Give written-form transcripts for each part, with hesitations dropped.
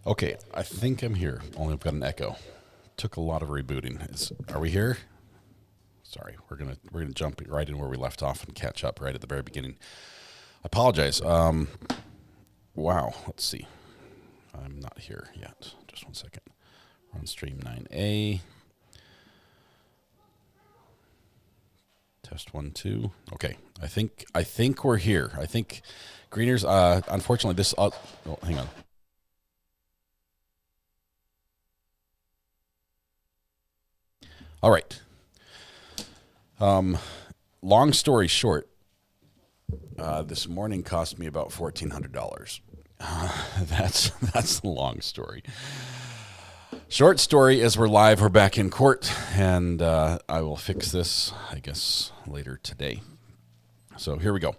Okay, I think I'm here. Only I've got an echo. Took a lot of rebooting. Are we here? Sorry, we're gonna jump right in where we left off and catch up right at the very beginning. I apologize. Wow. Let's see. I'm not here yet. Just one second. We're on stream 9A. Test 1, 2. Okay. I think we're here. I think Greeners. Unfortunately, this. Oh, hang on. All right. Long story short, this morning cost me about $1,400. That's the long story. Short story is we're live. We're back in court, and I will fix this, I guess, later today. So here we go.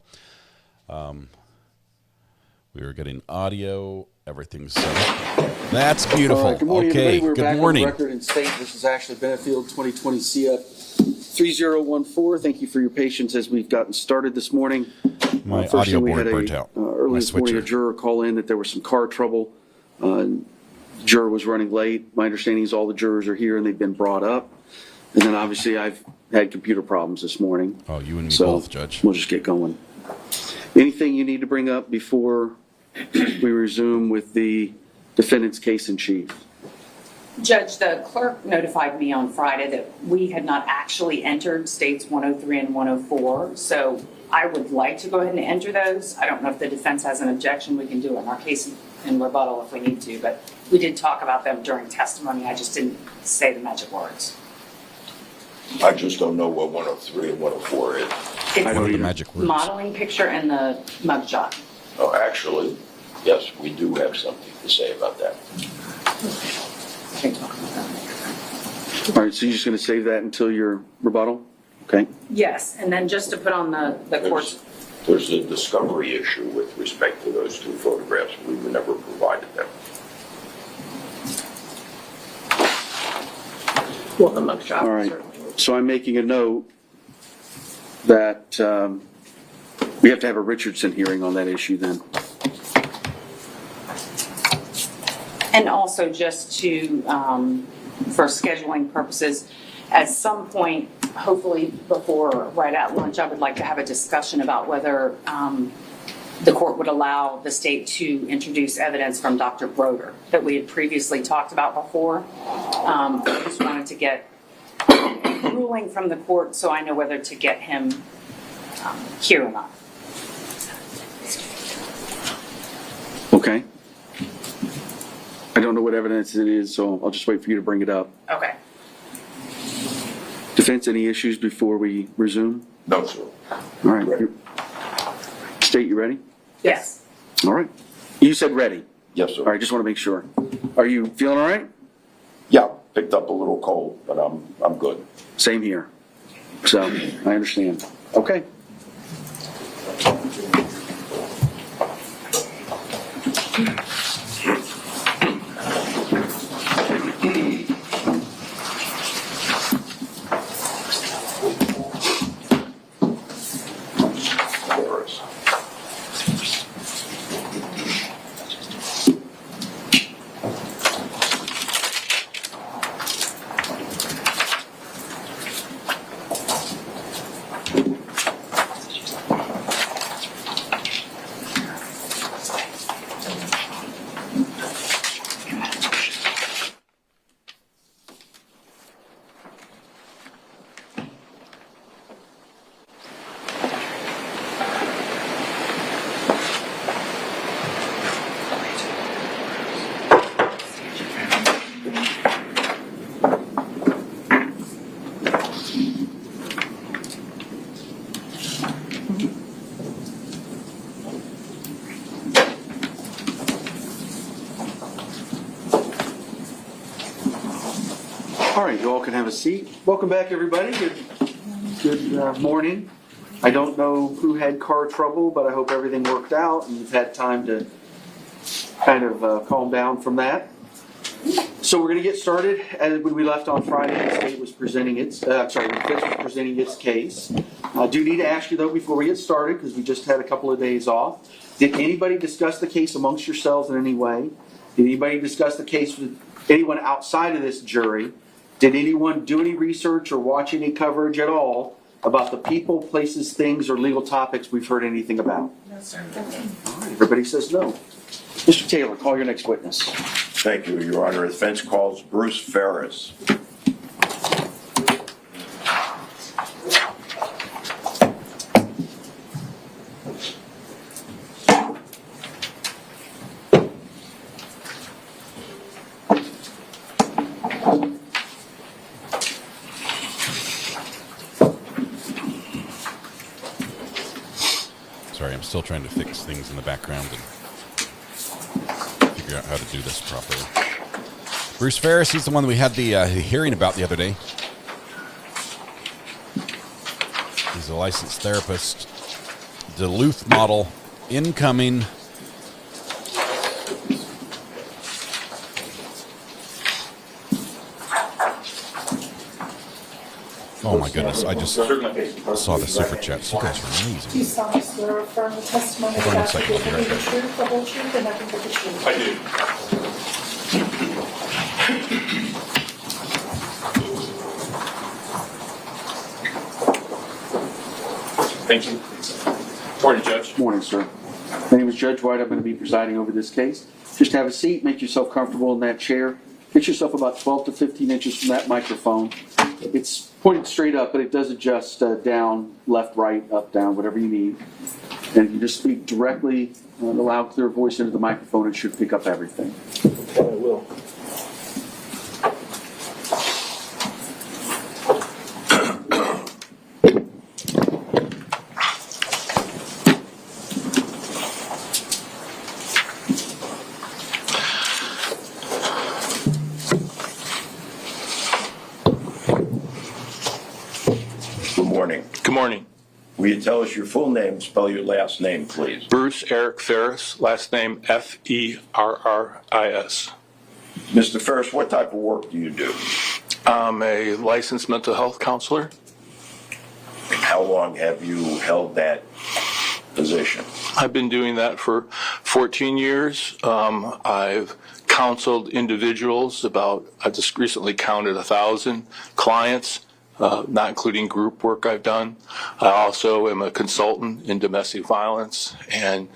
We were getting audio. Everything's set up. That's beautiful. Good morning, okay. We're good back morning. On the record and state. This is actually Benefield 2020 CF 3014. Thank you for your patience as we've gotten started this morning. My First audio thing, we board had burnt out. Early this morning, a juror call in that there was some car trouble. Juror was running late. My understanding is all the jurors are here and they've been brought up. And then obviously I've had computer problems this morning. Oh, you and me both, Judge. We'll just get going. Anything you need to bring up before we resume with the defendant's case in chief? Judge, the clerk notified me on Friday that we had not actually entered states 103 and 104. So I would like to go ahead and enter those. I don't know if the defense has an objection. We can do it in our case in rebuttal if we need to, but we did talk about them during testimony. I just didn't say the magic words. I just don't know what 103 and 104 is. It's What are the magic words? modeling picture and the mugshot. Oh, actually, yes, we do have something to say about that. I can talk about that. All right, so you're just going to save that until your rebuttal? Okay. Yes, and then just to put on the court's. There's a discovery issue with respect to those two photographs. We were never provided them. Well, the mugshot. All right. Certainly. So I'm making a note that we have to have a Richardson hearing on that issue then. And also just to, for scheduling purposes, at some point, hopefully before, right at lunch, I would like to have a discussion about whether the court would allow the state to introduce evidence from Dr. Broder that we had previously talked about before. I just wanted to get a ruling from the court so I know whether to get him here or not. Okay. I don't know what evidence it is, so I'll just wait for you to bring it up. Okay. Defense, any issues before we resume? No, sir. All right. Ready. State, you ready? Yes. All right. You said ready. Yes, sir. All right, just want to make sure. Are you feeling all right? Yeah, picked up a little cold, but I'm good. Same here. So, I understand. Okay. All right, you all can have a seat. Welcome back, everybody. Good morning. I don't know who had car trouble, but I hope everything worked out and you've had time to kind of calm down from that. So we're going to get started. As we left on Friday, the state was presenting its, the defense was presenting its case. I do need to ask you, though, before we get started, because we just had a couple of days off, did anybody discuss the case amongst yourselves in any way? Did anybody discuss the case with anyone outside of this jury? Did anyone do any research or watch any coverage at all about the people, places, things, or legal topics we've heard anything about? No, sir. All right, everybody says no. Mr. Taylor, call your next witness. Thank you, Your Honor. The defense calls Bruce Ferris. Sorry, I'm still trying to fix things in the background and figure out how to do this properly. Bruce Ferris, he's the one that we had the hearing about the other day. He's a licensed therapist. Duluth model, incoming. Oh my goodness, I just saw the super chats. You guys are amazing. Do you solemnly swear or affirm the testimony Hold on a about second, the I'll be right back. truth, the whole truth, and nothing but the truth? I do. Thank you. Morning, Judge. Morning, sir. My name is Judge White. I'm going to be presiding over this case. Just have a seat, make yourself comfortable in that chair. Get yourself about 12 to 15 inches from that microphone. It's pointed straight up, but it does adjust down, left, right, up, down, whatever you need. And you just speak directly, a loud, clear voice into the microphone. It should pick up everything. Okay, I will. Good morning. Good morning. Will you tell us your full name, spell your last name, please? Bruce Eric Ferris, last name Ferris. Mr. Ferris, what type of work do you do? I'm a licensed mental health counselor. How long have you held that position? I've been doing that for 14 years. I've counseled individuals I just recently counted 1,000 clients, not including group work I've done. I also am a consultant in domestic violence and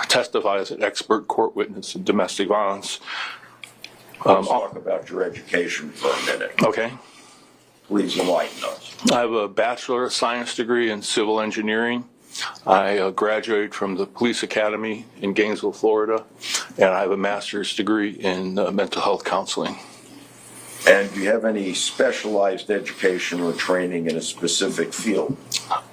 testify as an expert court witness in domestic violence. Let's talk about your education for a minute. Okay. Please enlighten us. I have a Bachelor of Science degree in civil engineering. I graduated from the Police Academy in Gainesville, Florida, and I have a master's degree in mental health counseling. And do you have any specialized education or training in a specific field?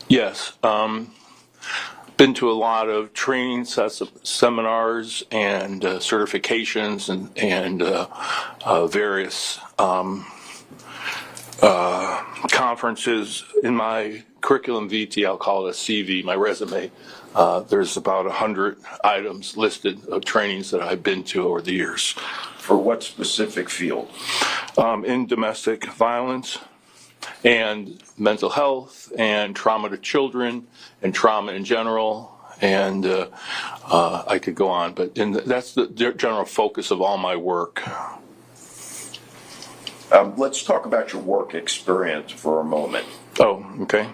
Yes. Been to a lot of training seminars and certifications and various conferences. In my curriculum vitae, I'll call it a CV, my resume. There's about 100 items listed of trainings that I've been to over the years. For what specific field? In domestic violence and mental health and trauma to children and trauma in general. And I could go on, but that's the general focus of all my work. Let's talk about your work experience for a moment. Oh, okay.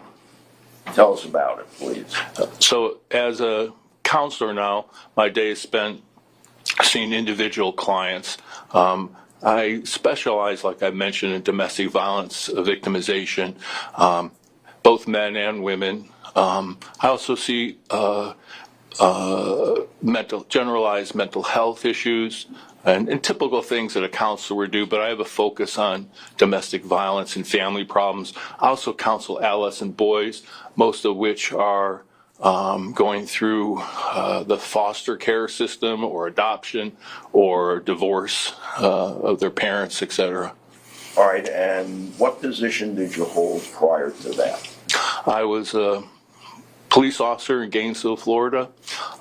Tell us about it, please. So as a counselor now, my day is spent seeing individual clients. I specialize, like I mentioned, in domestic violence victimization, both men and women. I also see generalized mental health issues and typical things that a counselor would do, but I have a focus on domestic violence and family problems. I also counsel adolescent boys, most of which are going through the foster care system or adoption or divorce of their parents, etc. All right, and what position did you hold prior to that? I was a police officer in Gainesville, Florida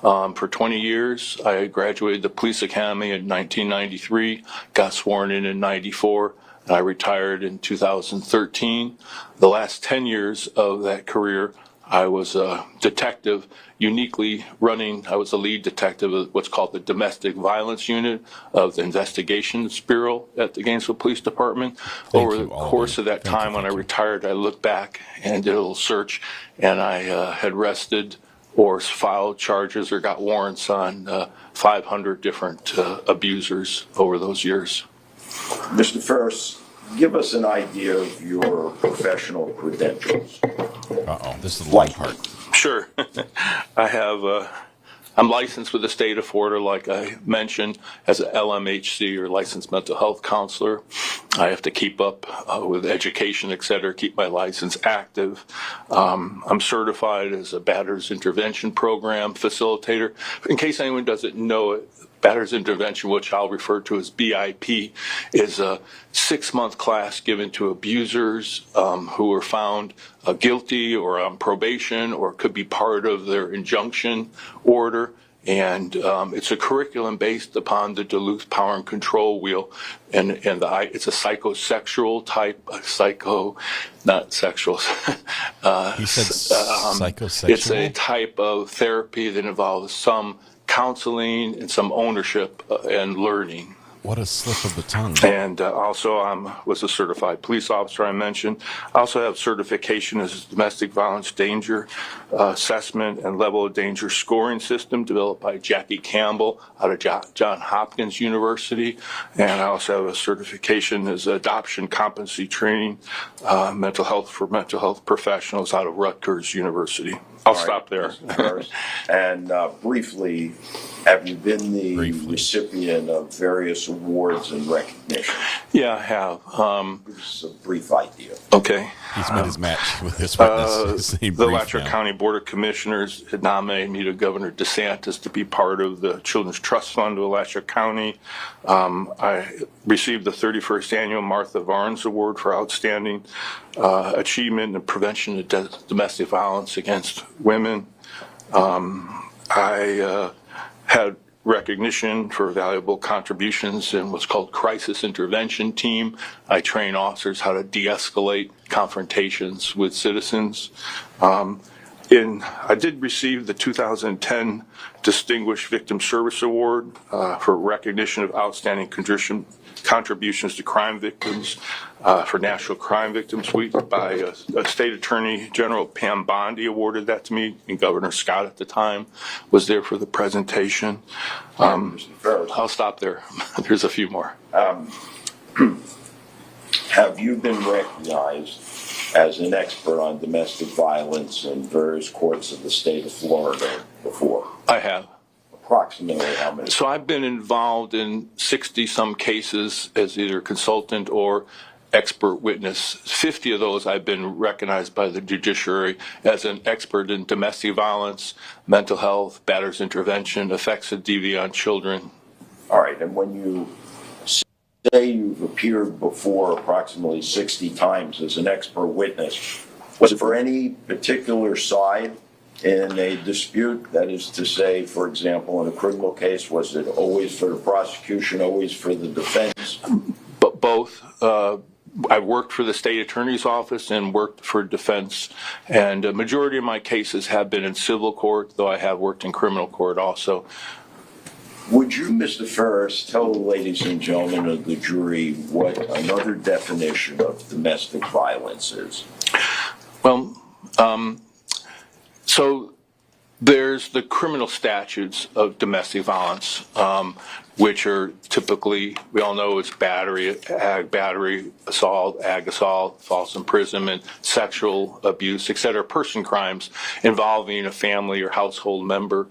for 20 years. I graduated the police academy in 1993, got sworn in 94, and I retired in 2013. The last 10 years of that career, I was a detective uniquely running, I was the lead detective of what's called the Domestic Violence Unit of the Investigations Bureau at the Gainesville Police Department. Over the course of that time when I retired, I looked back and did a little search, and I had arrested or filed charges or got warrants on 500 different abusers over those years. Mr. Ferris, give us an idea of your professional credentials. Uh-oh, this is the long part. Sure. I have, I'm licensed with the state of Florida, like I mentioned, as a LMHC or licensed mental health counselor. I have to keep up with education, et cetera, keep my license active. I'm certified as a Batters Intervention Program facilitator. In case anyone doesn't know it, Batters Intervention, which I'll refer to as BIP, is a 6-month class given to abusers who are found guilty or on probation or could be part of their injunction order. And it's a curriculum based upon the Duluth Power and Control Wheel. And it's a psychosexual type, not sexual. He said psychosexual? It's a type of therapy that involves some counseling and some ownership and learning. What a slip of the tongue. And also I was a certified police officer, I mentioned. I also have certification as a domestic violence danger assessment and level of danger scoring system developed by Jackie Campbell out of Johns Hopkins University. And I also have a certification as adoption competency training, mental health professionals out of Rutgers University. I'll stop there. And briefly, have you been the recipient of various awards and recognition? Yeah, I have. Give us a brief idea. Okay. He's made his match with this witness. The Alachua County Board of Commissioners had nominated me to Governor DeSantis to be part of the Children's Trust Fund of Alachua County. I received the 31st Annual Martha Varnes Award for Outstanding Achievement in the Prevention of Domestic Violence Against Women. I had recognition for valuable contributions in what's called crisis intervention team. I train officers how to de-escalate confrontations with citizens. I did receive the 2010 Distinguished Victim Service Award for recognition of outstanding contributions to crime victims for National Crime Victims Week by State Attorney General Pam Bondi awarded that to me, and Governor Scott at the time was there for the presentation. I'll stop there. There's a few more. Have you been recognized as an expert on domestic violence in various courts of the state of Florida before? I have. Approximately how many? So I've been involved in 60-some cases as either consultant or expert witness. 50 of those I've been recognized by the judiciary as an expert in domestic violence, mental health, batters intervention, effects of DV on children. All right, and when you say you've appeared before approximately 60 times as an expert witness, was it for any particular side in a dispute? That is to say, for example, in a criminal case, was it always for the prosecution, always for the defense? But both. I worked for the state attorney's office and worked for defense, and a majority of my cases have been in civil court, though I have worked in criminal court also. Would you, Mr. Ferris, tell the ladies and gentlemen of the jury what another definition of domestic violence is? Well, so there's the criminal statutes of domestic violence, which are typically, we all know it's battery, assault, ag assault, false imprisonment, sexual abuse, etc., person crimes involving a family or household member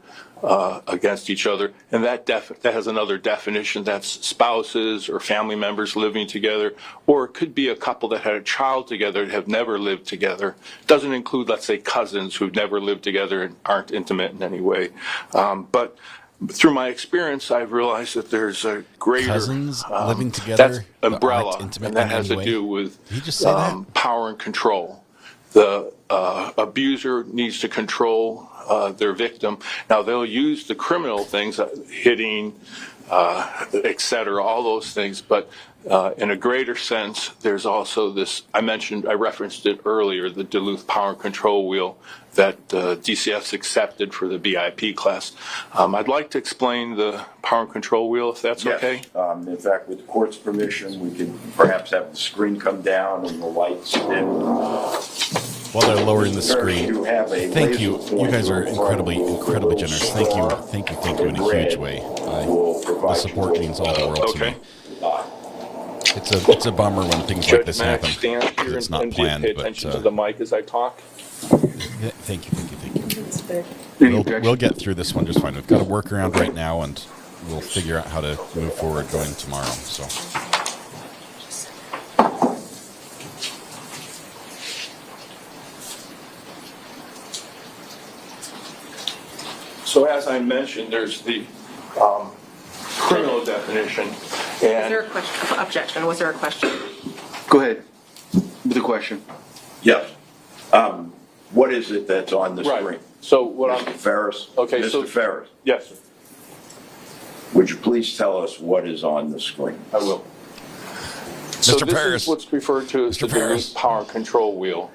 against each other. And that has another definition, that's spouses or family members living together, or it could be a couple that had a child together that have never lived together. It doesn't include, let's say, cousins who've never lived together and aren't intimate in any way. But through my experience, I've realized that there's a greater cousins living together, that's umbrella, and that has to do with power and control. The abuser needs to control their victim. Now, they'll use the criminal things, hitting, et cetera, all those things, but in a greater sense, there's also this, I referenced it earlier, the Duluth Power and Control Wheel that DCF's accepted for the BIP class. I'd like to explain the Power and Control Wheel, if that's okay. In fact, with the court's permission, we could perhaps have the screen come down and the lights dim. While they're lowering the screen, You have a thank you. laser You guys are pointer incredibly generous. Thank you in a huge way. The support means all the world to me. It's a bummer when things like this happen. Stand here It's not and planned, pay but attention to the mic as I talk. yeah, thank you. We'll get through this one just fine. We've got a workaround right now, and we'll figure out how to move forward going tomorrow. So as I mentioned, there's the criminal definition. Was there And a question? Objection. Was there a question? Go ahead with the question. Yes. What is it that's on the screen? right. So what Mr. I'm Ferris? Okay, so- Mr. Ferris, yes, sir, would you please tell us what is on the screen? I will. So Mr. this Ferris. is what's referred to as Mr. the Ferris. Duluth Power and Control Wheel,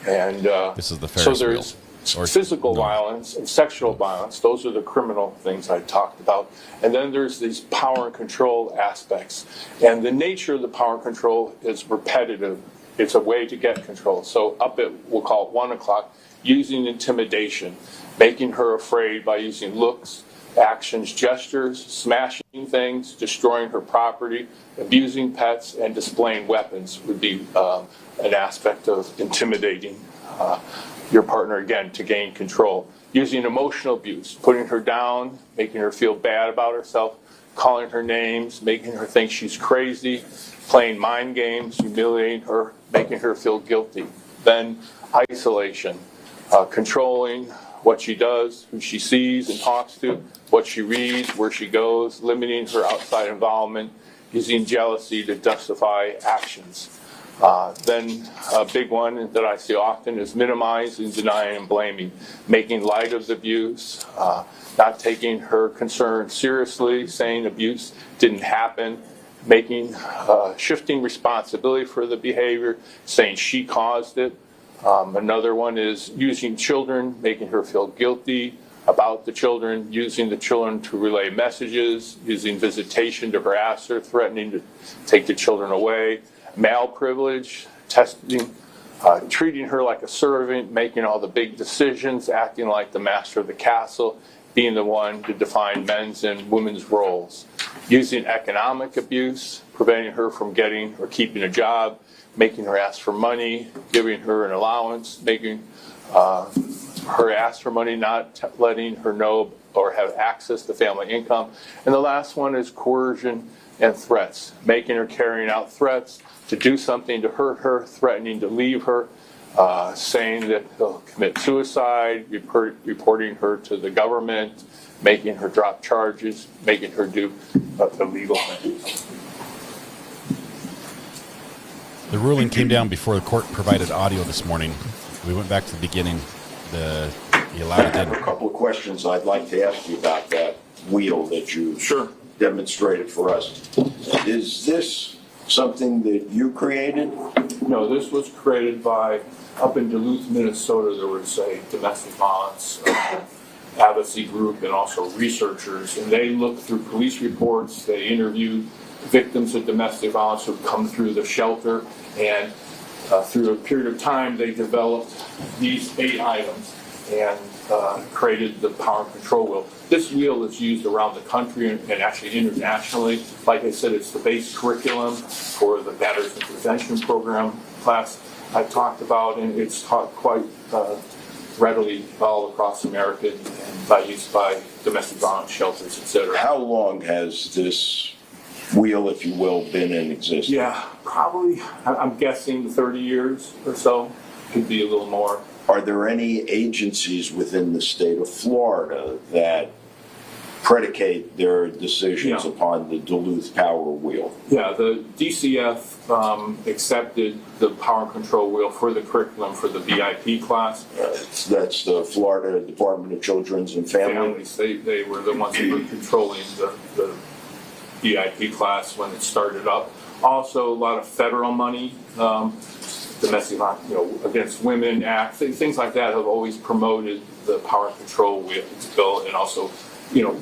and This is the so Ferris there's wheel. Or- physical no. violence and sexual violence. Those are the criminal things I talked about, and then there's these power and control aspects. And the nature of the power and control is repetitive. It's a way to get control. So up at, we'll call it 1 o'clock, using intimidation, making her afraid by using looks, actions, gestures, smashing things, destroying her property, abusing pets, and displaying weapons would be an aspect of intimidating your partner, again, to gain control. Using emotional abuse, putting her down, making her feel bad about herself, calling her names, making her think she's crazy, playing mind games, humiliating her, making her feel guilty. Then isolation, controlling what she does, who she sees and talks to, what she reads, where she goes, limiting her outside involvement, using jealousy to justify actions. Then a big one that I see often is minimizing, denying, and blaming, making light of the abuse, not taking her concern seriously, saying abuse didn't happen, making shifting responsibility for the behavior, saying she caused it. Another one is using children, making her feel guilty about the children, using the children to relay messages, using visitation to harass her, threatening to take the children away, male privilege, testing, treating her like a servant, making all the big decisions, acting like the master of the castle, being the one to define men's and women's roles, using economic abuse, preventing her from getting or keeping a job, making her ask for money, giving her an allowance, making her ask for money, not letting her know or have access to family income. And the last one is coercion and threats, making her carrying out threats to do something to hurt her, threatening to leave her, saying that he'll commit suicide, reporting her to the government, making her drop charges, making her do illegal things. The ruling came down before the court provided audio this morning. We went back to the beginning. He allowed I it have in. a couple of questions I'd like to ask you about that wheel that you Sure. demonstrated for us. Is this something that you created? No, this was created by, up in Duluth, Minnesota, there was a domestic violence advocacy group and also researchers, and they looked through police reports, they interviewed victims of domestic violence who come through the shelter, and through a period of time they developed these 8 items and created the power and control wheel. This wheel is used around the country and actually internationally. Like I said, it's the base curriculum for the Batteries and Prevention Program class I talked about, and it's taught quite readily all across America and by use by domestic violence shelters, etc. How long has this wheel, if you will, been in existence? Yeah, probably, I'm guessing 30 years or so, could be a little more. Are there any agencies within the state of Florida that predicate their decisions upon the Duluth Power Wheel. Yeah, the DCF accepted the power control wheel for the curriculum for the VIP class. That's the Florida Department of Children's and Families. They were the ones who were controlling the VIP class when it started up. Also, a lot of federal money, domestic, against women act, things like that have always promoted the power control bill, and also,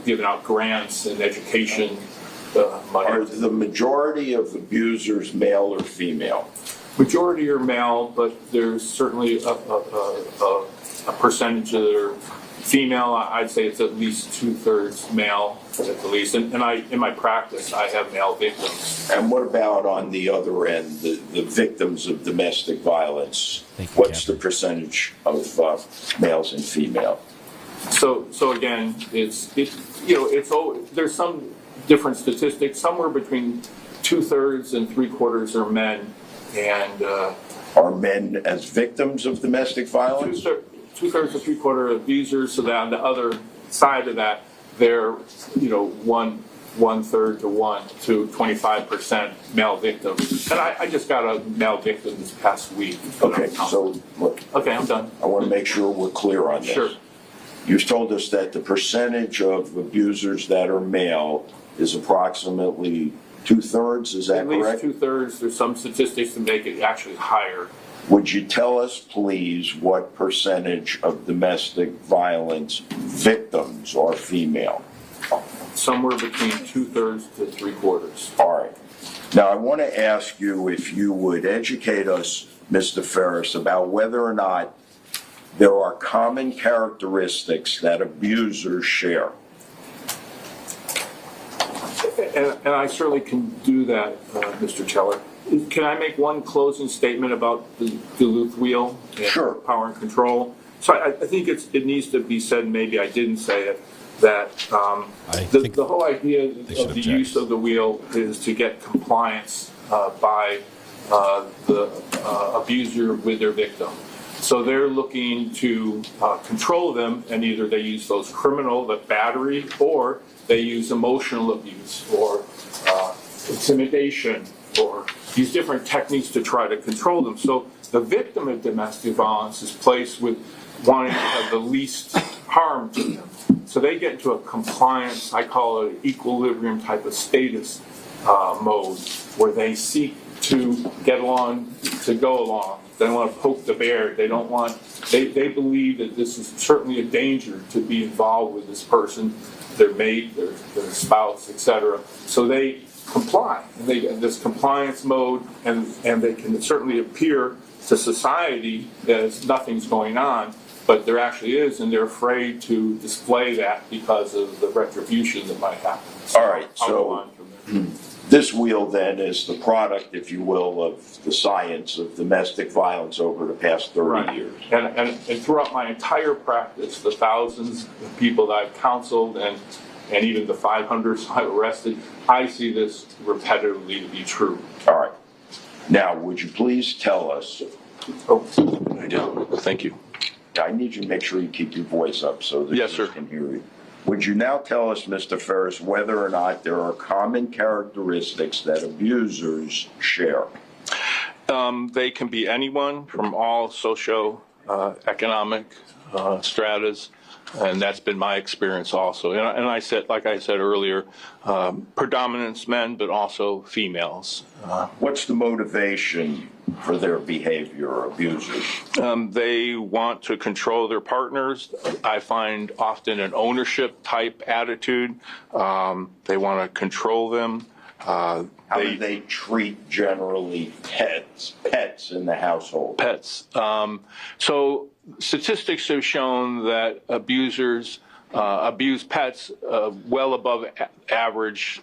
given out grants and education money. Are the majority of abusers male or female? Majority are male, but there's certainly a percentage that are female. I'd say it's at least 2/3 male at the least. And in my practice, I have male victims. And what about on the other end, the victims of domestic violence? What's the percentage of males and female? So again, there's some different statistics. Somewhere between 2/3 and 3/4 are men, and are men as victims of domestic violence? 2/3 to 3/4 abusers. So that on the other side of that, they're 1/3 to 1 to 25% male victims. And I just got a male victim this past week. Okay, so look. Okay, I'm done. I want to make sure we're clear on this. Sure. You've told us that the percentage of abusers that are male is approximately 2/3, is that correct? At least 2/3. There's some statistics to make it actually higher. Would you tell us, please, what percentage of domestic violence victims are female? Somewhere between 2/3 to 3/4. All right. Now, I want to ask you if you would educate us, Mr. Ferris, about whether or not there are common characteristics that abusers share. And I certainly can do that, Mr. Teller. Can I make one closing statement about the Duluth wheel? And Sure. Power and control. So I think it needs to be said, maybe I didn't say it, that the whole idea of the use of the wheel is to get compliance by the abuser with their victim. So they're looking to control them, and either they use those criminal, the battery, or they use emotional abuse or intimidation, or use different techniques to try to control them. So the victim of domestic violence is placed with wanting to have the least harm to them. So they get into a compliance, I call it an equilibrium type of status mode, where they seek to get along, to go along. They want to poke the bear. They don't want, they believe that this is certainly a danger to be involved with this person, their mate, their spouse, etc. So they comply. And they get this compliance mode, and they can certainly appear to society as nothing's going on, but there actually is, and they're afraid to display that because of the retribution that might happen. So All right, I'll go so on from there. this wheel then is the product, if you will, of the science of domestic violence over the past 30 years. And throughout my entire practice, the thousands of people that I've counseled and even the 500s I've arrested, I see this repetitively to be true. All right. Now, would you please tell us? Oh, I do. Thank you. I need you to make sure you keep your voice up so that Yes, sir. can hear you. Would you now tell us, Mr. Ferris, whether or not there are common characteristics that abusers share? They can be anyone from all socio-economic stratas, and that's been my experience also. And I said, like I said earlier, predominance men, but also females. What's the motivation for their behavior, abusers? They want to control their partners. I find often an ownership type attitude. They want to control them. How do they treat generally pets in the household? Pets. So statistics have shown that abusers abuse pets well above average,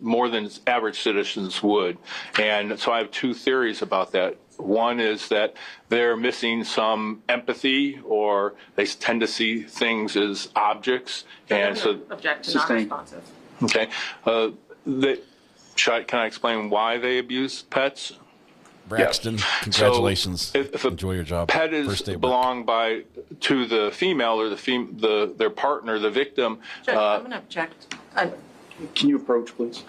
more than average citizens would. And so I have two theories about that. One is that they're missing some empathy, or they tend to see things as objects. And so, Object to non-responsive. okay. Can I explain why they abuse pets? Braxton, Yes. congratulations. So if a Enjoy your job. pet is First day of work. belong to the female or their partner, the victim. Check, I'm going to object. Can you approach, please?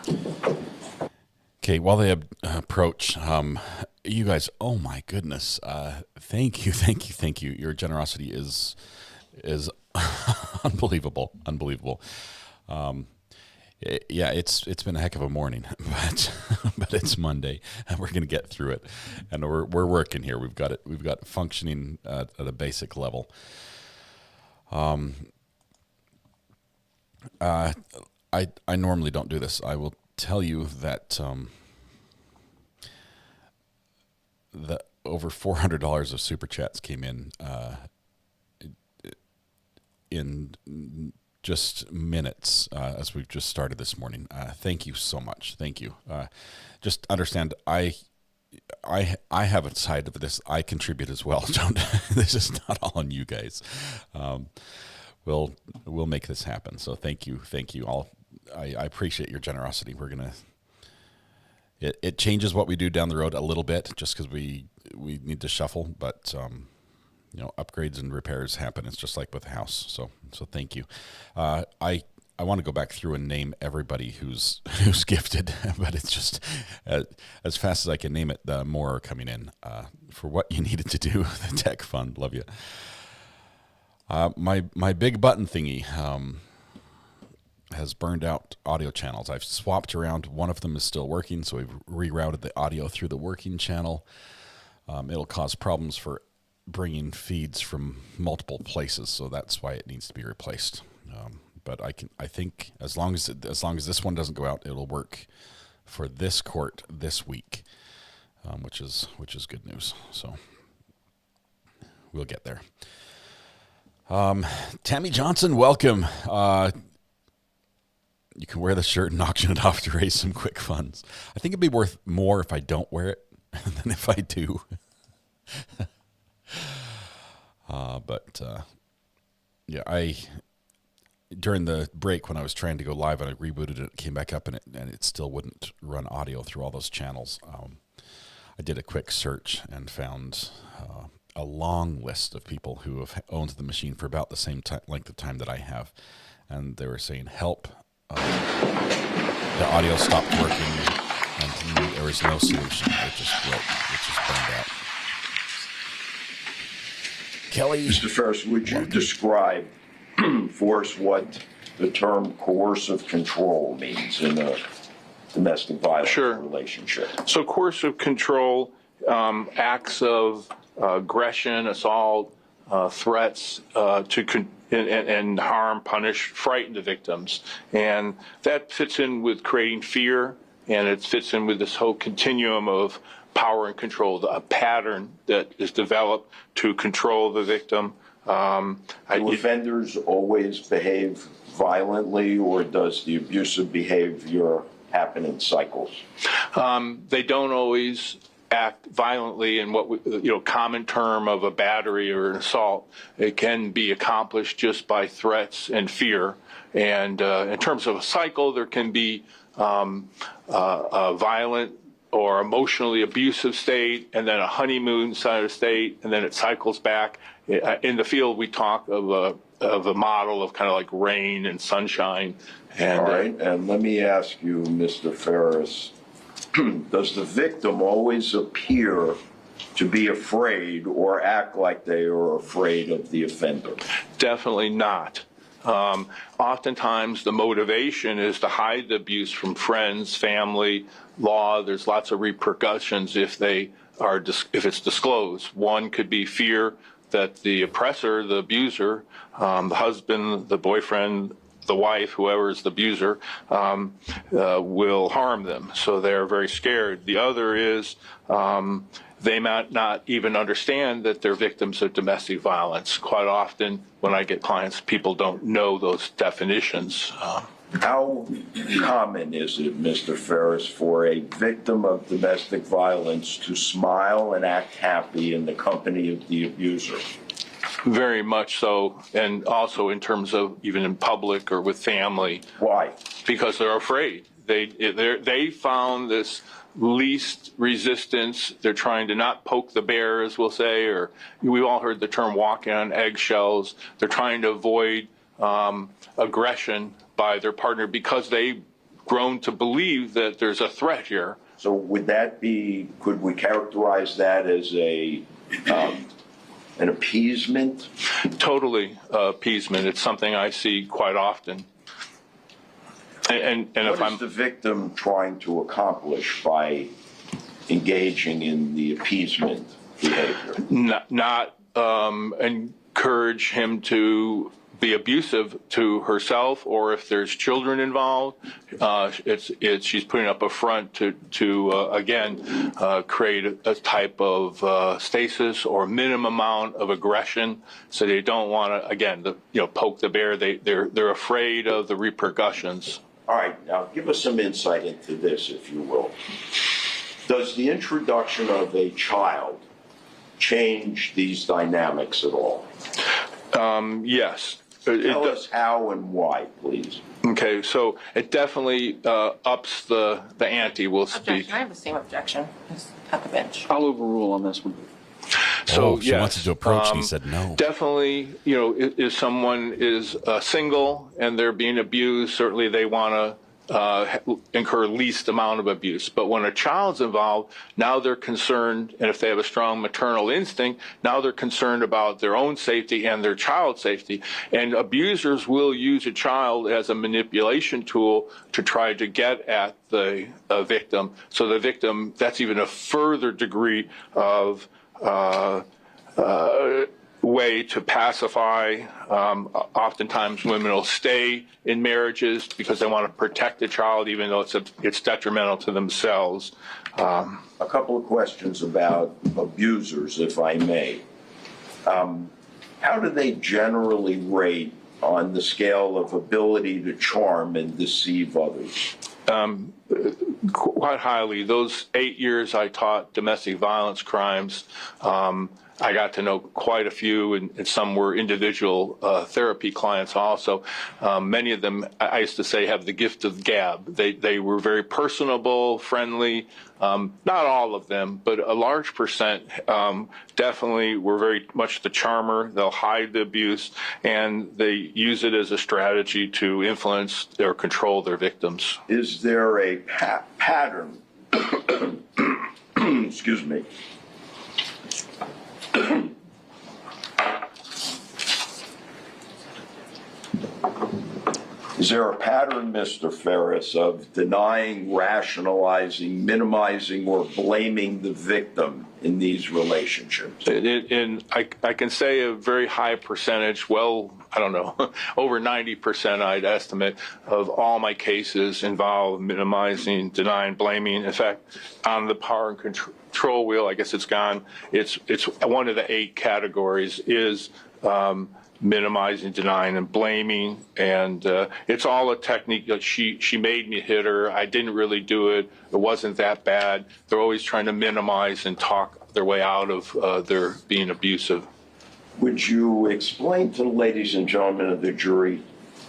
Okay, while they approach, you guys, oh my goodness, thank you. Your generosity is unbelievable. Yeah, it's been a heck of a morning, but it's Monday, and we're gonna get through it, and we're working here. We've got it functioning at a basic level. I normally don't do this. I will tell you that the over $400 of super chats came in just minutes as we've just started this morning. Thank you so much. Thank you. Just understand, I have a side of this. I contribute as well. This is not all on you guys. We'll make this happen. So thank you all. I appreciate your generosity. We're gonna. It changes what we do down the road a little bit, just because we need to shuffle, but upgrades and repairs happen. It's just like with the house. So thank you. I want to go back through and name everybody who's gifted, but it's just as fast as I can name it, the more are coming in for what you needed to do. The tech fund, love you. My big button thingy has burned out audio channels. I've swapped around. One of them is still working, so we've rerouted the audio through the working channel. It'll cause problems for bringing feeds from multiple places, so that's why it needs to be replaced. But I think as long as this one doesn't go out, it'll work for this court this week, which is good news. So we'll get there. Tammy Johnson, welcome. You can wear the shirt and auction it off to raise some quick funds. I think it'd be worth more if I don't wear it than if I do. Yeah, during the break when I was trying to go live and I rebooted it, came back up and it still wouldn't run audio through all those channels. I did a quick search and found a long list of people who have owned the machine for about the same length of time that I have, and they were saying, help, the audio stopped working, and there was no solution. It just broke. It just burned out. Kelly? Mr. Ferris, would you describe for us what the term coercive control means in a domestic violence relationship? So coercive control, acts of aggression, assault, threats and harm, punish, frighten the victims. And that fits in with creating fear, and it fits in with this whole continuum of power and control, a pattern that is developed to control the victim. Do offenders always behave violently, or does the abusive behavior happen in cycles? They don't always act violently in what common term of a battery or an assault. It can be accomplished just by threats and fear. And in terms of a cycle, there can be a violent or emotionally abusive state, and then a honeymoon side of state, and then it cycles back. In the field, we talk of a model of kind of like rain and sunshine. And, all right, and let me ask you, Mr. Ferris, does the victim always appear to be afraid or act like they are afraid of the offender? Definitely not. Oftentimes the motivation is to hide the abuse from friends, family, law. There's lots of repercussions if it's disclosed. One could be fear that the oppressor, the abuser, the husband, the boyfriend, the wife, whoever is the abuser, will harm them. So they're very scared. The other is they might not even understand that they're victims of domestic violence. Quite often when I get clients, people don't know those definitions. How common is it, Mr. Ferris, for a victim of domestic violence to smile and act happy in the company of the abuser? Very much so, and also in terms of even in public or with family. Why? Because they're afraid. They found this least resistance. They're trying to not poke the bear, as we'll say, or we've all heard the term walking on eggshells. They're trying to avoid aggression by their partner because they've grown to believe that there's a threat here. So would that be, could we characterize that as an appeasement? Totally appeasement. It's something I see quite often. And if what is the victim trying to accomplish by engaging in the appeasement behavior? Not encourage him to be abusive to herself, or if there's children involved, she's putting up a front to again create a type of stasis or minimum amount of aggression. So they don't want to again poke the bear. They're afraid of the repercussions. All right, now give us some insight into this, if you will. Does the introduction of a child change these dynamics at all? Yes. Tell us how and why, please. Okay, so it definitely ups the ante, we'll speak. Objection. I have the same objection as at the bench. I'll overrule on this one. So she wanted to approach, and he said no. Definitely, if someone is single and they're being abused, certainly they want to incur least amount of abuse. But when a child's involved, now they're concerned, and if they have a strong maternal instinct, now they're concerned about their own safety and their child's safety. And abusers will use a child as a manipulation tool to try to get at the victim. So the victim, that's even a further degree of way to pacify. Oftentimes women will stay in marriages because they want to protect the child, even though it's detrimental to themselves. A couple of questions about abusers, if I may. How do they generally rate on the scale of ability to charm and deceive others? Quite highly. Those 8 years I taught domestic violence crimes, I got to know quite a few, and some were individual therapy clients also. Many of them, I used to say, have the gift of gab. They were very personable, friendly. Not all of them, but a large percent definitely were very much the charmer. They'll hide the abuse, and they use it as a strategy to influence or control their victims. Is there a pattern? Excuse me. Is there a pattern, Mr. Ferris, of denying, rationalizing, minimizing, or blaming the victim in these relationships? I can say a very high percentage, well, I don't know, over 90% I'd estimate of all my cases involve minimizing, denying, blaming. In fact, on the power and control wheel, I guess it's gone, it's one of the 8 categories is minimizing, denying, and blaming, and it's all a technique. Like she made me hit her. I didn't really do it. It wasn't that bad. They're always trying to minimize and talk their way out of their being abusive. Would you explain to the ladies and gentlemen of the jury,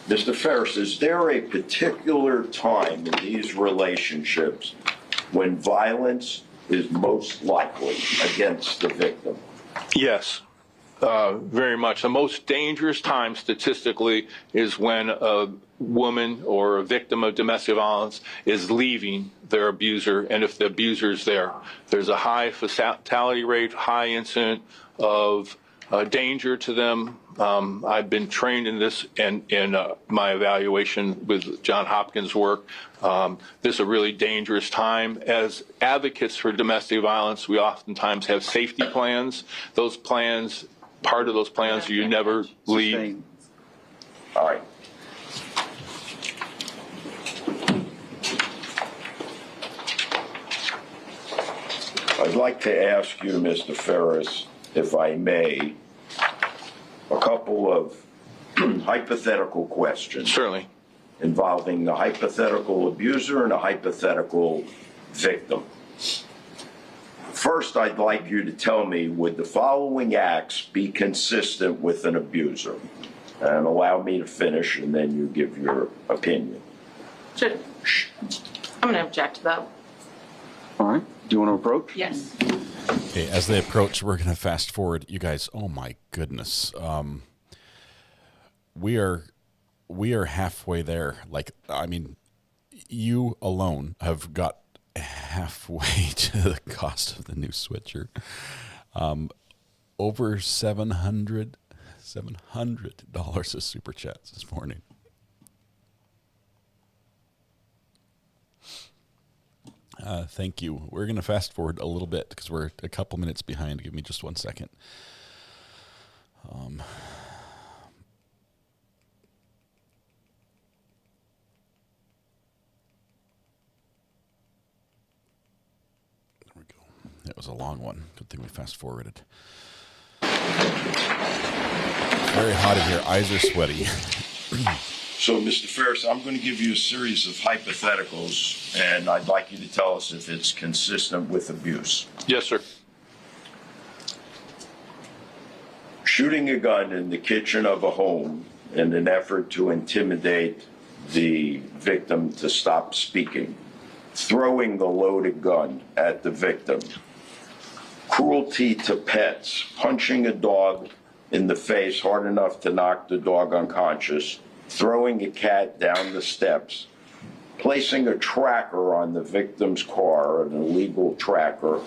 Mr. Ferris, is there a particular time in these relationships when violence is most likely against the victim? Yes. Very much. The most dangerous time statistically is when a woman or a victim of domestic violence is leaving their abuser, and if the abuser is there. There's a high fatality rate, high incident of danger to them. I've been trained in this in my evaluation with John Hopkins' work. This is a really dangerous time. As advocates for domestic violence, we oftentimes have safety plans. Those plans, part of those plans, you never leave. All right. I'd like to ask you, Mr. Ferris, if I may, a couple of hypothetical questions. Certainly. Involving the hypothetical abuser and a hypothetical victim. First, I'd like you to tell me, would the following acts be consistent with an abuser? And allow me to finish, and then you give your opinion. Should I'm going to object to that. All right. Do you want to approach? Yes. Okay, as they approach, we're going to fast forward. You guys, oh my goodness. We are halfway there. Like, I mean, you alone have got halfway to the cost of the new switcher. Over $700 of super chats this morning. Thank you. We're going to fast forward a little bit because we're a couple minutes behind. Give me just 1 second. There we go. That was a long one. Good thing we fast forwarded. Very hot in here. Eyes are sweaty. So, Mr. Ferris, I'm going to give you a series of hypotheticals, and I'd like you to tell us if it's consistent with abuse. Yes, sir. Shooting a gun in the kitchen of a home in an effort to intimidate the victim to stop speaking. Throwing the loaded gun at the victim. Cruelty to pets. Punching a dog in the face hard enough to knock the dog unconscious. Throwing a cat down the steps, placing a tracker on the victim's car, an illegal tracker,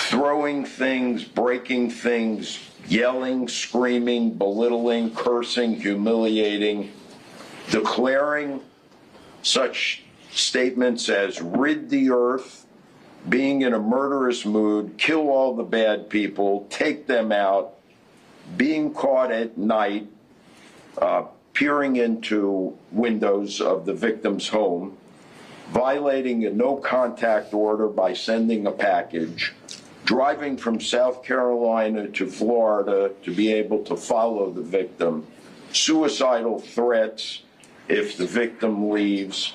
throwing things, breaking things, yelling, screaming, belittling, cursing, humiliating, declaring such statements as rid the earth, being in a murderous mood, kill all the bad people, take them out, being caught at night, peering into windows of the victim's home, violating a no-contact order by sending a package, driving from South Carolina to Florida to be able to follow the victim, suicidal threats if the victim leaves,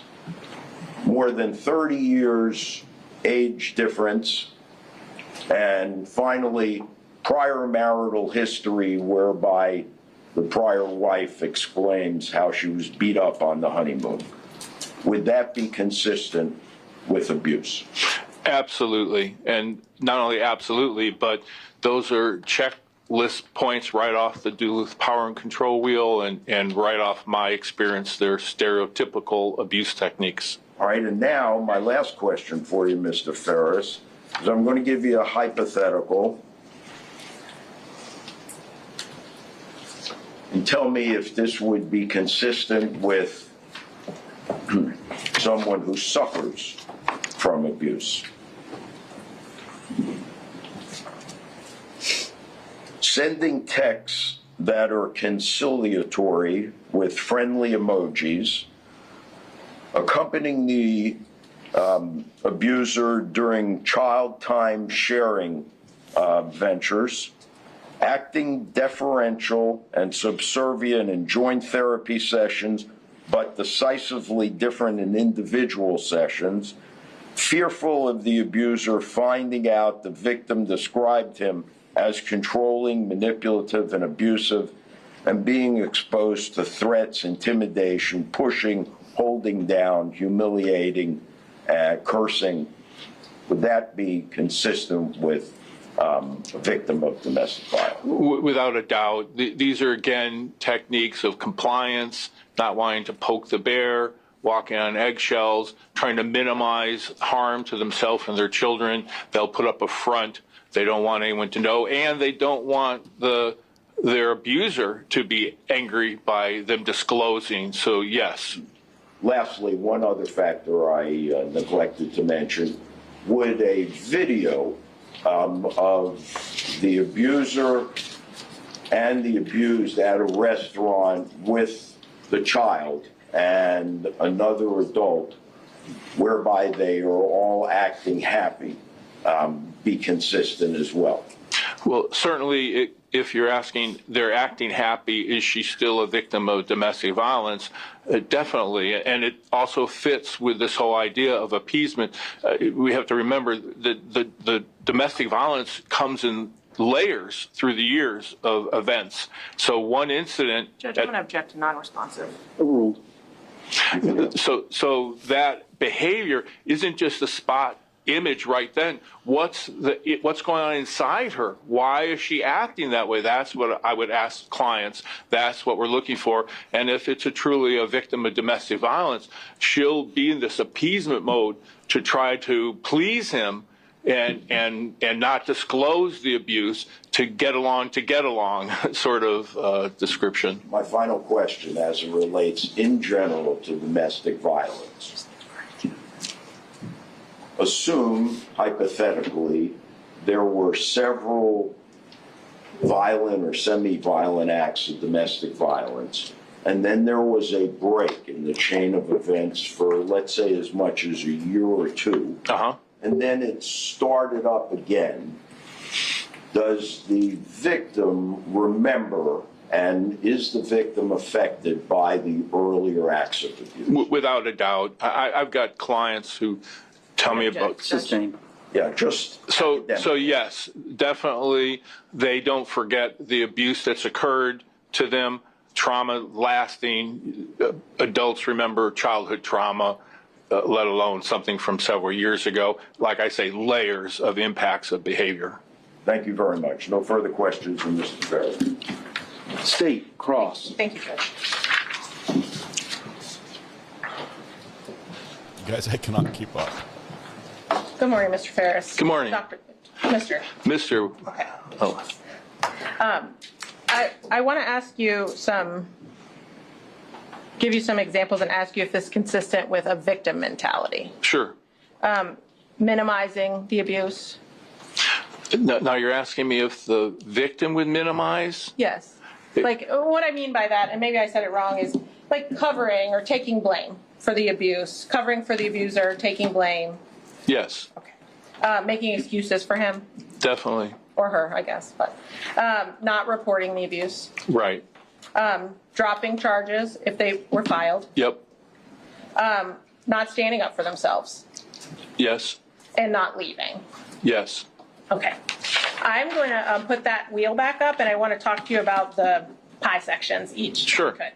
more than 30 years age difference, and finally, prior marital history whereby the prior wife exclaims how she was beat up on the honeymoon. Would that be consistent with abuse? Absolutely. And not only absolutely, but those are checklist points right off the Duluth Power and Control wheel and right off my experience. They're stereotypical abuse techniques. All right, and now my last question for you, Mr. Ferris, is I'm going to give you a hypothetical. And tell me if this would be consistent with someone who suffers from abuse. Sending texts that are conciliatory with friendly emojis, accompanying the abuser during child time sharing ventures, acting deferential and subservient in joint therapy sessions, but decisively different in individual sessions, fearful of the abuser finding out the victim described him as controlling, manipulative, and abusive, and being exposed to threats, intimidation, pushing, holding down, humiliating, cursing. Would that be consistent with a victim of domestic violence? Without a doubt. These are, again, techniques of compliance, not wanting to poke the bear, walking on eggshells, trying to minimize harm to themselves and their children. They'll put up a front. They don't want anyone to know, and they don't want their abuser to be angry by them disclosing. So, yes. Lastly, one other factor I neglected to mention, would a video of the abuser and the abused at a restaurant with the child and another adult, whereby they are all acting happy, be consistent as well? Well, certainly, if you're asking, they're acting happy, is she still a victim of domestic violence? Definitely, and it also fits with this whole idea of appeasement. We have to remember that the domestic violence comes in layers through the years of events. So one incident... Judge, I'm going to object to non-responsive. Overruled. So that behavior isn't just a spot image right then. What's going on inside her? Why is she acting that way? That's what I would ask clients. That's what we're looking for. And if it's truly a victim of domestic violence, she'll be in this appeasement mode to try to please him and not disclose the abuse to get along sort of description. My final question as it relates in general to domestic violence. Assume, hypothetically, there were several violent or semi-violent acts of domestic violence, and then there was a break in the chain of events for, let's say, as much as a year or two, and then it started up again. Does the victim remember, and is the victim affected by the earlier acts of abuse? Without a doubt. I've got clients who tell me about Sustained. Yeah, just so yes, definitely they don't forget the abuse that's occurred to them. Trauma lasting. Adults remember childhood trauma, let alone something from several years ago. Like I say, layers of impacts of behavior. Thank you very much. No further questions from Mr. Ferry. State, Cross. Thank you, Judge. Guys, I cannot keep up. Good morning, Mr. Ferris. Good morning. Mr. Okay. Oh. I want to ask you give you some examples and ask you if this is consistent with a victim mentality. Sure. Minimizing the abuse. Now you're asking me if the victim would minimize? Yes. Like what I mean by that, and maybe I said it wrong, is like covering or taking blame for the abuse, covering for the abuser, taking blame. Yes. Okay. Making excuses for him. Definitely. Or her, I guess, but not reporting the abuse. Right. Dropping charges if they were filed. Yep. Not standing up for themselves. Yes. And not leaving. Yes. Okay. I'm going to put that wheel back up, and I want to talk to you about the pie sections each. Sure. Okay.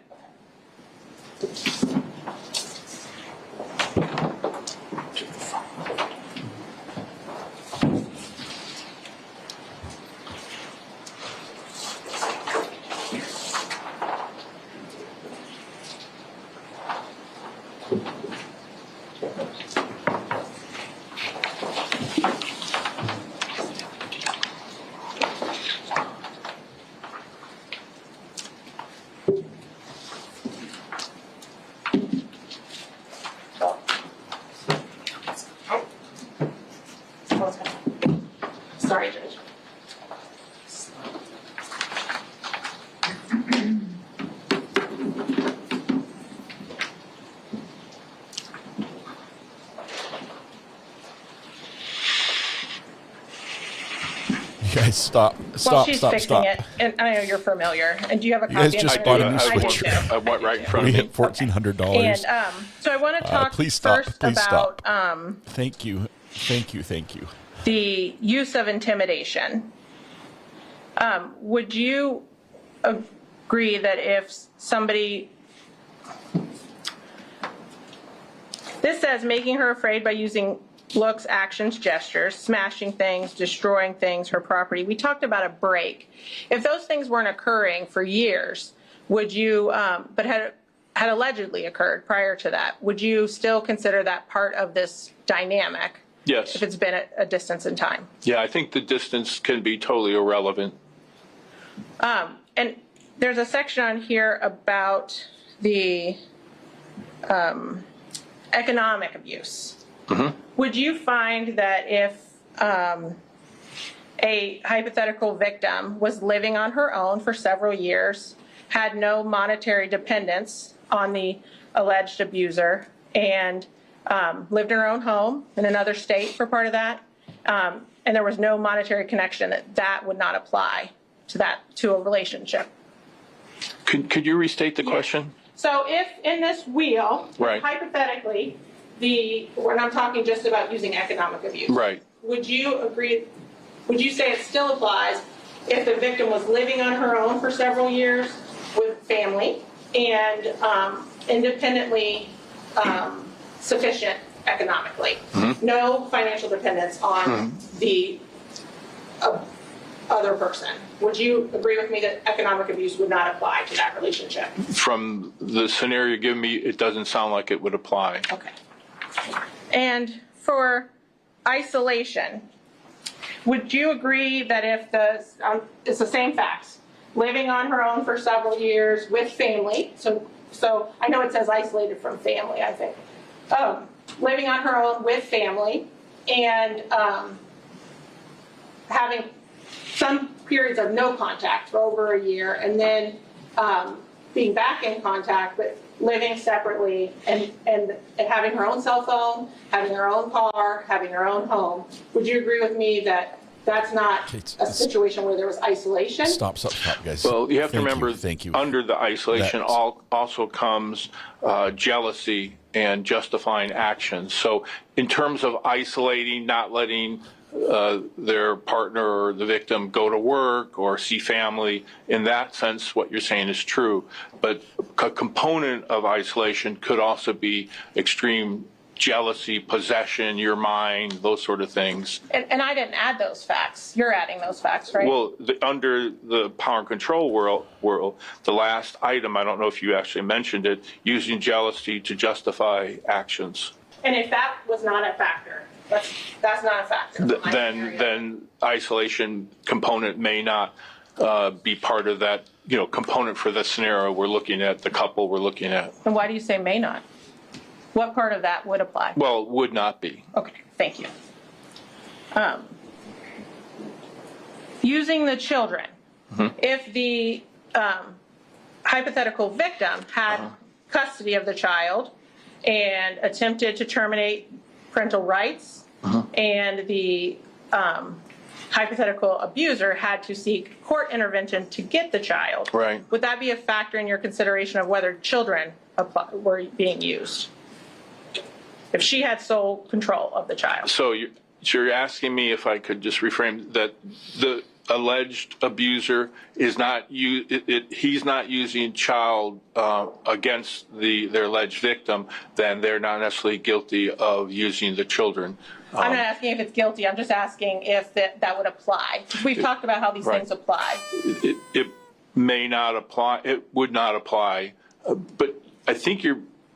Sorry, Judge. You guys, stop. While she's fixing it, and I know you're familiar. And do you have a copy? guys just of bought it? a new I do switcher. too. I went right in front We of me. hit $1,400. And so I want to talk please stop. first Please about stop. Thank you. Thank you. Thank you. the use of intimidation. Would you agree that if somebody, this says making her afraid by using looks, actions, gestures, smashing things, destroying things, her property. We talked about a break. If those things weren't occurring for years, would you, but had allegedly occurred prior to that, would you still consider that part of this dynamic? Yes. If it's been a distance in time? Yeah, I think the distance can be totally irrelevant. And there's a section on here about the economic abuse. Mm-hmm. Would you find that if a hypothetical victim was living on her own for several years, had no monetary dependence on the alleged abuser, and lived in her own home in another state for part of that, and there was no monetary connection, that would not apply to a relationship? Could you restate the question? So if in this wheel, right, hypothetically, when I'm talking just about using economic abuse, right, would you agree, would you say it still applies if the victim was living on her own for several years with family and independently sufficient economically. No financial dependence on the other person. Would you agree with me that economic abuse would not apply to that relationship? From the scenario you give me, it doesn't sound like it would apply. Okay. And for isolation, would you agree that if it's the same facts, living on her own for several years with family, so I know it says isolated from family, I think, living on her own with family and having some periods of no contact for over a year, and then being back in contact, but living separately and having her own cell phone, having her own car, having her own home. Would you agree with me that that's not a situation where there was isolation? Stop, guys. Well, you have to remember, Thank you. under the isolation also comes jealousy and justifying actions. So in terms of isolating, not letting their partner or the victim go to work or see family, in that sense, what you're saying is true. But a component of isolation could also be extreme jealousy, possession, your mind, those sort of things. And I didn't add those facts. You're adding those facts, right? Well, under the power and control world, the last item, I don't know if you actually mentioned it, using jealousy to justify actions. And if that was not a factor, that's not a factor. Then isolation component may not be part of that, component for the scenario we're looking at, the couple we're looking at. And why do you say may not? What part of that would apply? Well, would not be. Okay, thank you. Using the children, if the hypothetical victim had custody of the child and attempted to terminate parental rights, and the hypothetical abuser had to seek court intervention to get the child, Right. would that be a factor in your consideration of whether children were being used? If she had sole control of the child. So you're asking me, if I could just reframe, that the alleged abuser is not he's not using child against their alleged victim, then they're not necessarily guilty of using the children. I'm not asking if it's guilty. I'm just asking if that would apply. We've talked about how these things apply. It may not apply. It would not apply. But I think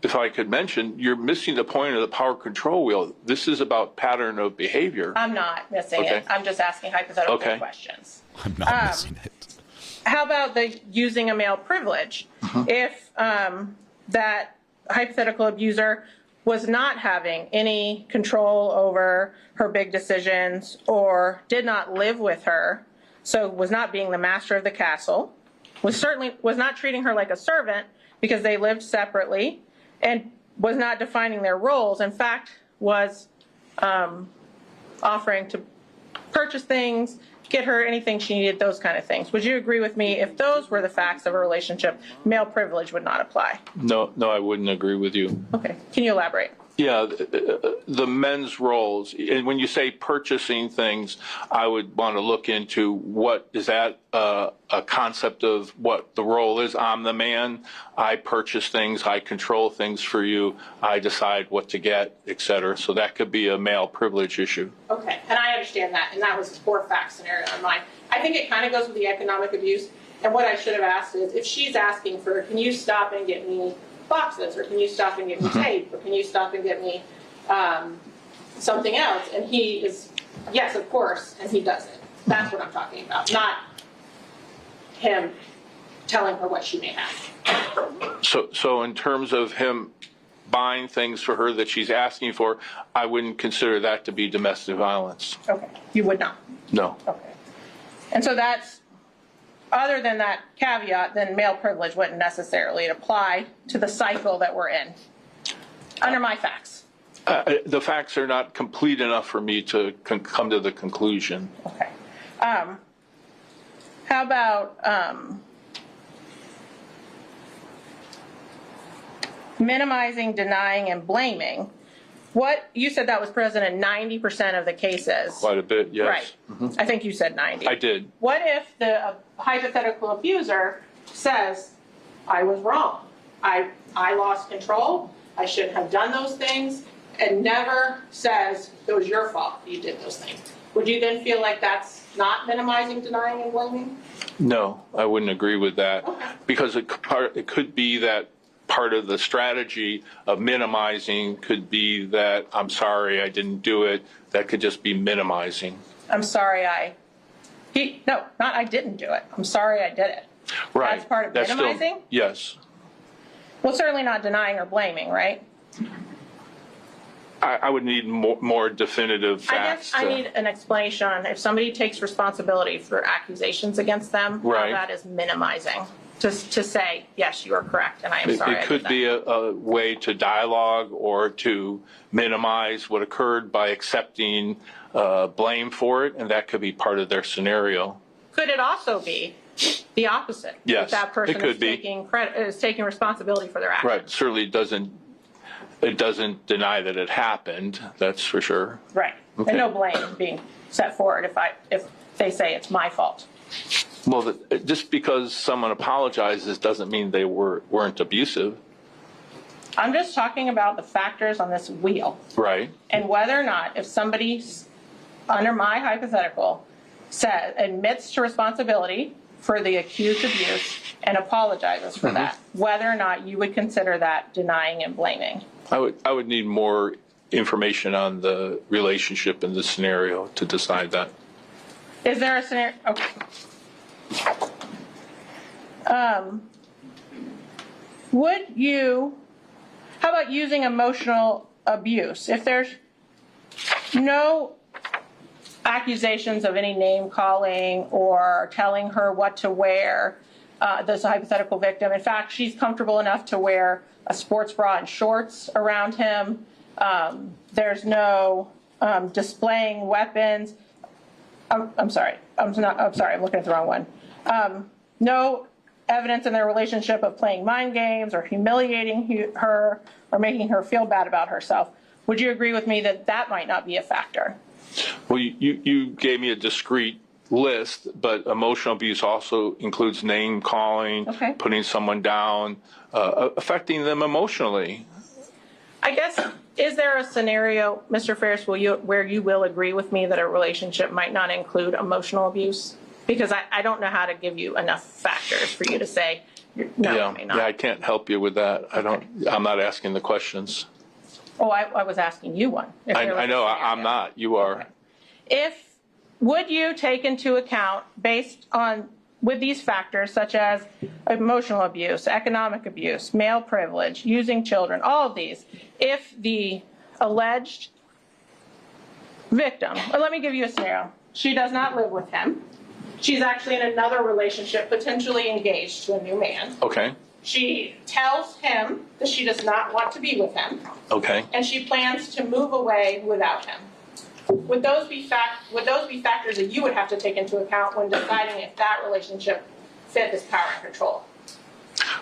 if I could mention, you're missing the point of the power control wheel. This is about pattern of behavior. I'm not missing it. I'm just asking hypothetical questions. I'm not missing it. How about the using a male privilege? If that hypothetical abuser was not having any control over her big decisions or did not live with her, so was not being the master of the castle, was not treating her like a servant because they lived separately, and was not defining their roles, in fact, was offering to purchase things, get her anything she needed, those kind of things. Would you agree with me if those were the facts of a relationship, male privilege would not apply? No, I wouldn't agree with you. Okay. Can you elaborate? Yeah, the men's roles, and when you say purchasing things, I would want to look into what is that a concept of what the role is. I'm the man, I purchase things, I control things for you, I decide what to get, etc. So that could be a male privilege issue. Okay, and I understand that, and that was a poor fact scenario in mine. I think it kind of goes with the economic abuse, and what I should have asked is, if she's asking for, can you stop and get me boxes, or can you stop and get me tape, or can you stop and get me something else, and he is, yes, of course, and he does it. That's what I'm talking about, not him telling her what she may have. So in terms of him buying things for her that she's asking for, I wouldn't consider that to be domestic violence. Okay, you would not? No. Okay. And so that's, other than that caveat, then male privilege wouldn't necessarily apply to the cycle that we're in, under my facts. The facts are not complete enough for me to come to the conclusion. Okay. How about minimizing, denying, and blaming? What, you said that was present in 90% of the cases. Quite a bit, yes. Right. I think you said 90. I did. What if the hypothetical abuser says, I was wrong, I lost control, I shouldn't have done those things, and never says it was your fault you did those things. Would you then feel like that's not minimizing, denying, and blaming? No, I wouldn't agree with that. Okay. Because it could be that part of the strategy of minimizing could be that, I'm sorry, I didn't do it. That could just be minimizing. I'm sorry no, not I didn't do it. I'm sorry I did it. Right. That's part of That's minimizing? Yes. Well, certainly not denying or blaming, right? I would need more definitive facts. I guess I need an explanation on if somebody takes responsibility for accusations against them, Right. how that is minimizing. Just to say, yes, you are correct, and I am sorry. It could be a way to dialogue or to minimize what occurred by accepting blame for it, and that could be part of their scenario. Could it also be the opposite? Yes, That person it could is be. taking credit, is taking responsibility for their actions. Right. Certainly it doesn't deny that it happened. That's for sure. Right. Okay. And no blame being set forward if they say it's my fault. Well, just because someone apologizes doesn't mean they weren't abusive. I'm just talking about the factors on this wheel. Right. And whether or not, if somebody, under my hypothetical, admits to responsibility for the accused abuse and apologizes for that, whether or not you would consider that denying and blaming. I would need more information on the relationship in the scenario to decide that. Is there a scenario? Okay. How about using emotional abuse? If there's no accusations of any name calling or telling her what to wear, this hypothetical victim, in fact, she's comfortable enough to wear a sports bra and shorts around him. There's no displaying weapons. I'm sorry, I'm looking at the wrong one. No evidence in their relationship of playing mind games or humiliating her or making her feel bad about herself. Would you agree with me that that might not be a factor? Well, you gave me a discrete list, but emotional abuse also includes name calling, Okay. putting someone down, affecting them emotionally. I guess, is there a scenario, Mr. Ferris, where you will agree with me that a relationship might not include emotional abuse? Because I don't know how to give you enough factors for you to say, no, it may not. Yeah, I can't help you with that. I'm not asking the questions. Oh, I was asking you one. If there was I a know, scenario. I'm not. You are. Would you take into account, with these factors such as emotional abuse, economic abuse, male privilege, using children, all of these, if the alleged victim, or let me give you a scenario, she does not live with him, she's actually in another relationship, potentially engaged to a new man. Okay. She tells him that she does not want to be with him, Okay. and she plans to move away without him. Would those be factors that you would have to take into account when deciding if that relationship fit this power and control?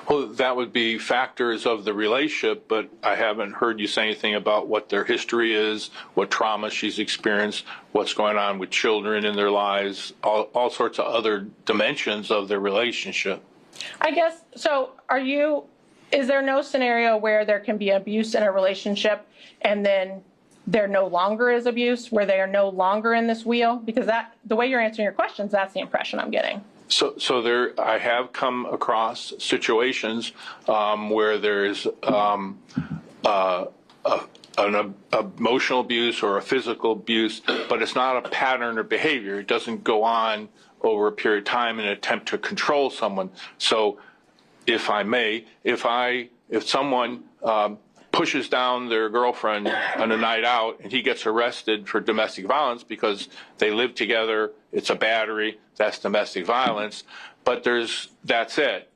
Well, that would be factors of the relationship, but I haven't heard you say anything about what their history is, what trauma she's experienced, what's going on with children in their lives, all sorts of other dimensions of their relationship. I guess, so is there no scenario where there can be abuse in a relationship and then there no longer is abuse, where they are no longer in this wheel? Because the way you're answering your questions, that's the impression I'm getting. So I have come across situations where there's an emotional abuse or a physical abuse, but it's not a pattern or behavior. It doesn't go on over a period of time in an attempt to control someone. So, if I may, if someone pushes down their girlfriend on a night out and he gets arrested for domestic violence because they live together, it's a battery, that's domestic violence, but that's it.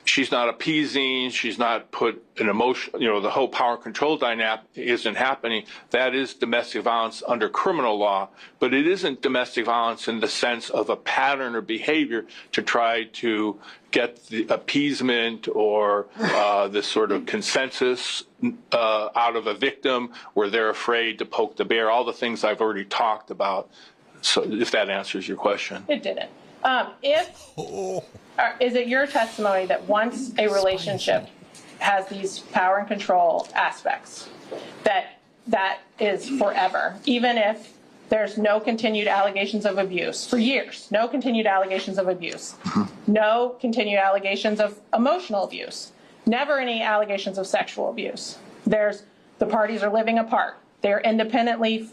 She's not appeasing, she's not put an emotion, the whole power control dynamic isn't happening. That is domestic violence under criminal law, but it isn't domestic violence in the sense of a pattern or behavior to try to get the appeasement or this sort of consensus out of a victim where they're afraid to poke the bear, all the things I've already talked about. So if that answers your question. It didn't. Is it your testimony that once a relationship has these power and control aspects, that is forever, even if there's no continued allegations of abuse for years, no continued allegations of abuse, no continued allegations of emotional abuse, never any allegations of sexual abuse. The parties are living apart. They're independently,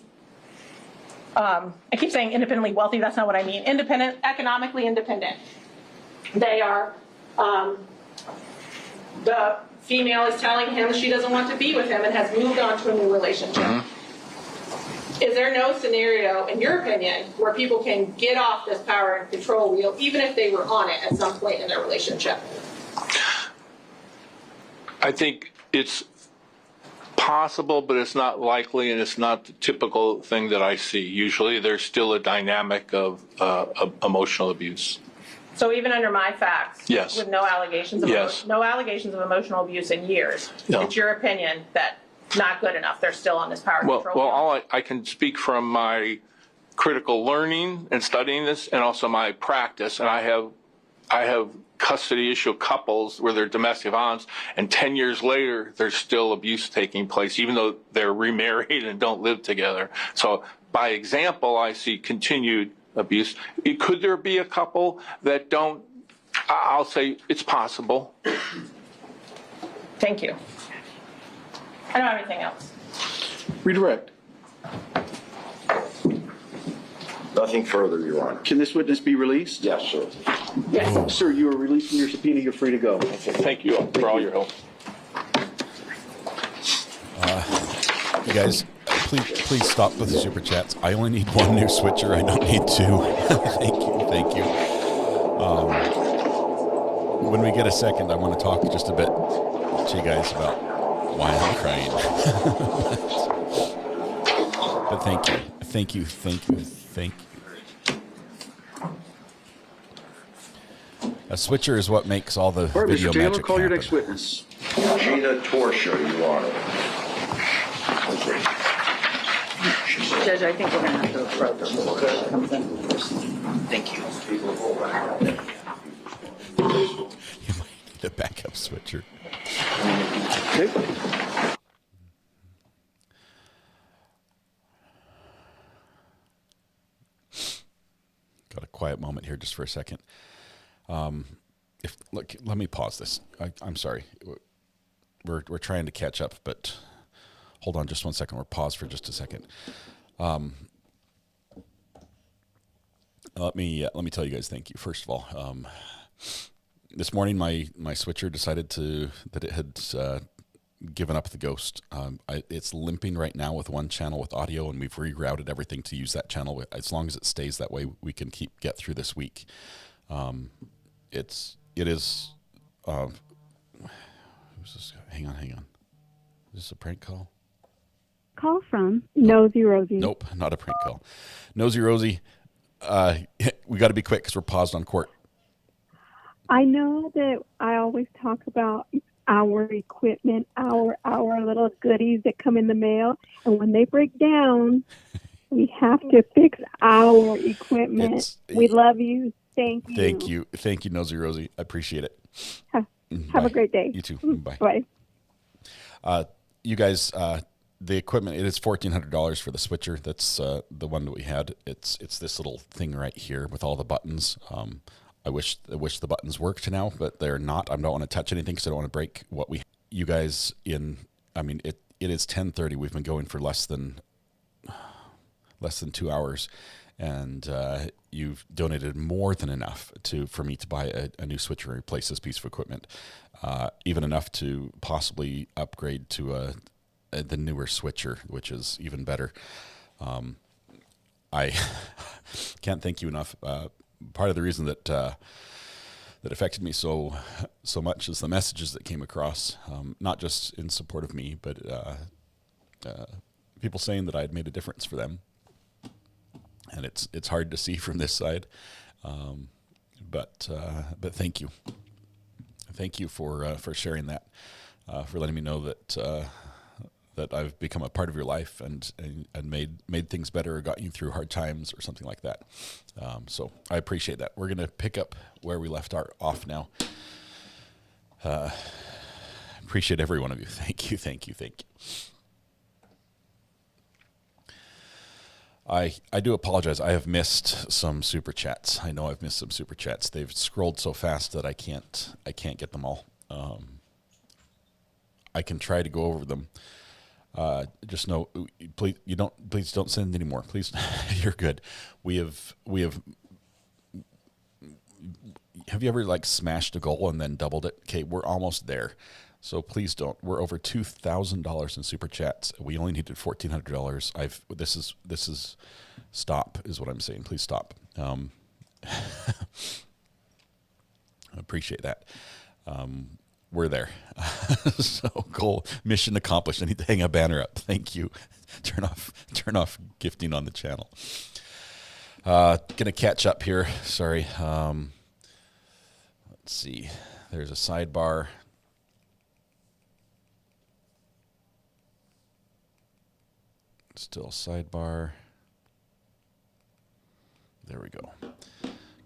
I keep saying independently wealthy, that's not what I mean. Independent, economically independent. They are, the female is telling him she doesn't want to be with him and has moved on to a new relationship. Is there no scenario, in your opinion, where people can get off this power and control wheel, even if they were on it at some point in their relationship? I think it's possible, but it's not likely, and it's not the typical thing that I see. Usually there's still a dynamic of emotional abuse. So even under my facts, Yes. with no allegations of Yes. no allegations of emotional abuse in years, No. it's your opinion that not good enough. They're still on this power and Well, control. all I can speak from my critical learning and studying this, and also my practice. And I have custody issue couples where they're domestic violence, and 10 years later there's still abuse taking place, even though they're remarried and don't live together. So by example, I see continued abuse. Could there be a couple that don't? I'll say it's possible. Thank you. I don't have anything else. Redirect. Nothing further, Your Honor. Can this witness be released? Yes, sir. Yes. Sir, you are released from your subpoena. You're free to go. Thank you for all your help. You guys, please stop with the super chats. I only need one new switcher. I don't need two. Thank you. When we get a second, I want to talk just a bit to you guys about why I'm crying. But thank you. A switcher is what makes all the All right, video Mr. Taylor, magic call your happen. next witness. Gina Torsa, Your Honor. Judge, I think we're going to have to approach before it comes in. Thank you. You might need a backup switcher. Okay. Got a quiet moment here just for a second. Let me pause this. I'm sorry. We're trying to catch up, but hold on just one second. We're paused for just a second. Let me tell you guys thank you. First of all, this morning my switcher decided that it had given up the ghost. It's limping right now with one channel with audio, and we've rerouted everything to use that channel. As long as it stays that way, we can get through this week. It is. Who's this guy? Hang on. Is this a prank call? Call from Nosy Rosie. Nope, not a prank call. Nosy Rosie, we got to be quick because we're paused on court. I know that I always talk about our equipment, our little goodies that come in the mail, and when they break down, we have to fix our equipment. We love you. Thank you. Thank you, Nosy Rosie. I appreciate it. Have a great day. You too. Bye. Bye. You guys, the equipment, it is $1,400 for the switcher. That's the one that we had. It's this little thing right here with all the buttons. I wish the buttons worked now, but they're not. I don't want to touch anything because I don't want to break what we. You guys it is 10:30. We've been going for less than 2 hours, and you've donated more than enough for me to buy a new switcher and replace this piece of equipment, even enough to possibly upgrade to the newer switcher, which is even better. I can't thank you enough. Part of the reason that affected me so much is the messages that came across, not just in support of me, but people saying that I had made a difference for them. And it's hard to see from this side, but thank you for sharing that, for letting me know that that I've become a part of your life and made things better or got you through hard times or something like that. So I appreciate that. We're going to pick up where we left off now. Appreciate every one of you. Thank you. I do apologize. I have missed some super chats. I know I've missed some super chats. They've scrolled so fast that I can't get them all. I can try to go over them. Just know, please don't send any more. Please, you're good. Have you ever like smashed a goal and then doubled it? Okay, we're almost there. So please don't. We're over $2,000 in super chats. We only needed $1,400. This is stop is what I'm saying. Please stop. I appreciate that. We're there. So goal, mission accomplished. I need to hang a banner up. Thank you. Turn off gifting on the channel. Gonna catch up here. Sorry. Let's see. There's a sidebar. Still sidebar. There we go.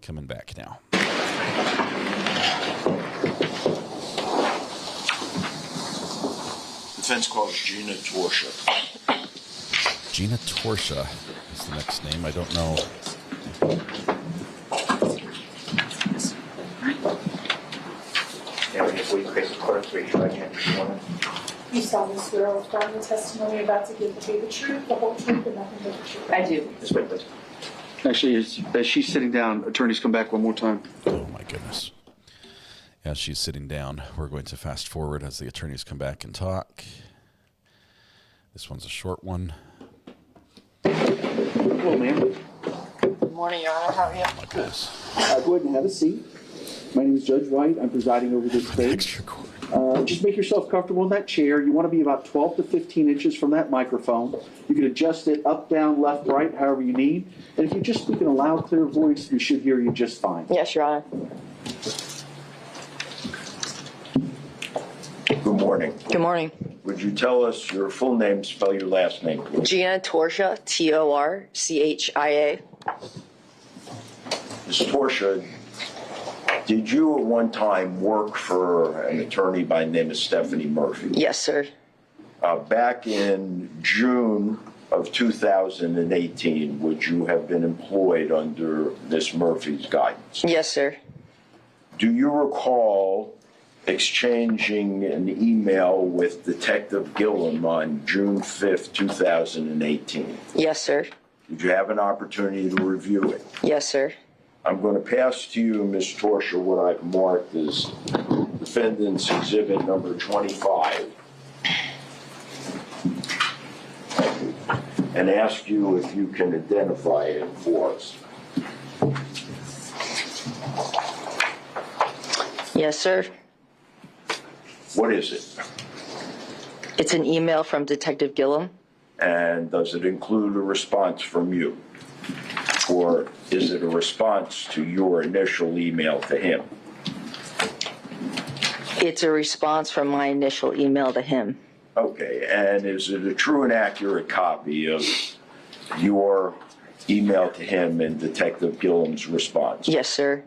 Coming back now. Defense calls Gina Torsa. Gina Torsa is the next name. I don't know. You solemnly swear or affirm the testimony you're about to give to be the truth, the whole truth, and nothing but the truth. I do. Just wait, please. Actually, as she's sitting down, attorneys come back one more time. Oh my goodness. As she's sitting down, we're going to fast forward as the attorneys come back and talk. This one's a short one. Hello, ma'am. Good morning, Your Honor. How are you? Oh my goodness. Go ahead and have a seat. My name is Judge White. I'm presiding over this case. Extra cord. Just make yourself comfortable in that chair. You want to be about 12 to 15 inches from that microphone. You can adjust it up, down, left, right, however you need. And if you just speak in a loud, clear voice, we should hear you just fine. Yes, Your Honor. Good morning. Good morning. Would you tell us your full name, spell your last name, please? Gina Torsa, Torchia. Ms. Torsa, did you at one time work for an attorney by the name of Stephanie Murphy? Yes, sir. Back in June of 2018, would you have been employed under Ms. Murphy's guidance? Yes, sir. Do you recall exchanging an email with Detective Gillum on June 5th, 2018? Yes, sir. Did you have an opportunity to review it? Yes, sir. I'm going to pass to you, Ms. Torsa, what I've marked as Defendant's Exhibit number 25, and ask you if you can identify it for us. Yes, sir. What is it? It's an email from Detective Gillum. And does it include a response from you? Or is it a response to your initial email to him? It's a response from my initial email to him. Okay, and is it a true and accurate copy of your email to him and Detective Gillum's response? Yes, sir.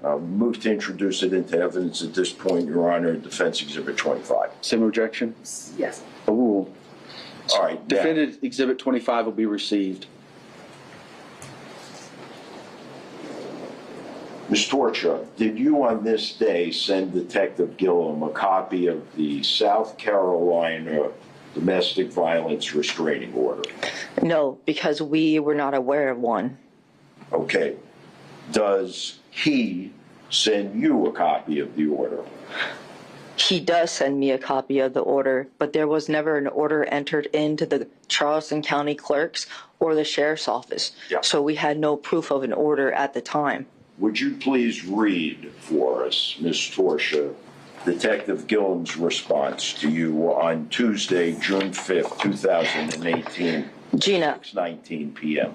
Move to introduce it into evidence at this point, Your Honor, Defense Exhibit 25. Same objection? Yes. Overruled. All right. now- Defendant Exhibit 25 will be received. Ms. Torsa, did you on this day send Detective Gillum a copy of the South Carolina Domestic Violence Restraining Order? No, because we were not aware of one. Okay. Does he send you a copy of the order? He does send me a copy of the order, but there was never an order entered into the Charleston County Clerk's or the Sheriff's Office. Yeah. So we had no proof of an order at the time. Would you please read for us, Ms. Torsa, Detective Gillum's response to you on Tuesday, June 5th, 2018, Gina, 6:19 p.m.?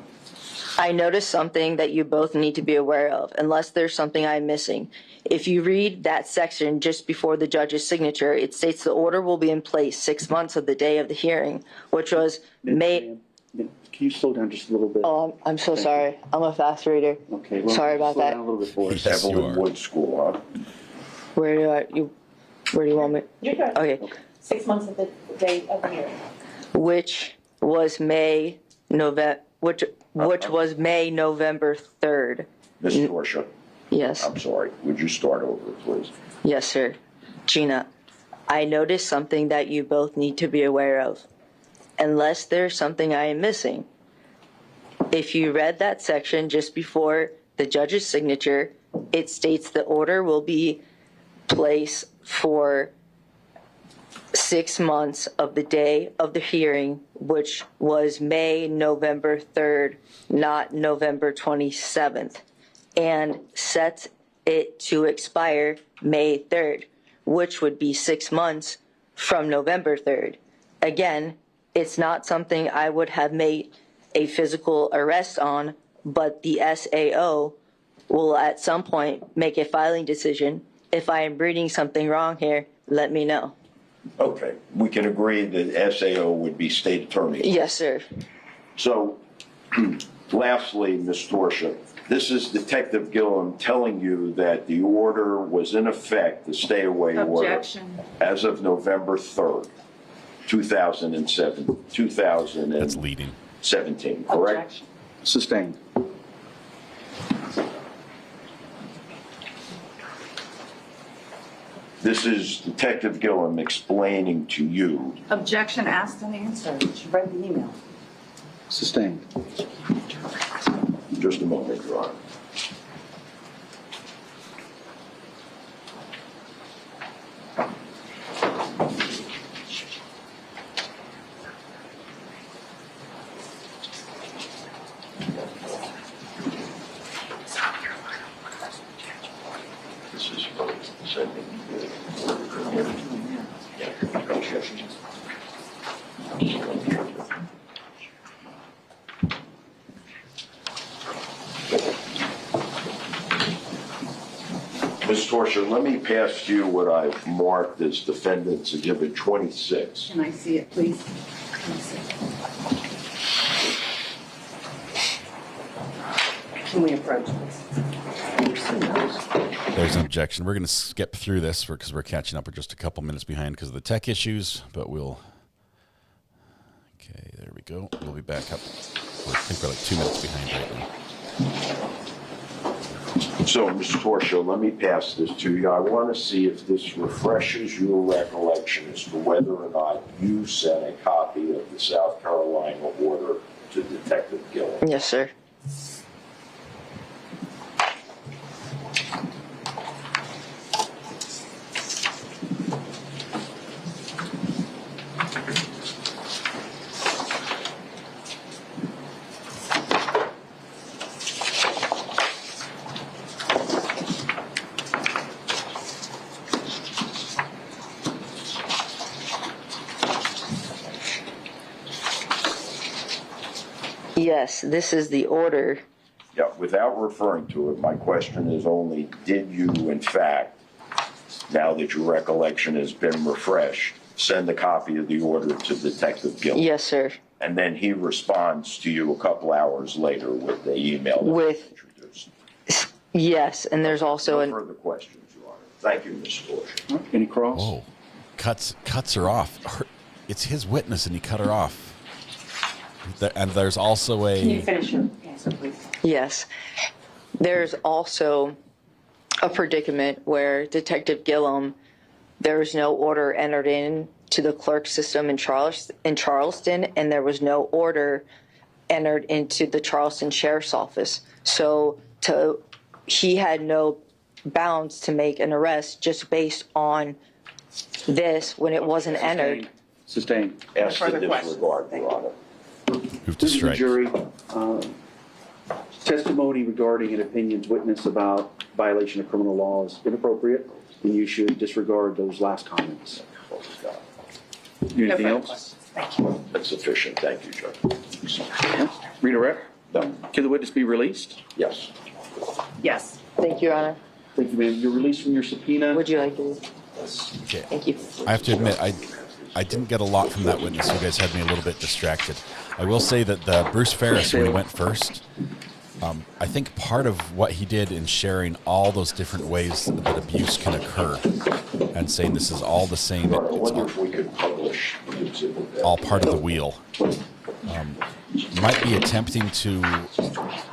I noticed something that you both need to be aware of, unless there's something I'm missing. If you read that section just before the judge's signature, it states the order will be in place 6 months of the day of the hearing, which was May. Can you slow down just a little bit? Oh, I'm so Thank sorry. I'm a fast reader. Okay. Well, Sorry about slow that. down a little bit for us. Yes, you Evelyn are. Wood School, huh? Where do you want me? You're good. Okay. 6 months of the date of the hearing. Which was May, November, which was May, November 3rd. Ms. Torsa, Yes. I'm sorry. Would you start over, please? Yes, sir. Gina, I noticed something that you both need to be aware of. Unless there's something I am missing. If you read that section just before the judge's signature, it states the order will be placed for 6 months of the day of the hearing, which was May, November 3rd, not November 27th, and sets it to expire May 3rd, which would be 6 months from November 3rd. Again, it's not something I would have made a physical arrest on, but the SAO will at some point make a filing decision. If I am reading something wrong here, let me know. Okay. We can agree that SAO would be state attorney. Yes, sir. So, lastly, Ms. Torsa, this is Detective Gillum telling you that the order was in effect, the stay-away order, Objection. as of November 3rd, 2007, That's leading. 2017, correct? Objection. Sustained. This is Detective Gillum explaining to you. Objection asked and answered. She read the email. Sustained. Just a moment, Your Honor. This is for sending. Ms. Torsa, let me pass you what I've marked as Defendant's Exhibit 26. Can I see it, please? Can I see it? Can we approach this? There's an objection. We're going to skip through this because we're catching up. We're just a couple minutes behind because of the tech issues, but we'll. Okay, there we go. We'll be back up. I think we're like 2 minutes behind right now. So, Ms. Torsa, let me pass this to you. I want to see if this refreshes your recollection as to whether or not you sent a copy of the South Carolina order to Detective Gillum. Yes, sir. Yes, this is the order. Yeah, without referring to it, my question is only, did you, in fact, now that your recollection has been refreshed, send a copy of the order to Detective Gillum? Yes, sir. And then he responds to you a couple hours later with the email that was introduced. Yes, and there's also No further questions, Your Honor. Thank you, Ms. Torsa. Any cross? Oh, cuts her off. It's his witness, and he cut her off. And there's also a. Can you finish your answer, please? Yes. There's also a predicament where Detective Gillum, there was no order entered in to the clerk system in Charleston, and there was no order entered into the Charleston Sheriff's Office. So he had no bounds to make an arrest just based on this when it wasn't entered. Sustained. Ask to further questions. disregard, Your Honor. Move to This is the strike. jury. Testimony regarding an opinion's witness about violation of criminal law is inappropriate, and you should disregard those last comments. Oh, God. Anything No further else? questions. Thank you. That's sufficient. Thank you, Judge. Redirect? No. Can the witness be released? Yes. Yes. Thank you, Your Honor. Thank you, ma'am. You're released from your subpoena. Would you like to? Okay. Thank you. I have to admit, I didn't get a lot from that witness. You guys had me a little bit distracted. I will say that the Bruce Ferris, when he went first, I think part of what he did in sharing all those different ways that abuse can occur and saying this is all the same, I wonder if we could publish the exhibit. all part of the wheel, might be attempting to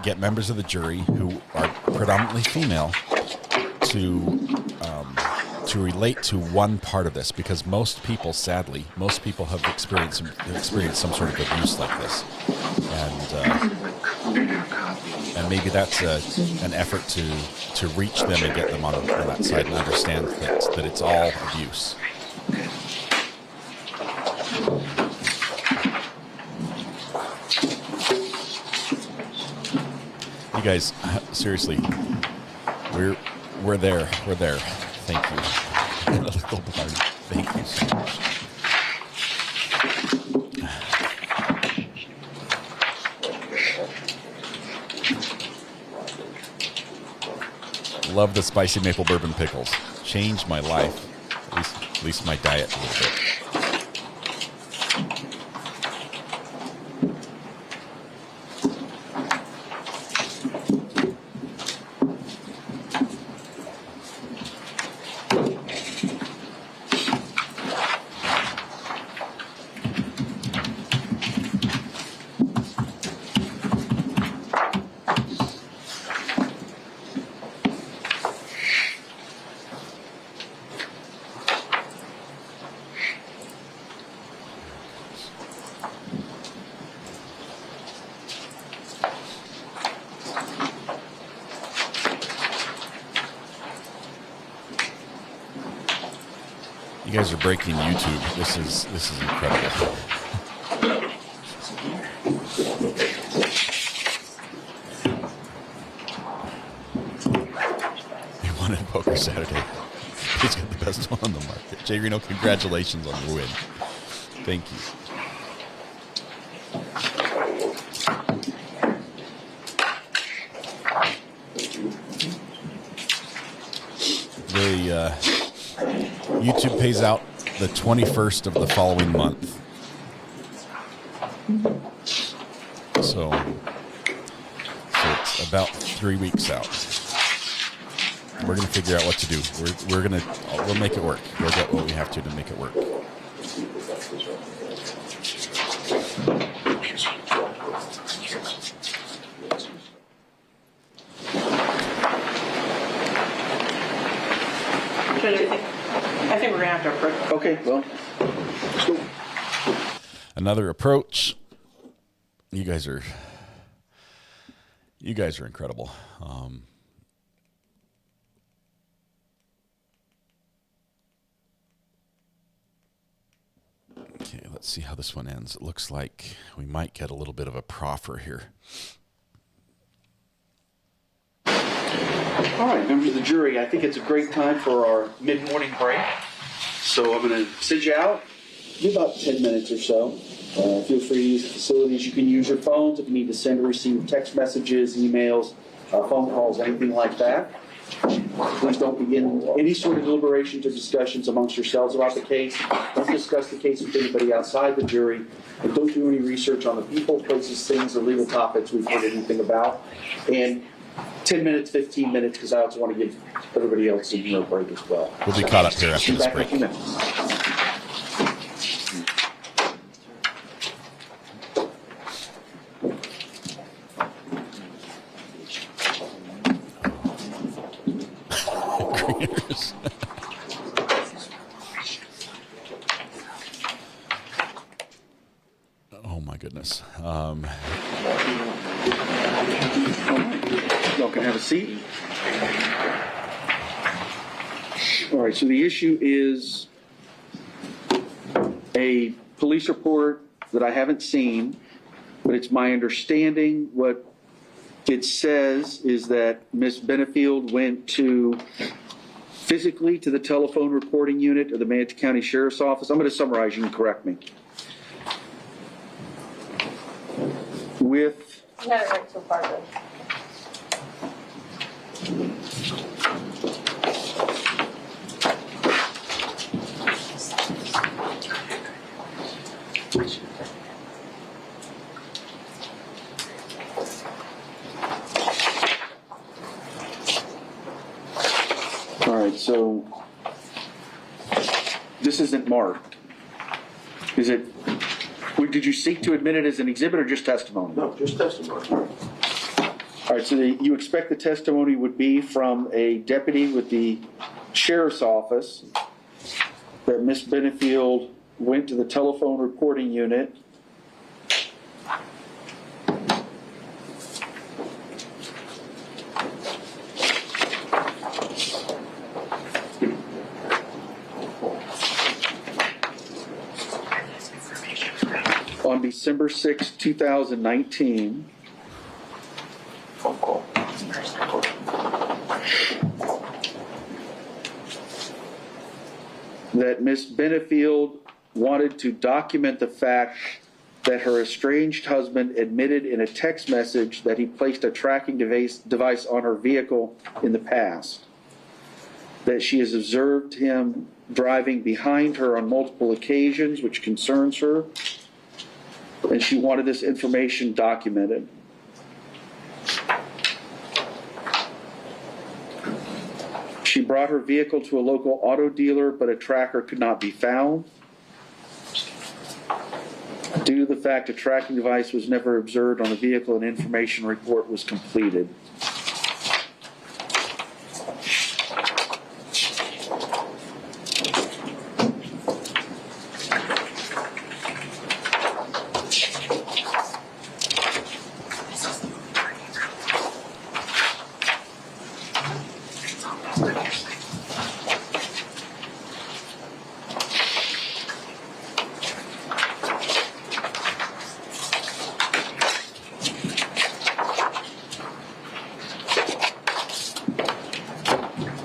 get members of the jury who are predominantly female to relate to one part of this, because most people, sadly, have experienced some sort of abuse like this, and maybe that's an effort to reach them and get them on that side and understand that it's all abuse. You guys, seriously, we're there. Thank you. Thank you so much. Love the spicy maple bourbon pickles. Changed my life, at least my diet a little bit. You guys are breaking YouTube. This is incredible. You wanted Poker Saturday. He's got the best one on the market. Jay Reno, congratulations on your win. Thank you. YouTube pays out the 21st of the following month. So it's about 3 weeks out. We're going to figure out what to do. We'll make it work. We'll get what we have to make it work. I think we're going to have to approach. Okay, well, let's go. Another approach. You guys are incredible. Okay, let's see how this one ends. It looks like we might get a little bit of a proffer here. All right, members of the jury, I think it's a great time for our mid-morning break. So I'm going to sit you out. Give about 10 minutes or so. Feel free to use the facilities. You can use your phones if you need to send or receive text messages, emails, phone calls, anything like that. Please don't begin any sort of deliberations or discussions amongst yourselves about the case. Don't discuss the case with anybody outside the jury. And don't do any research on the people, places, things, or legal topics we've heard anything about. And 10 minutes, 15 minutes, because I also want to give everybody else a break as well. We'll be caught up here after this break. Oh my goodness. Y'all can have a seat. All right, so the issue is a police report that I haven't seen, but it's my understanding what it says is that Ms. Benefield went physically to the telephone reporting unit of the Manatee County Sheriff's Office. I'm going to summarize, you can correct me. With You had it right so far, though. All right, so this isn't marked. Is it, did you seek to admit it as an exhibit or just testimony? No, just testimony. All right, so you expect the testimony would be from a deputy with the sheriff's office that Miss Benefield went to the telephone reporting unit on December 6, 2019. Phone call. That Miss Benefield wanted to document the fact that her estranged husband admitted in a text message that he placed a tracking device on her vehicle in the past. That she has observed him driving behind her on multiple occasions, which concerns her. And she wanted this information documented. She brought her vehicle to a local auto dealer, but a tracker could not be found. Due to the fact a tracking device was never observed on the vehicle, an information report was completed.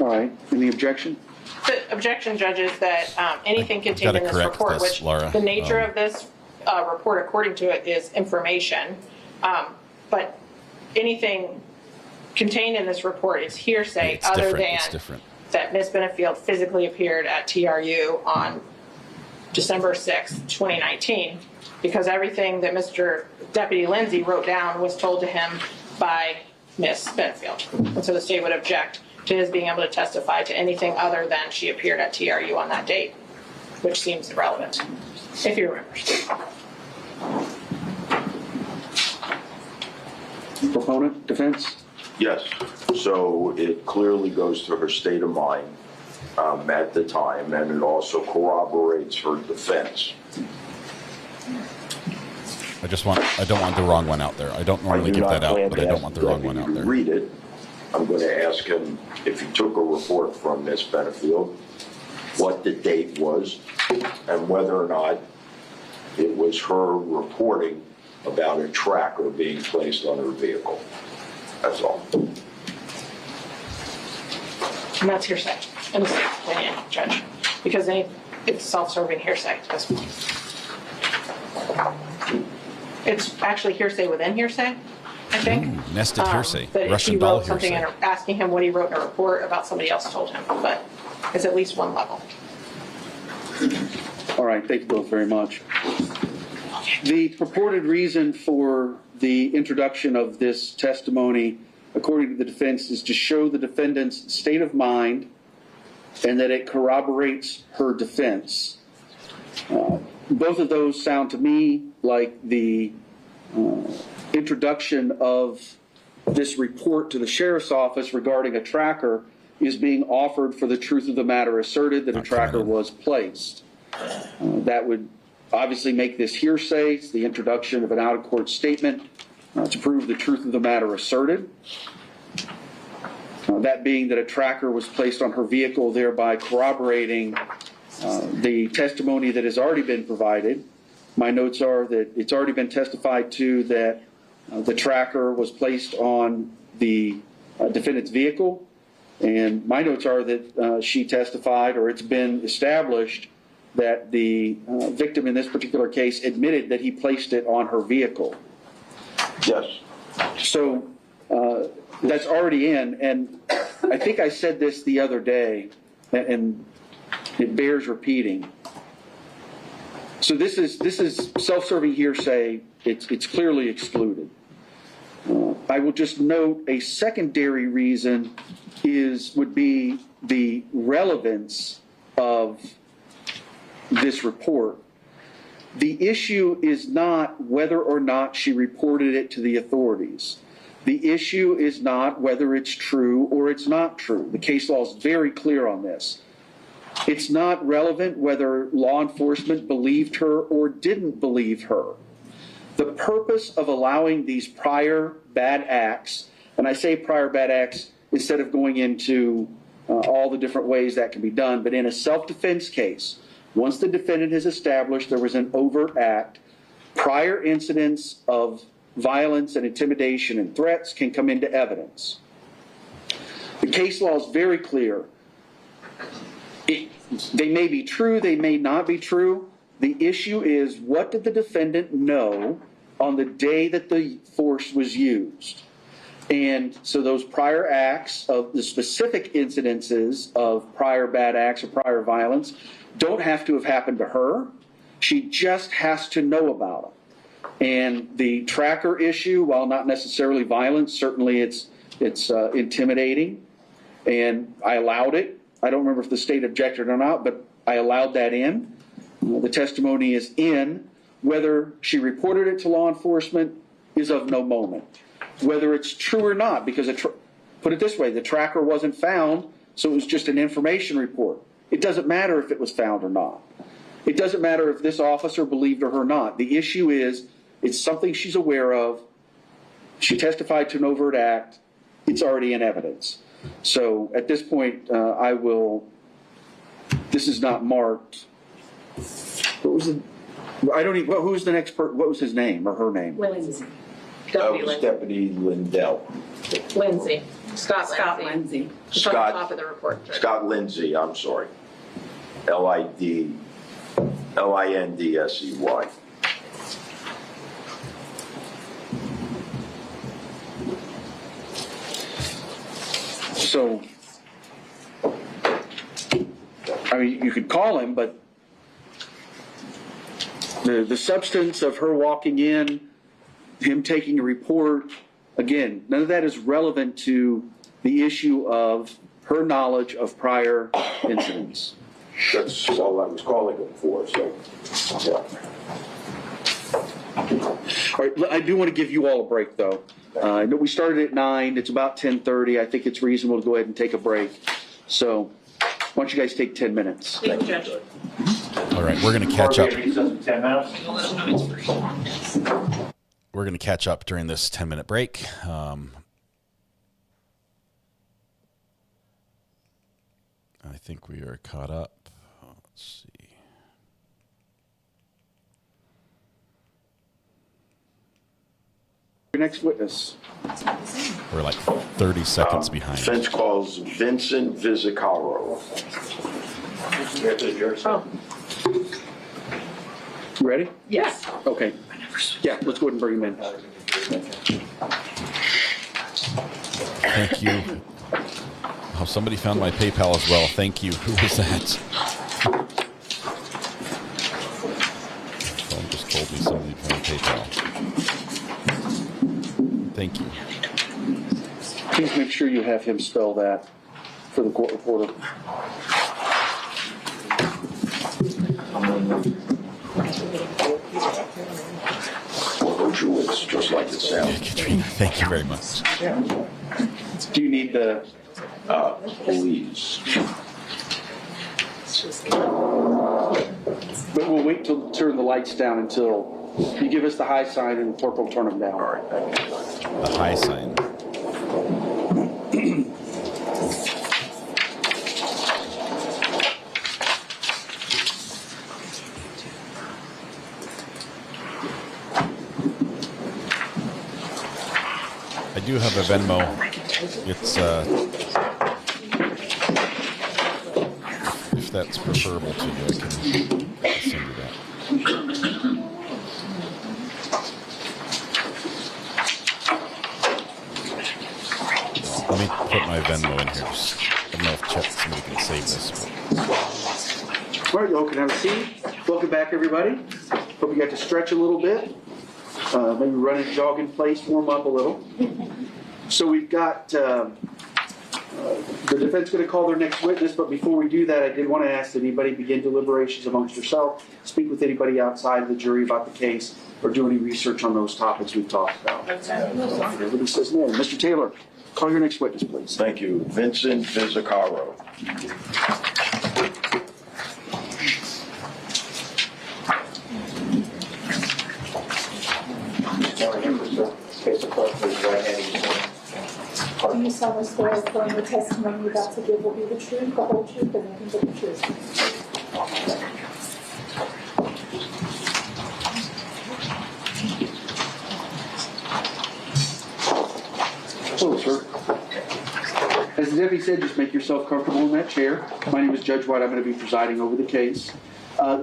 All right, any objection? The objection, Judge, is that anything contained gotta in this correct report, this, which Laura. the nature of this report, according to it, is information. But anything contained in this report is hearsay, It's other different. than It's different. that Ms. Benefield physically appeared at TRU on December 6, 2019, because everything that Mr. Deputy Lindsay wrote down was told to him by Ms. Benefield. And so the state would object to his being able to testify to anything other than she appeared at TRU on that date, which seems irrelevant, if you remember. Proponent, defense? Yes, so it clearly goes to her state of mind at the time, and it also corroborates her defense. I don't want the wrong one out there. I don't normally give that out, but I don't want the wrong one out there. Read it. I'm going to ask him if he took a report from Miss Benefield, what the date was, and whether or not it was her reporting about a tracker being placed on her vehicle. That's all. And that's hearsay, in the state's opinion, Judge, because it's self-serving hearsay at this point. It's actually hearsay within hearsay, I think. Nested hearsay, That Russian she doll wrote something hearsay. and asking him what he wrote in a report about somebody else told him, but it's at least one level. All right, thank you both very much. The purported reason for the introduction of this testimony, according to the defense, is to show the defendant's state of mind and that it corroborates her defense. Both of those sound to me like the introduction of this report to the sheriff's office regarding a tracker is being offered for the truth of the matter asserted that a tracker was placed. That would obviously make this hearsay. It's the introduction of an out-of-court statement to prove the truth of the matter asserted. That being that a tracker was placed on her vehicle, thereby corroborating the testimony that has already been provided. My notes are that it's already been testified to that the tracker was placed on the defendant's vehicle. And my notes are that she testified, or it's been established, that the victim in this particular case admitted that he placed it on her vehicle. Yes. So that's already in, and I think I said this the other day, and it bears repeating. So this is self-serving hearsay. It's clearly excluded. I will just note a secondary reason would be the relevance of this report. The issue is not whether or not she reported it to the authorities. The issue is not whether it's true or it's not true. The case law is very clear on this. It's not relevant whether law enforcement believed her or didn't believe her. The purpose of allowing these prior bad acts, and I say prior bad acts instead of going into all the different ways that can be done, but in a self-defense case, once the defendant has established there was an overt act, prior incidents of violence and intimidation and threats can come into evidence. The case law is very clear. They may be true, they may not be true. The issue is, what did the defendant know on the day that the force was used? And so those prior acts of the specific incidences of prior bad acts or prior violence don't have to have happened to her. She just has to know about them. And the tracker issue, while not necessarily violent, certainly it's intimidating. And I allowed it. I don't remember if the state objected or not, but I allowed that in. The testimony is in. Whether she reported it to law enforcement is of no moment. Whether it's true or not, because put it this way, the tracker wasn't found, so it was just an information report. It doesn't matter if it was found or not. It doesn't matter if this officer believed her or not. The issue is, it's something she's aware of. She testified to an overt act. It's already in evidence. So at this point, this is not marked. What was who's the next person? What was his name or her name? Lindsay. That was Deputy Lindell. Lindsay. Scott Lindsay. It's on the top of the report. Scott Lindsay, I'm sorry. Lindsey. So, I mean, you could call him, but the substance of her walking in, him taking a report, again, none of that is relevant to the issue of her knowledge of prior incidents. That's all I was calling him for, so, yeah. All right, I do want to give you all a break, though. I know we started at 9. It's about 10:30. I think it's reasonable to go ahead and take a break. So why don't you guys take 10 minutes? Thank you, Judge. All right, we're going to catch up. 10 minutes. We're going to catch up during this 10-minute break. I think we are caught up. Let's see. Your next witness. We're like 30 seconds behind. Defense calls Vincent Visicaro. You ready? Yes. Okay. Yeah, let's go ahead and bring him in. Thank you. Oh, somebody found my PayPal as well. Thank you. Who was that? Someone just told me somebody found PayPal. Thank you. Please make sure you have him spell that for the court reporter. It's just like it sounds. Katrina, thank you very much. Do you need the... Please. But we'll wait to turn the lights down until you give us the high sign and the clerk will turn them down. All right, thank you. The high sign. I do have a Venmo. It's if that's preferable to you, I can send you that. Let me put my Venmo in here. Just, I don't know if somebody can save this. All right, y'all can have a seat. Welcome back, everybody. Hope you got to stretch a little bit. Maybe run and jog in place, warm up a little. So we've got the defense going to call their next witness, but before we do that, I did want to ask that anybody begin deliberations amongst yourself, speak with anybody outside the jury about the case, or do any research on those topics we've talked about. Everybody says no. Mr. Taylor, call your next witness, please. Thank you. Vincent Visicaro. Do you solemnly swear affirm the testimony you're about to give will be the truth, the whole truth, and nothing but the truth? Hello, sir. As the deputy said, just make yourself comfortable in that chair. My name is Judge White. I'm going to be presiding over the case.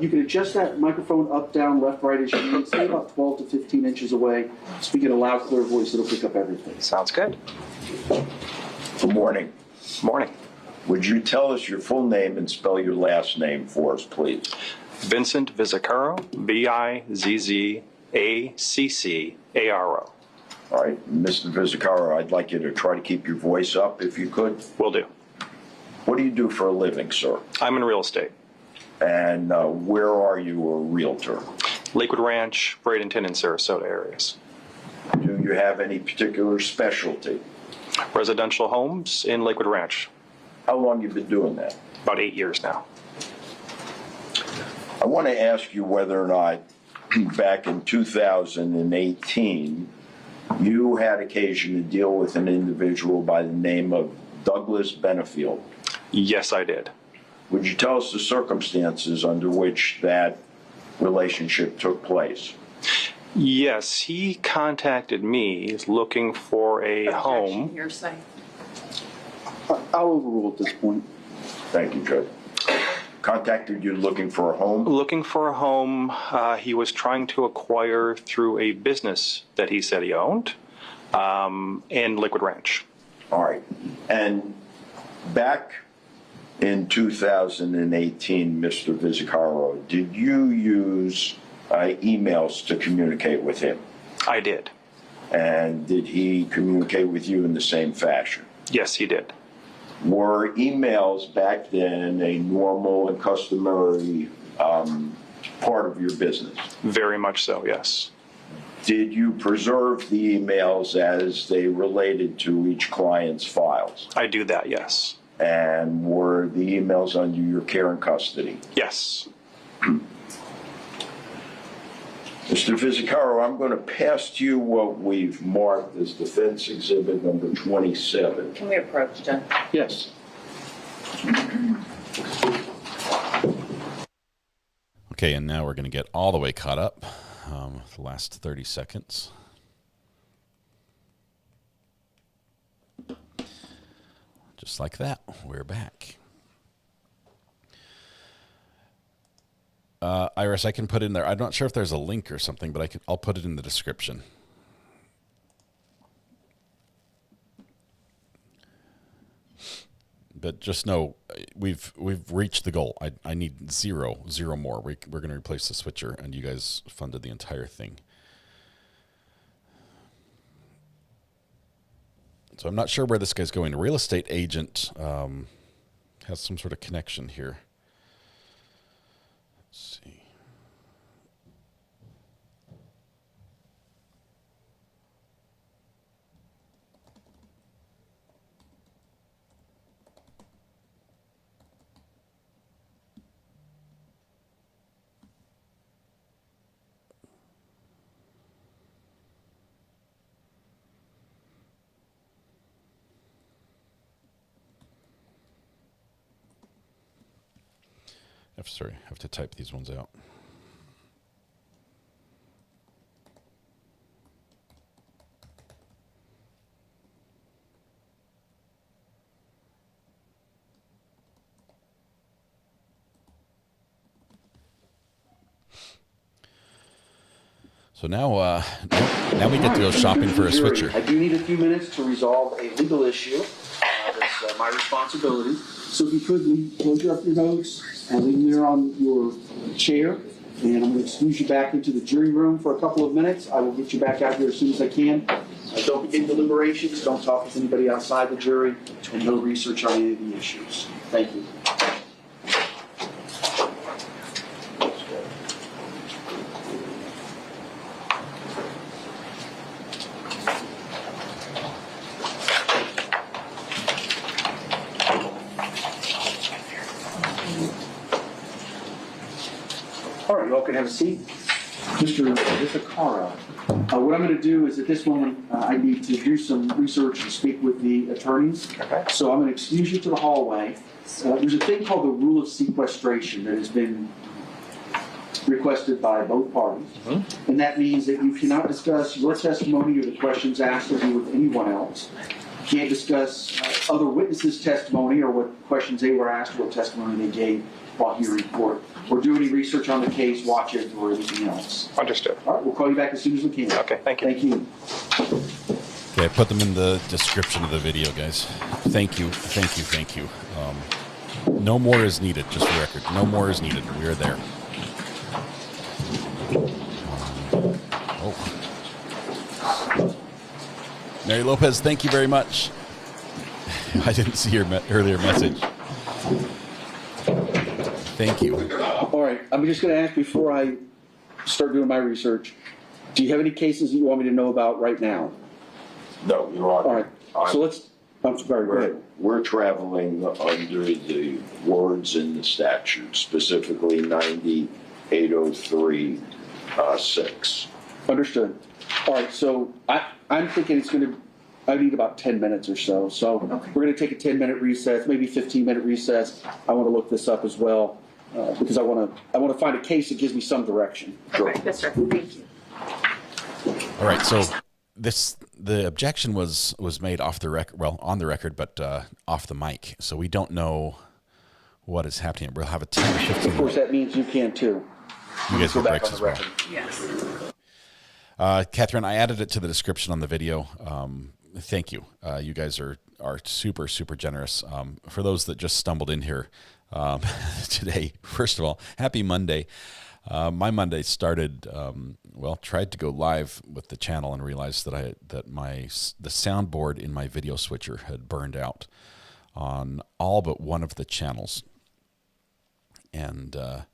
You can adjust that microphone up, down, left, right as you need. Stay about 12 to 15 inches away. Speak in a loud, clear voice. It'll pick up everything. Sounds good. Good morning. Morning. Would you tell us your full name and spell your last name for us, please? Vincent Visicaro, Vizzccaro. All right, Mr. Visicaro, I'd like you to try to keep your voice up if you could. Will do. What do you do for a living, sir? I'm in real estate. And where are you a realtor? Lakewood Ranch, Bradenton, and Sarasota areas. Do you have any particular specialty? Residential homes in Lakewood Ranch. How long have you been doing that? About 8 years now. I want to ask you whether or not back in 2018 you had occasion to deal with an individual by the name of Douglas Benefield. Yes, I did. Would you tell us the circumstances under which that relationship took place? Yes, he contacted me looking for a home. Hearsay. I'll overrule at this point. Thank you, Judge. Contacted you looking for a home? Looking for a home he was trying to acquire through a business that he said he owned in Lakewood Ranch. All right. And back in 2018, Mr. Visicaro, did you use emails to communicate with him? I did. And did he communicate with you in the same fashion? Yes, he did. Were emails back then a normal and customary part of your business? Very much so, yes. Did you preserve the emails as they related to each client's files? I do that, yes. And were the emails under your care and custody? Yes. Mr. Visicaro, I'm going to pass to you what we've marked as defense exhibit number 27. Can we approach, Jen? Yes. Okay, and now we're going to get all the way caught up. The last 30 seconds. Just like that, we're back. Iris, I can put in there. I'm not sure if there's a link or something, but I'll put it in the description. But just know we've reached the goal. I need zero more. We're going to replace the switcher, and you guys funded the entire thing. So I'm not sure where this guy's going. A real estate agent has some sort of connection here. Let's see. Sorry, I have to type these ones out. So now we get to go shopping for a switcher. I do need a few minutes to resolve a legal issue. That's my responsibility. So if you could, close up your notes and leave them there on your chair. and I'm going to excuse you back into the jury room for a couple of minutes. I will get you back out here as soon as I can. Don't begin deliberations, don't talk with anybody outside the jury, and no research on any of the issues. Thank you. All right, you all can have a seat. Mr. Visicaro, what I'm going to do is at this moment, I need to do some research and speak with the attorneys. Okay. So I'm going to excuse you to the hallway. There's a thing called the rule of sequestration that has been requested by both parties. Mm-hmm. And that means that you cannot discuss your testimony or the questions asked of you with anyone else. You can't discuss other witnesses' testimony or what questions they were asked or what testimony they gave while hearing court, or do any research on the case, watch it, or anything else. Understood. All right, we'll call you back as soon as we can. Okay, thank you. Thank you. Okay, I put them in the description of the video, guys. Thank you, thank you, thank you. No more is needed, just for the record. No more is needed. We are there. Mary Lopez, thank you very much. I didn't see your earlier message. Thank you. All right, I'm just going to ask before I start doing my research, do you have any cases that you want me to know about right now? No, Your Honor. All right, so let's, I'm sorry, go ahead. We're traveling under the words in the statute, specifically 9803 6. Understood. All right, so I'm thinking it's going to, I need about 10 minutes or so. So we're going to take a 10-minute recess, maybe 15-minute recess. I want to look this up as well because I want to find a case that gives me some direction. Okay, yes, sir. Thank you. All right, so the objection was made off the record, well, on the record, but off the mic. So we don't know what is happening. We'll have a 10 or 15. Of course, that means you can too. You guys go get back breaks on the as well. record. Yes. Catherine, I added it to the description on the video. Thank you. You guys are super, super generous. For those that just stumbled in here today, first of all, happy Monday. My Monday started, tried to go live with the channel and realized that the soundboard in my video switcher had burned out on all but one of the channels. And I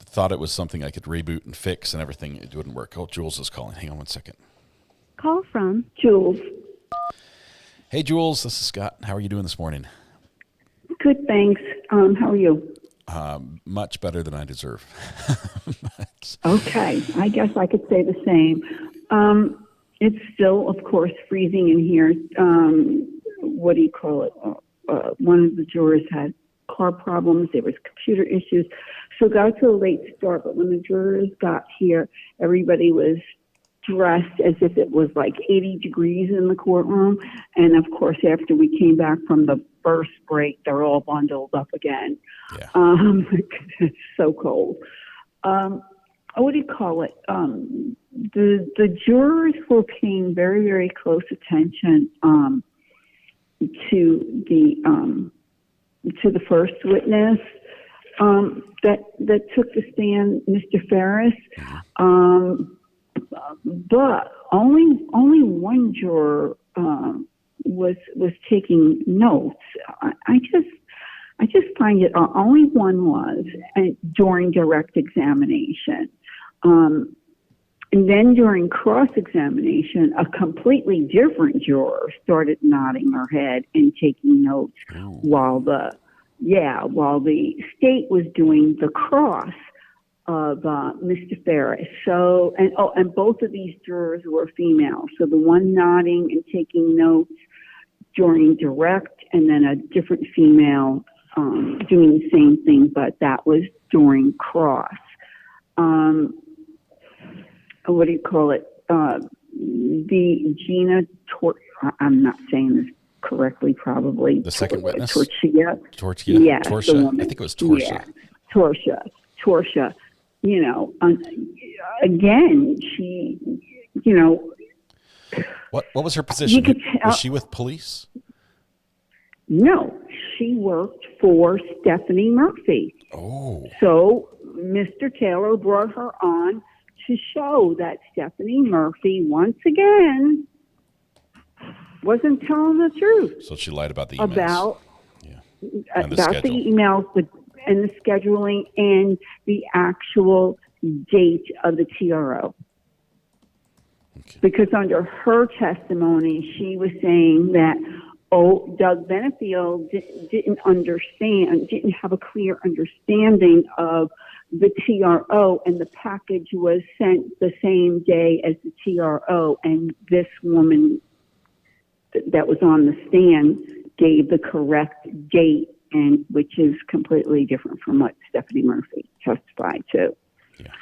thought it was something I could reboot and fix and everything. It wouldn't work. Oh, Jules is calling. Hang on one second. Call from Jules. Hey, Jules. This is Scott. How are you doing this morning? Good, thanks. How are you? Much better than I deserve. Okay, I guess I could say the same. It's still, of course, freezing in here. What do you call it? One of the jurors had car problems. There was computer issues. So it got to a late start, but when the jurors got here, everybody was dressed as if it was like 80 degrees in the courtroom. And of course, after we came back from the first break, they're all bundled up again. Yeah. It's so cold. What do you call it? The jurors were paying very, very close attention to the first witness that took the stand, Mr. Ferris. But only one juror was taking notes. I just find it only one was during direct examination. And then during cross-examination, a completely different juror started nodding her head and taking notes while the state was doing the cross of Mr. Ferris. So, and both of these jurors were female. So the one nodding and taking notes during direct, and then a different female doing the same thing, but that was during cross. What do you call it? The Gina, I'm not saying this correctly, probably. The second witness? Torsa. Yeah, Torsa. I think it was Torsa. Yeah, Torsa. You know, again, she, you know. What was her position? Was she with police? No, she worked for Stephanie Murphy. Oh. So Mr. Taylor brought her on to show that Stephanie Murphy, once again, wasn't telling the truth. So she lied about the emails. And the about schedule. the emails and the scheduling and the actual date of the TRO. Okay. Because under her testimony, she was saying that, Doug Benefield didn't have a clear understanding of the TRO, and the package was sent the same day as the TRO, and this woman that was on the stand gave the correct date, and which is completely different from what Stephanie Murphy testified to. Yeah.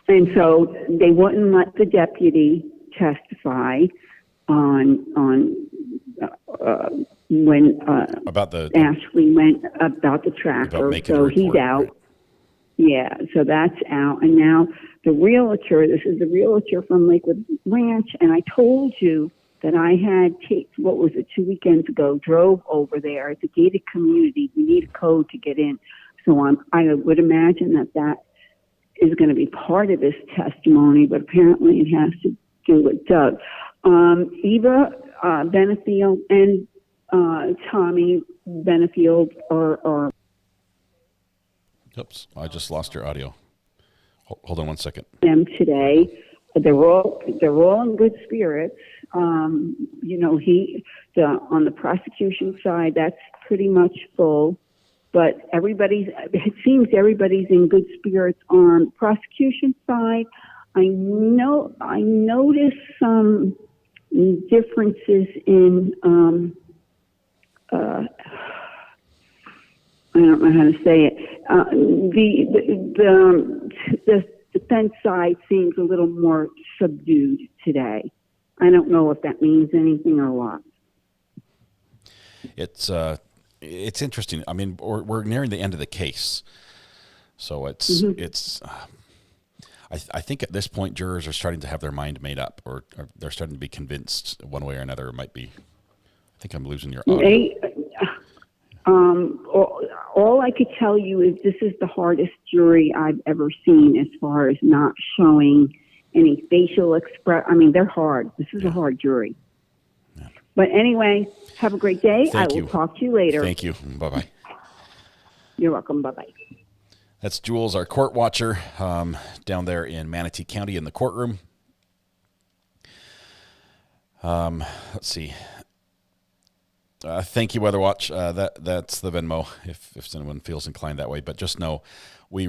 And so they wouldn't let the deputy testify on when about the Ashley went about the tracker. So he's out. Right? Yeah, so that's out. And now the realtor, this is the realtor from Lakewood Ranch, and I told you that I had, 2 weekends ago, drove over there. It's a gated community. We need a code to get in. So I would imagine that is going to be part of this testimony, but apparently it has to do with Doug. Eva Benefield and Tommy Benefield are. Oops, I just lost your audio. Hold on 1 second. Them today. They're all in good spirits. On the prosecution side, that's pretty much full. But it seems everybody's in good spirits on the prosecution side. I noticed some differences in, I don't know how to say it. The defense side seems a little more subdued today. I don't know if that means anything or what. It's interesting. I mean, we're nearing the end of the case, so it's. I think at this point, jurors are starting to have their mind made up, or they're starting to be convinced one way or another. It might be. I think I'm losing your audio. All I could tell you is this is the hardest jury I've ever seen as far as not showing any facial express. I mean, they're hard. This is a hard jury. Yeah. But anyway, have a great day. I will talk to you later. Thank you. Bye-bye. You're welcome. Bye-bye. That's Jules, our court watcher, down there in Manatee County in the courtroom. Let's see. Thank you, Weather Watch. That's the Venmo, if anyone feels inclined that way. But just know, we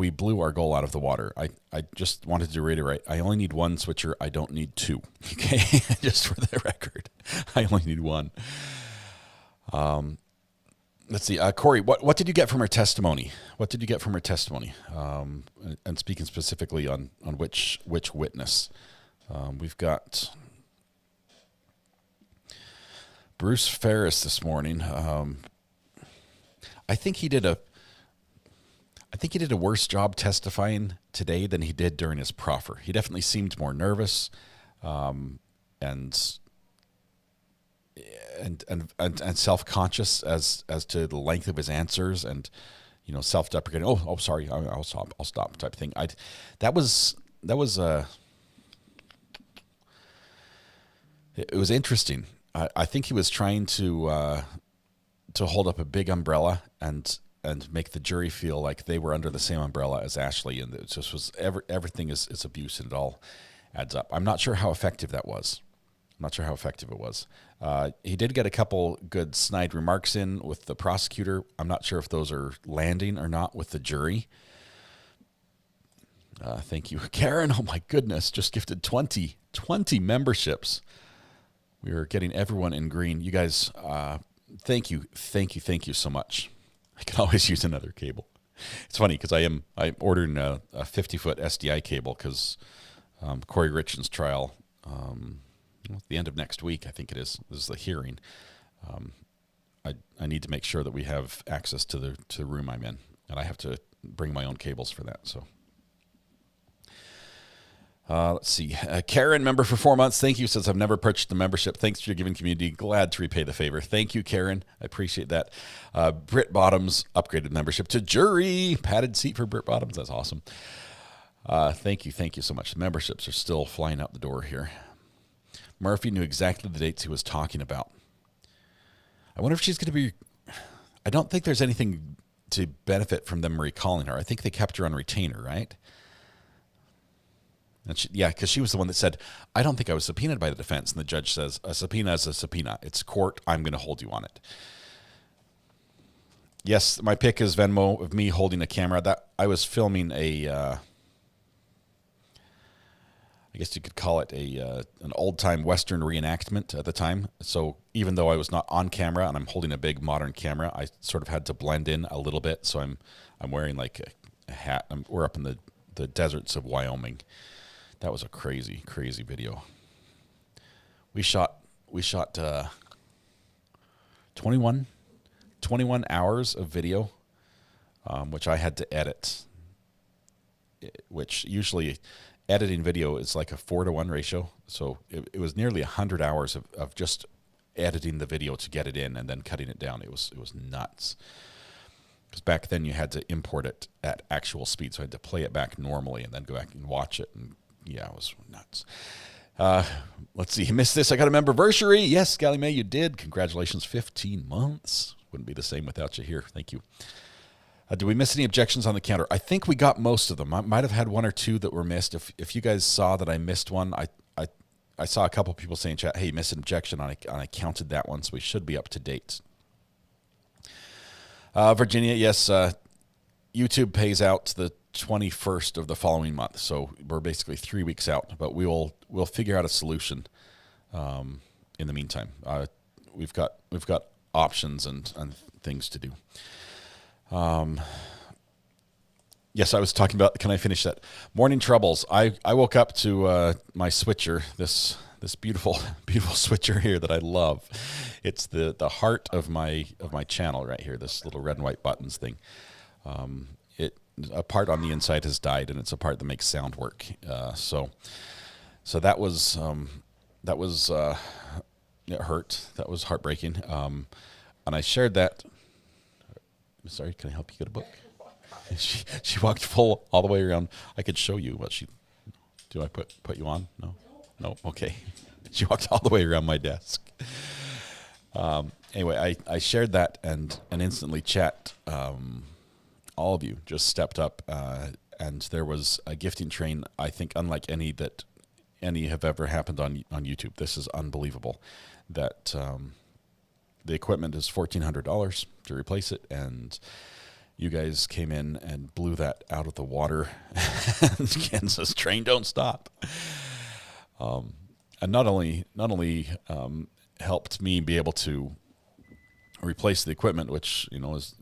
blew our goal out of the water. I just wanted to reiterate, I only need one switcher. I don't need two. Okay, just for the record, I only need one. Let's see, Corey, what did you get from her testimony? What did you get from her testimony? And speaking specifically on which witness, we've got Bruce Ferris this morning. I think he did a worse job testifying today than he did during his proffer. He definitely seemed more nervous, and self-conscious as to the length of his answers, and self-deprecating. Oh, sorry, I'll stop type of thing. It was interesting. I think he was trying to hold up a big umbrella and make the jury feel like they were under the same umbrella as Ashley, and it just was everything is abuse, and it all adds up. I'm not sure how effective that was. I'm not sure how effective it was. He did get a couple good snide remarks in with the prosecutor. I'm not sure if those are landing or not with the jury. Thank you, Karen. Oh my goodness, just gifted 20 memberships. We are getting everyone in green. You guys, thank you so much. I can always use another cable. It's funny because I'm ordering a 50-foot SDI cable because Corey Richard's trial, at the end of next week, I think it is. This is the hearing. I need to make sure that we have access to the room I'm in, and I have to bring my own cables for that. So, Let's see. Karen, member for 4 months. Thank you. Says, I've never purchased the membership. Thanks for your giving community. Glad to repay the favor. Thank you, Karen. I appreciate that. Britt Bottoms upgraded membership to jury. Padded seat for Britt Bottoms. That's awesome. Thank you. Thank you so much. The memberships are still flying out the door here. Murphy knew exactly the dates he was talking about. I wonder if she's going to be... I don't think there's anything to benefit from them recalling her. I think they kept her on retainer, right? And because she was the one that said, I don't think I was subpoenaed by the defense. And the judge says, a subpoena is a subpoena. It's court. I'm going to hold you on it. Yes, my pick is Venmo of me holding a camera. That I was filming I guess you could call it an old-time Western reenactment at the time. So even though I was not on camera and I'm holding a big modern camera, I sort of had to blend in a little bit. So I'm wearing like a hat. We're up in the deserts of Wyoming. That was a crazy, crazy video. We shot 21 hours of video, which I had to edit, which usually editing video is like a 4-to-1 ratio. So it was nearly 100 hours of just editing the video to get it in and then cutting it down. It was nuts. Because back then you had to import it at actual speed. So I had to play it back normally and then go back and watch it. And yeah, it was nuts. Let's see. You missed this. I got a memberversary. Yes, Golly May, you did. Congratulations. 15 months. Wouldn't be the same without you here. Thank you. Do we miss any objections on the counter? I think we got most of them. I might have had one or two that were missed. If you guys saw that I missed one, I saw a couple people saying, chat, hey, you missed an objection, and I counted that one, so we should be up to date. Virginia, yes, YouTube pays out the 21st of the following month, so we're basically 3 weeks out, but we'll figure out a solution in the meantime. We've got options and things to do. Yes, I was talking about, can I finish that? Morning troubles. I woke up to my switcher, this beautiful switcher here that I love. It's the heart of my channel right here, this little red and white buttons thing. A part on the inside has died, and it's a part that makes sound work. So that was it hurt. That was heartbreaking. And I shared that. Sorry, can I help you get a book? She walked full all the way around. I could show you what she. Do I put you on? No. Okay. She walked all the way around my desk. Anyway, I shared that and instantly chat. All of you just stepped up, and there was a gifting train, I think, unlike any have ever happened on YouTube. This is unbelievable. That the equipment is $1,400 to replace it, and you guys came in and blew that out of the water. Kansas train don't stop. And not only helped me be able to replace the equipment, which is.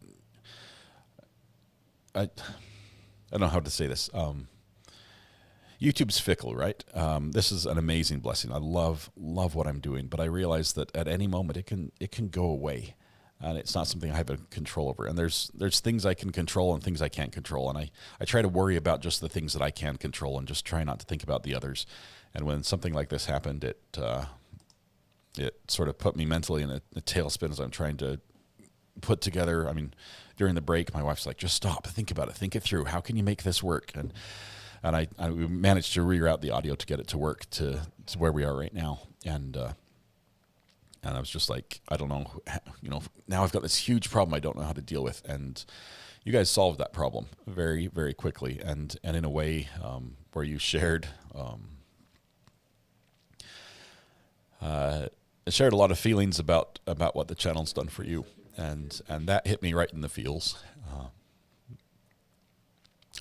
I don't know how to say this. YouTube's fickle, right? This is an amazing blessing. I love what I'm doing, but I realize that at any moment it can go away, and it's not something I have a control over. And there's things I can control and things I can't control, and I try to worry about just the things that I can control and just try not to think about the others. And when something like this happened, it sort of put me mentally in a tailspin as I'm trying to put together. I mean, during the break, my wife's like, just stop, think about it, think it through. How can you make this work? And I managed to reroute the audio to get it to work to where we are right now. And I was just like, I don't know, now I've got this huge problem I don't know how to deal with. And you guys solved that problem very, very quickly. And in a way where you shared a lot of feelings about what the channel's done for you. And that hit me right in the feels.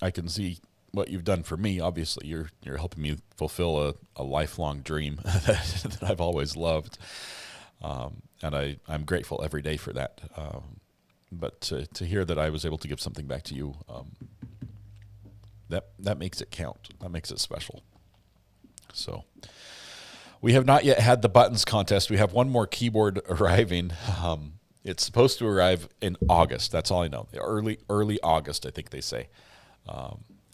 I can see what you've done for me. Obviously, you're helping me fulfill a lifelong dream that I've always loved, and I'm grateful every day for that. But to hear that I was able to give something back to you, that makes it count. That makes it special. So. We have not yet had the buttons contest. We have one more keyboard arriving. It's supposed to arrive in August. That's all I know. Early August, I think they say.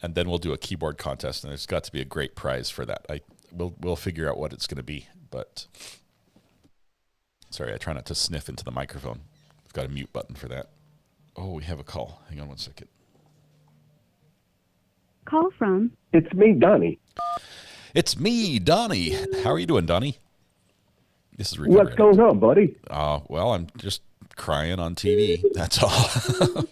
and then we'll do a keyboard contest, and there's got to be a great prize for that. We'll figure out what it's going to be, but sorry, I try not to sniff into the microphone. I've got a mute button for that. Oh, we have a call. Hang on one second. Call from. It's me, Donnie. It's me, Donnie. How are you doing, Donnie? This is Recovery What's going on, buddy? Well, I'm just crying on TV. That's all.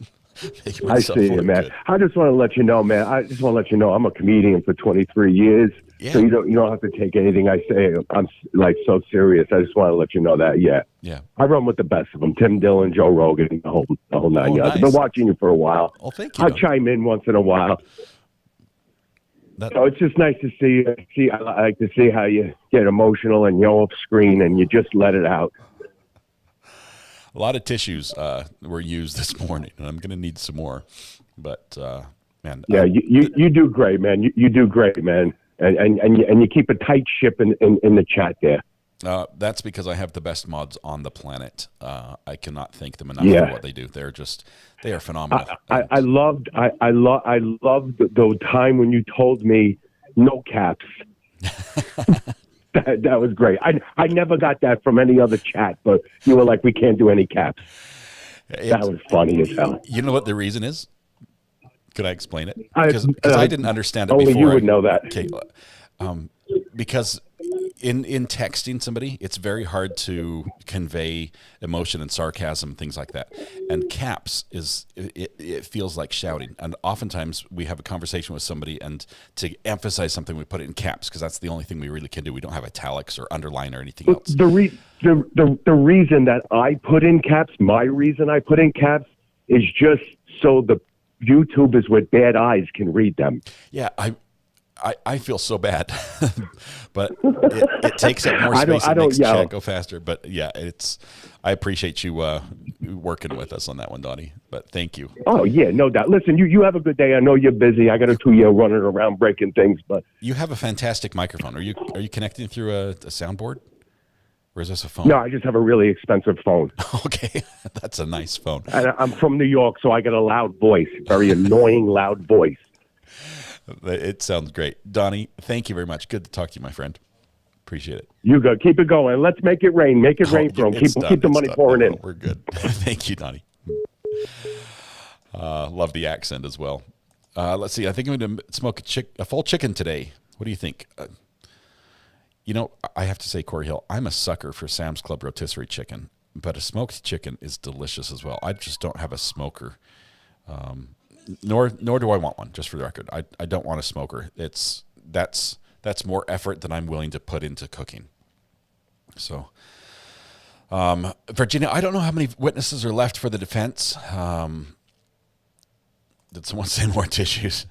I see you, man. Good. I just want to let you know, man. I just want to let you know I'm a comedian for 23 years. Yeah. So you don't have to take anything I say. I'm like so serious. I just want to let you know that. Yeah. Yeah. I run with the best of them. Tim Dillon, Joe Rogan, the whole 9 yards. Nice. I've been watching you for a while. Oh, thank you. I'll chime in once in a while. So it's just nice to see. I like to see how you get emotional and you're off screen and you just let it out. A lot of tissues were used this morning, and I'm going to need some more. But man, yeah, you do great, man. You do great, man. And you keep a tight ship in the chat there. That's because I have the best mods on the planet. I cannot thank them enough for what they do. They are phenomenal. I loved the time when you told me no caps. That was great. I never got that from any other chat, but you were like, we can't do any caps. That was funny as hell. You know what the reason is? Could I explain it? Because I didn't understand it only before. You would know that. Okay, because in texting somebody, it's very hard to convey emotion and sarcasm, things like that. And caps it feels like shouting. And oftentimes we have a conversation with somebody, and to emphasize something, we put it in caps because that's the only thing we really can do. We don't have italics or underline or anything else. The reason that I put in caps, my reason I put in caps, is just so the YouTubers with bad eyes can read them. Yeah, I feel so bad, but it takes up more space and makes the chat go faster. But yeah, I appreciate you working with us on that one, Donnie. But thank you. Oh yeah, no doubt. Listen, you have a good day. I know you're busy. I got a 2-year running around breaking things, but you have a fantastic microphone. Are you connecting through a soundboard, or is this a phone? No, I just have a really expensive phone. Okay, that's a nice phone. And I'm from New York, so I got a loud voice, very annoying loud voice. It sounds great. Donnie, thank you very much. Good to talk to you, my friend. Appreciate it. You go. Keep it going. Let's make it rain. Make it rain for them. Keep the money pouring in. We're good. Thank you, Donnie. Love the accent as well. Let's see. I think I'm going to smoke a full chicken today. What do you think? I have to say, Corey Hill, I'm a sucker for Sam's Club rotisserie chicken, but a smoked chicken is delicious as well. I just don't have a smoker. Nor do I want one, just for the record. I don't want a smoker. That's more effort than I'm willing to put into cooking. So, Virginia, I don't know how many witnesses are left for the defense. Did someone say more tissues?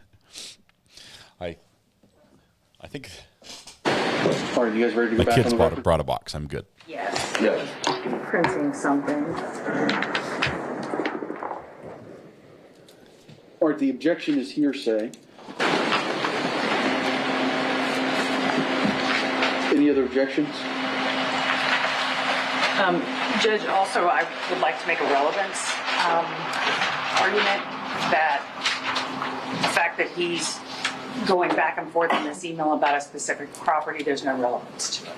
I think. Are you guys ready to go my back kids on the record? brought a box. I'm good. Yes. Yeah. Printing something. All right, the objection is hearsay. Any other objections? Judge, also, I would like to make a relevance argument that the fact that he's going back and forth in this email about a specific property, there's no relevance to it.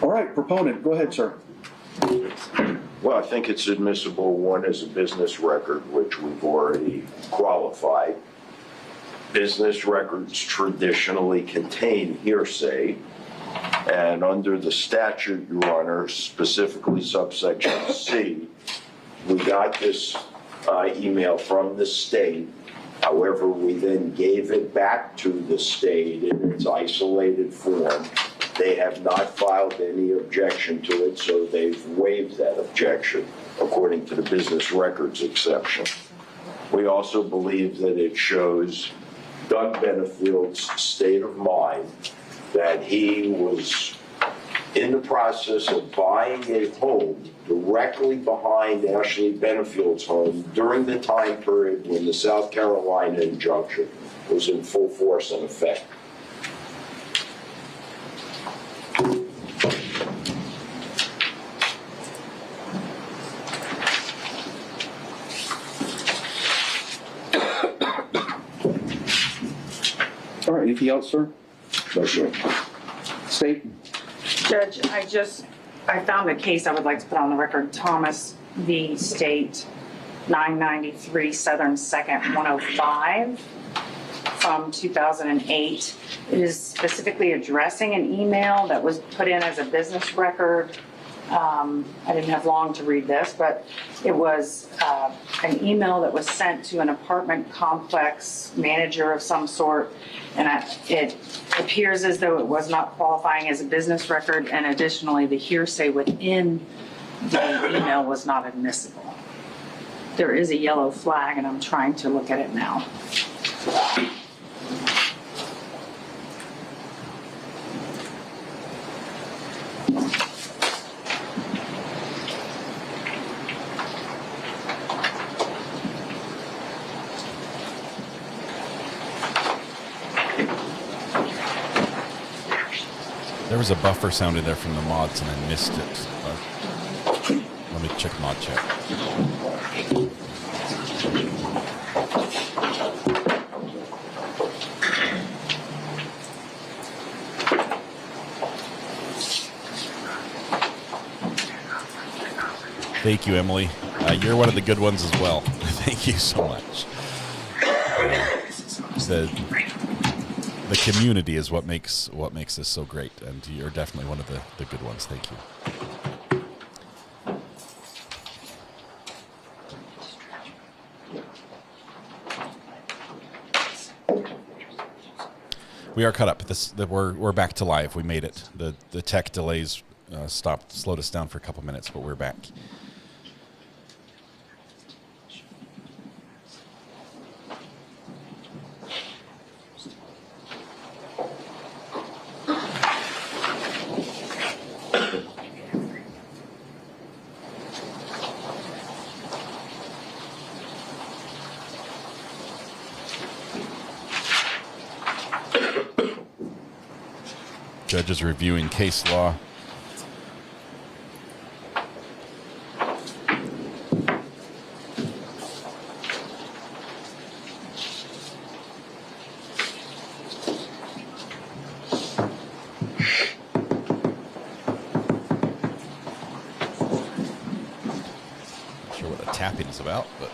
All right, proponent, go ahead, sir. Well, I think it's admissible, one, as a business record, which we've already qualified. Business records traditionally contain hearsay, and under the statute, Your Honor, specifically subsection C, we got this email from the state. However, we then gave it back to the state in its isolated form. They have not filed any objection to it, so they've waived that objection, according to the business records exception. We also believe that it shows Doug Benefield's state of mind, that he was in the process of buying a home directly behind Ashley Benefield's home during the time period when the South Carolina injunction was in full force and effect. Anything else, sir? No, sir. State? Judge, I found a case I would like to put on the record, Thomas v. State, 993 Southern 2nd, 105 from 2008. It is specifically addressing an email that was put in as a business record. I didn't have long to read this, but it was an email that was sent to an apartment complex manager of some sort, and it appears as though it was not qualifying as a business record, and additionally, the hearsay within the email was not admissible. There is a yellow flag, and I'm trying to look at it now. There was a buffer sound in there from the mods, and I missed it. Let me check mod check. Thank you, Emily. You're one of the good ones as well. Thank you so much. The community is what makes this so great, and you're definitely one of the good ones. Thank you. We are caught up. We're back to live. We made it. The tech delays slowed us down for a couple minutes, but we're back. Judges reviewing case law. Not sure what the tapping is about, but.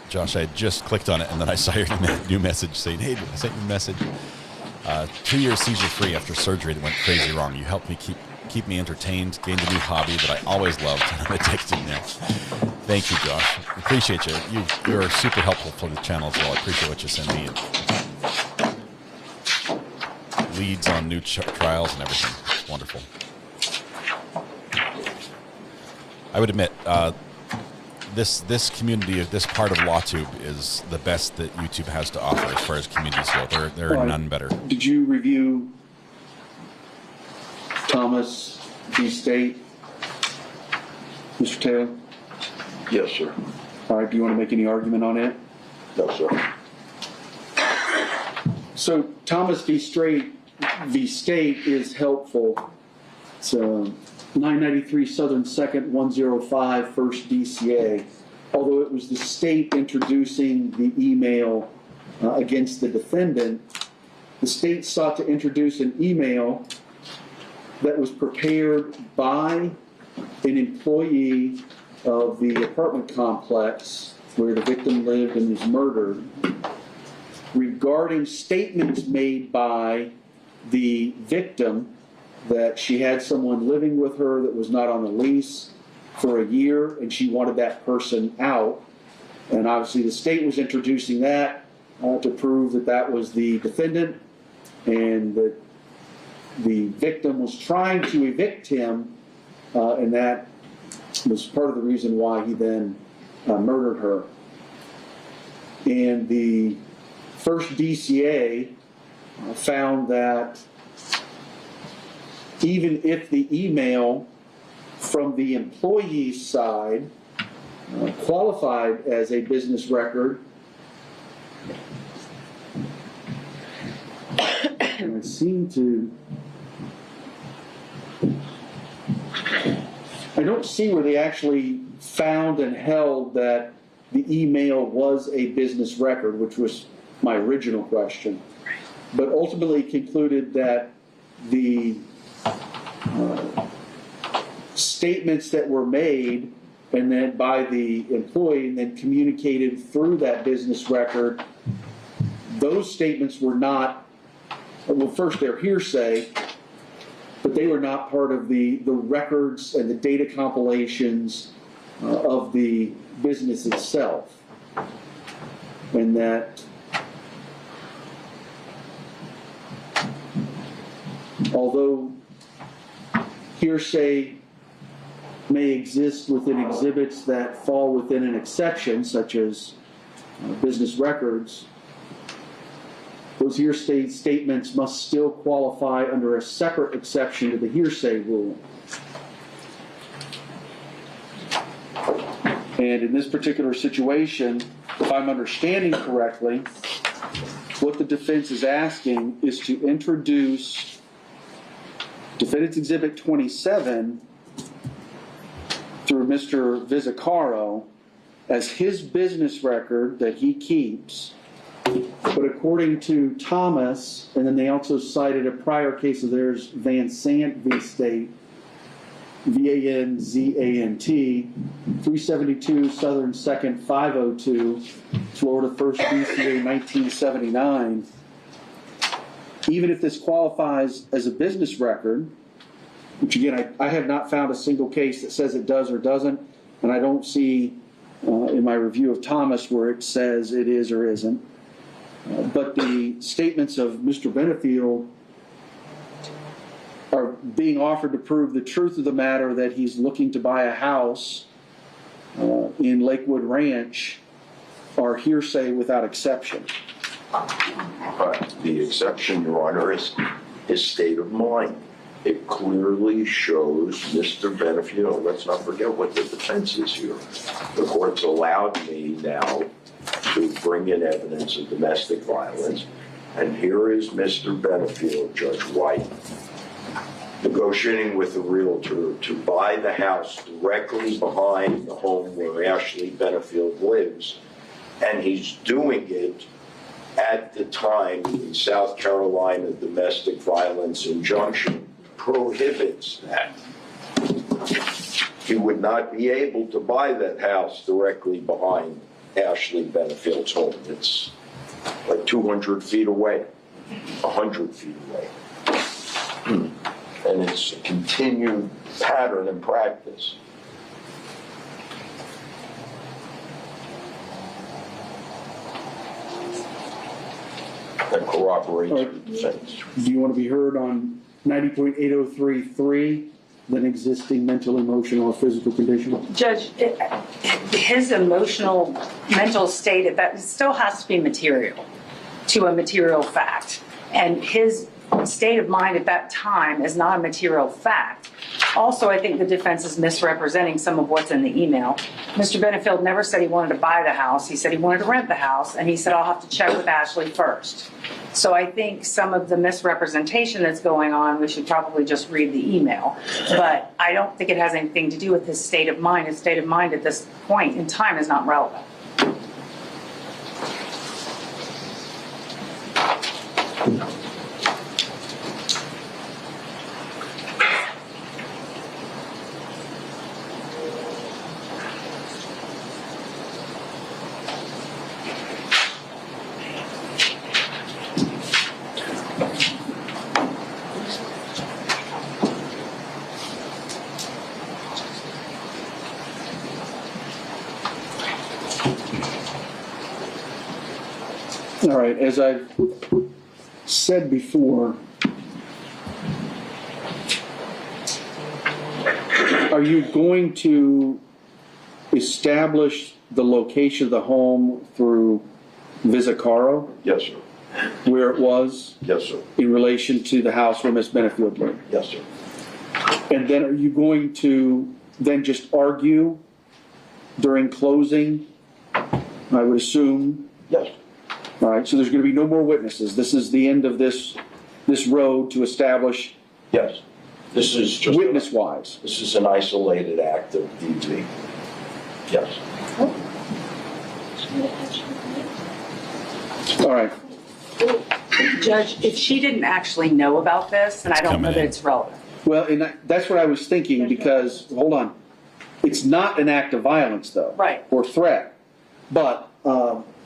Josh, I just clicked on it, and then I saw your new message saying, hey, I sent you a message. 2 years seizure-free after surgery that went crazy wrong. You helped me keep me entertained, gained a new hobby that I always loved, and I'm texting now. Thank you, Josh. Appreciate you. You're super helpful for the channel as well. I appreciate what you send me. And leads on new trials and everything. It's wonderful. I would admit, this community, this part of LawTube is the best that YouTube has to offer as far as communities go. There are none better. Did you review Thomas v. State, Mr. Taylor? Yes, sir. All right, do you want to make any argument on it? No, sir. So Thomas v. State is helpful. It's 993 Southern 2nd 105 1st DCA. Although it was the state introducing the email against the defendant, the state sought to introduce an email that was prepared by an employee of the apartment complex where the victim lived and was murdered, regarding statements made by the victim that she had someone living with her that was not on the lease for a year and she wanted that person out. And obviously the state was introducing that to prove that that was the defendant and that the victim was trying to evict him, and that was part of the reason why he then murdered her. And the first DCA found that even if the email from the employee's side qualified as a business record, and it seemed to, I don't see where they actually found and held that the email was a business record, which was my original question, but ultimately concluded that the statements that were made and then by the employee and then communicated through that business record, those statements were not, well, first they're hearsay, but they were not part of the records and the data compilations of the business itself. And that although hearsay may exist within exhibits that fall within an exception, such as business records, those hearsay statements must still qualify under a separate exception to the hearsay rule. And in this particular situation, if I'm understanding correctly, what the defense is asking is to introduce Defendant's Exhibit 27 through Mr. Visicaro as his business record that he keeps. But according to Thomas, and then they also cited a prior case of theirs, Vincent v. State, Vanzant, 372 Southern 2nd 502, Florida 1st DCA 1979. Even if this qualifies as a business record, which again, I have not found a single case that says it does or doesn't, and I don't see in my review of Thomas where it says it is or isn't. But the statements of Mr. Benefield are being offered to prove the truth of the matter that he's looking to buy a house in Lakewood Ranch are hearsay without exception. But the exception, Your Honor, is his state of mind. It clearly shows Mr. Benefield. Let's not forget what the defense is here. The court's allowed me now to bring in evidence of domestic violence, and here is Mr. Benefield, Judge White, negotiating with the realtor to buy the house directly behind the home where Ashley Benefield lives, and he's doing it at the time the South Carolina domestic violence injunction prohibits that. He would not be able to buy that house directly behind Ashley Benefield's home. It's like 200 feet away, 100 feet away. And it's a continued pattern and practice. That corroborates your defense. Do you want to be heard on 90.8033, an existing mental, emotional, or physical condition? Judge, his emotional, mental state, that still has to be material to a material fact. And his state of mind at that time is not a material fact. Also, I think the defense is misrepresenting some of what's in the email. Mr. Benefield never said he wanted to buy the house. He said he wanted to rent the house, and he said, I'll have to check with Ashley first. So I think some of the misrepresentation that's going on, we should probably just read the email. But I don't think it has anything to do with his state of mind. His state of mind at this point in time is not relevant. All right, as I've said before, are you going to establish the location of the home through Visicaro? Yes, sir. Where it was? Yes, sir. In relation to the house where Miss Benefield lived? Yes, sir. And then are you going to then just argue during closing, I would assume? Yes. All right, so there's going to be no more witnesses. This is the end of this road to establish. Yes. This is just witness-wise. This is an isolated act of DV. Yes. All right. Judge, if she didn't actually know about this, then I don't know that it's relevant. Well, and that's what I was thinking, because, hold on, it's not an act of violence, though. Right. Or threat. But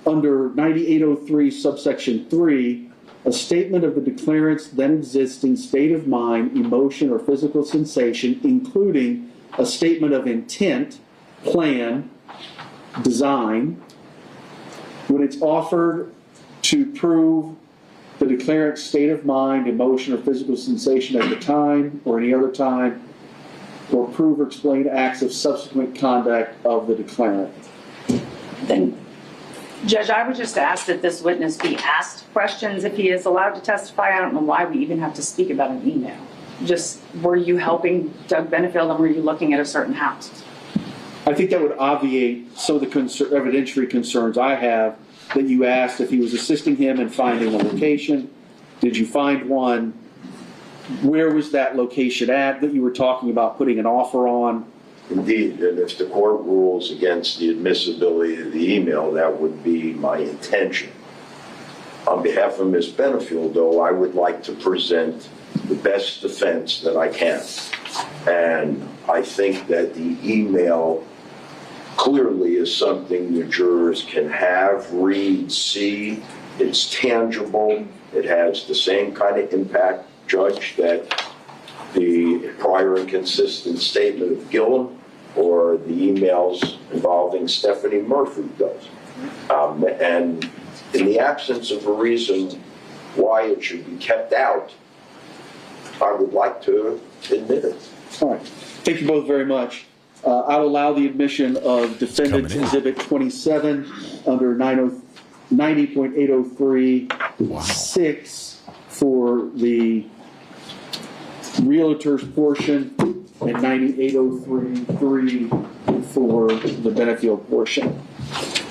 under 9803 subsection 3, a statement of the declarant's then existing state of mind, emotion, or physical sensation, including a statement of intent, plan, design, when it's offered to prove the declarant's state of mind, emotion, or physical sensation at the time or any other time, or prove or explain acts of subsequent conduct of the declarant. Then, Judge, I would just ask that this witness be asked questions if he is allowed to testify. I don't know why we even have to speak about an email. Just, were you helping Doug Benefield and were you looking at a certain house? I think that would obviate some of the evidentiary concerns I have, that you asked if he was assisting him in finding a location. Did you find one? Where was that location at that you were talking about putting an offer on? Indeed, and if the court rules against the admissibility of the email, that would be my intention. On behalf of Ms. Benefield, though, I would like to present the best defense that I can. And I think that the email clearly is something the jurors can have, read, see. It's tangible. It has the same kind of impact, Judge, that the prior inconsistent statement of Gillum or the emails involving Stephanie Murphy does. And in the absence of a reason why it should be kept out, I would like to admit it. All right. Thank you both very much. I'll allow the admission of Defendant's Exhibit 27 under 90.803 for the realtor's portion and 9803.3 for the Benefield portion.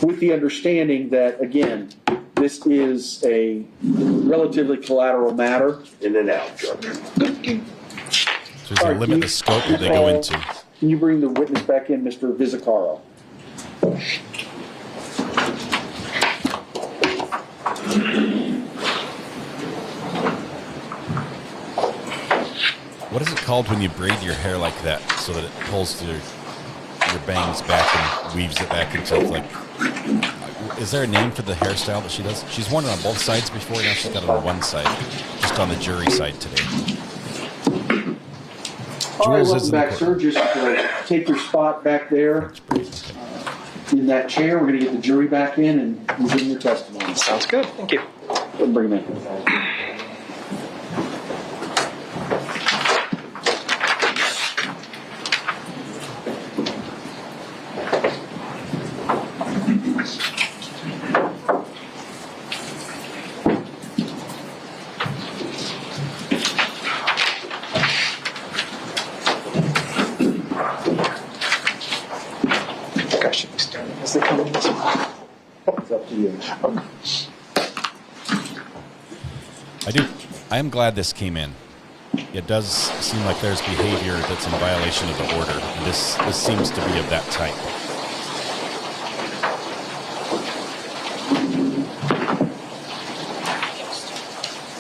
With the understanding that, again, this is a relatively collateral matter. In and out, Judge. So is there a limit the scope that they go into? Can you bring the witness back in, Mr. Visicaro? What is it called when you braid your hair like that so that it pulls your bangs back and weaves it back into, like, is there a name for the hairstyle that she does? She's worn it on both sides before, now she's got it on one side, just on the jury side today. All right, welcome back, sir. Just take your spot back there in that chair. We're going to get the jury back in and begin your testimony. Sounds good. Thank you. We'll bring them in. It's up to you. I am glad this came in. It does seem like there's behavior that's in violation of the order. And this seems to be of that type.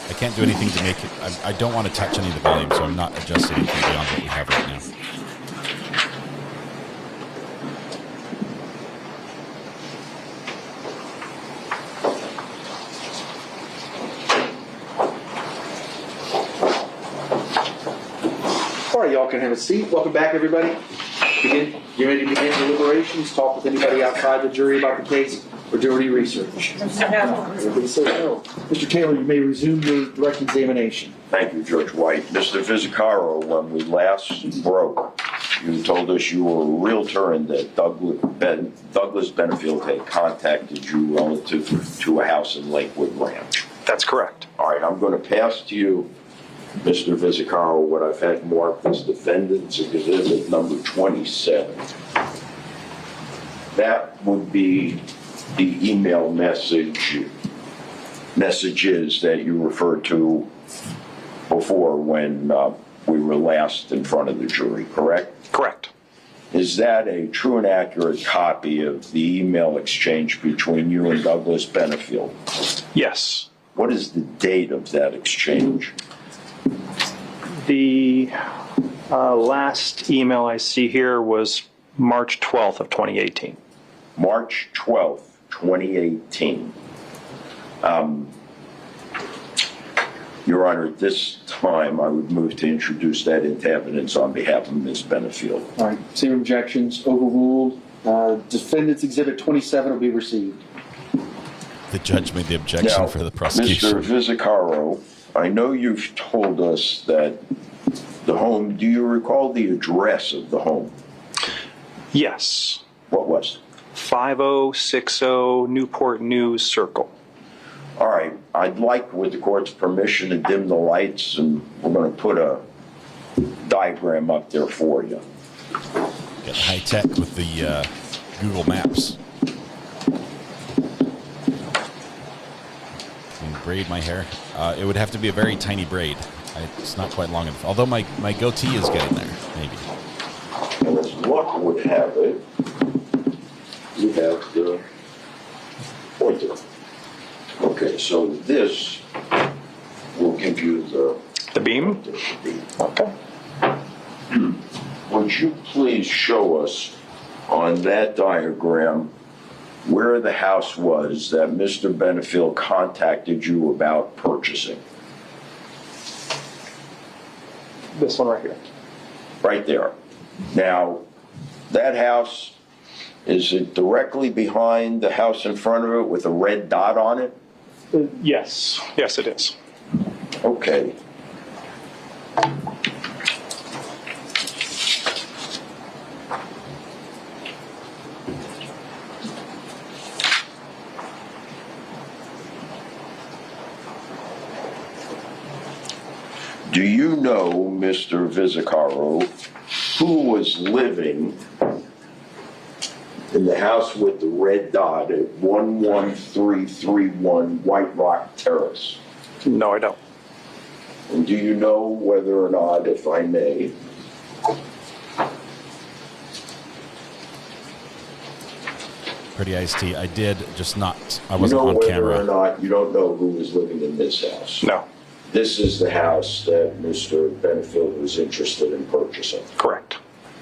I can't do anything to make it. I don't want to touch any of the volume, so I'm not adjusting anything beyond what we have right now. All right, y'all can have a seat. Welcome back, everybody. You ready to begin deliberations? Talk with anybody outside the jury about the case or do any research? Everybody say no. Mr. Taylor, you may resume your direct examination. Thank you, Judge White. Mr. Visicaro, when we last broke, you told us you were a realtor and that Douglas Benefield had contacted you relative to a house in Lakewood Ranch. That's correct. All right, I'm going to pass to you, Mr. Visicaro, what I've had marked as defendant's exhibit number 27. That would be the email messages that you referred to before when we were last in front of the jury, correct? Correct. Is that a true and accurate copy of the email exchange between you and Douglas Benefield? Yes. What is the date of that exchange? The last email I see here was March 12th of 2018. March 12th, 2018. Your Honor, at this time, I would move to introduce that into evidence on behalf of Ms. Benefield. All right, same objections, overruled. Defendant's exhibit 27 will be received. The judge made the objection for the prosecution. Mr. Visicaro, I know you've told us that the home, do you recall the address of the home? Yes. What was it? 5060 Newport News Circle. All right, I'd like, with the court's permission, to dim the lights, and we're going to put a diagram up there for you. Get high tech with the Google Maps. And braid my hair. It would have to be a very tiny braid. It's not quite long enough. Although my goatee is getting there, maybe. And as luck would have it, you have the pointer. Okay, so this will give you the beam. Okay. Would you please show us on that diagram where the house was that Mr. Benefield contacted you about purchasing? This one right here. Right there. Now, that house, is it directly behind the house in front of it with a red dot on it? Yes. Yes, it is. Okay. Do you know, Mr. Visicaro, who was living in the house with the red dot at 11331 White Rock Terrace? No, I don't. And do you know whether or not, if I may, Pretty iced tea. I did, just not, I wasn't on camera. Whether or not you don't know who was living in this house? No. This is the house that Mr. Benefield was interested in purchasing? Correct.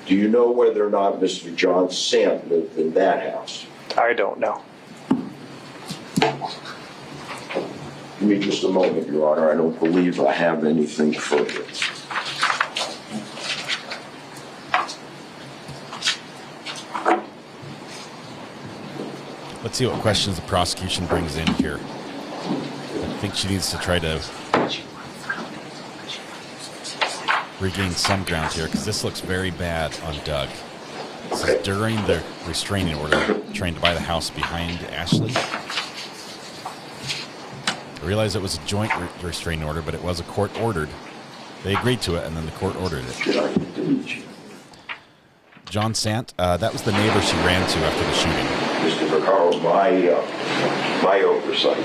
Do you know whether or not Mr. John Sant lived in that house? I don't know. Give me just a moment, Your Honor. I don't believe I have anything further. Let's see what questions the prosecution brings in here. I think she needs to try to regain some ground here, because this looks very bad on Doug. This is during the restraining order, trying to buy the house behind Ashley. I realized it was a joint restraining order, but it was a court-ordered. They agreed to it, and then the court ordered it. John Sant, that was the neighbor she ran to after the shooting. Mr. Visicaro, my oversight.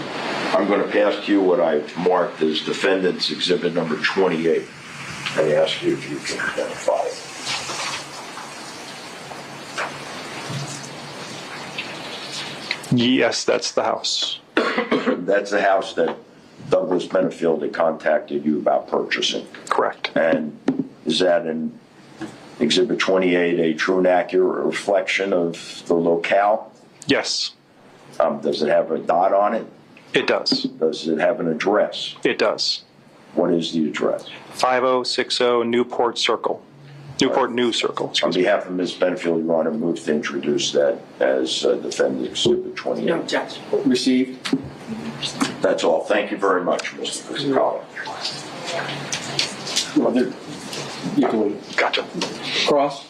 I'm going to pass to you what I've marked as Defendant's Exhibit number 28. I ask you if you can identify it. Yes, that's the house. That's the house that Douglas Benefield had contacted you about purchasing. Correct. And is that in Exhibit 28 a true and accurate reflection of the locale? Yes. Does it have a dot on it? It does. Does it have an address? It does. What is the address? 5060 Newport Circle. Newport New Circle. On behalf of Ms. Benefield, Your Honor, move to introduce that as Defendant Exhibit 28. No objection. Received. That's all. Thank you very much, Mr. Visicaro. You can wait. Gotcha. Cross.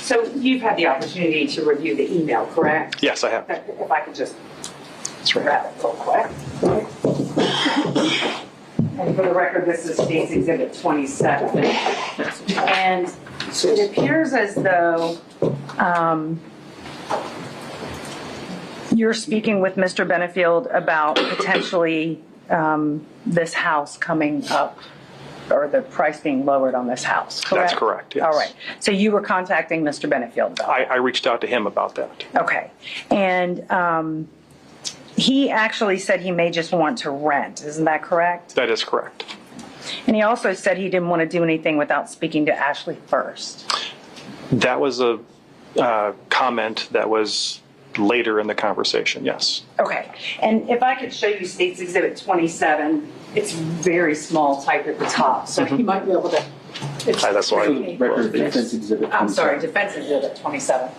So you've had the opportunity to review the email, correct? Yes, I have. If I could just That's right. grab it real quick. And for the record, this is State's Exhibit 27. And it appears as though you're speaking with Mr. Benefield about potentially this house coming up, or the price being lowered on this house, correct? That's correct, yes. All right. So you were contacting Mr. Benefield about that? I reached out to him about that. Okay. And he actually said he may just want to rent. Isn't that correct? That is correct. And he also said he didn't want to do anything without speaking to Ashley first. That was a comment that was later in the conversation, yes. Okay. And if I could show you State's Exhibit 27, it's very small type at the top, so you might be able to. That's why. Record Defense Exhibit 27. I'm sorry, Defense Exhibit 27.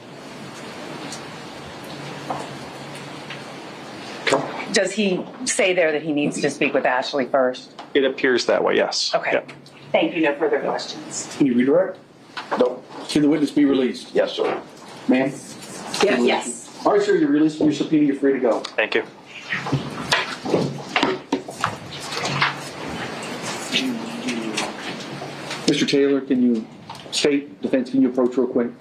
Does he say there that he needs to speak with Ashley first? It appears that way, yes. Okay. Yep. Thank you. No further questions. Can you redirect? No. Can the witness be released? Yes, sir. Ma'am? Yes. All right, sir, you're released from your subpoena. You're free to go. Thank you. Mr. Taylor, can you state, defense, can you approach real quick?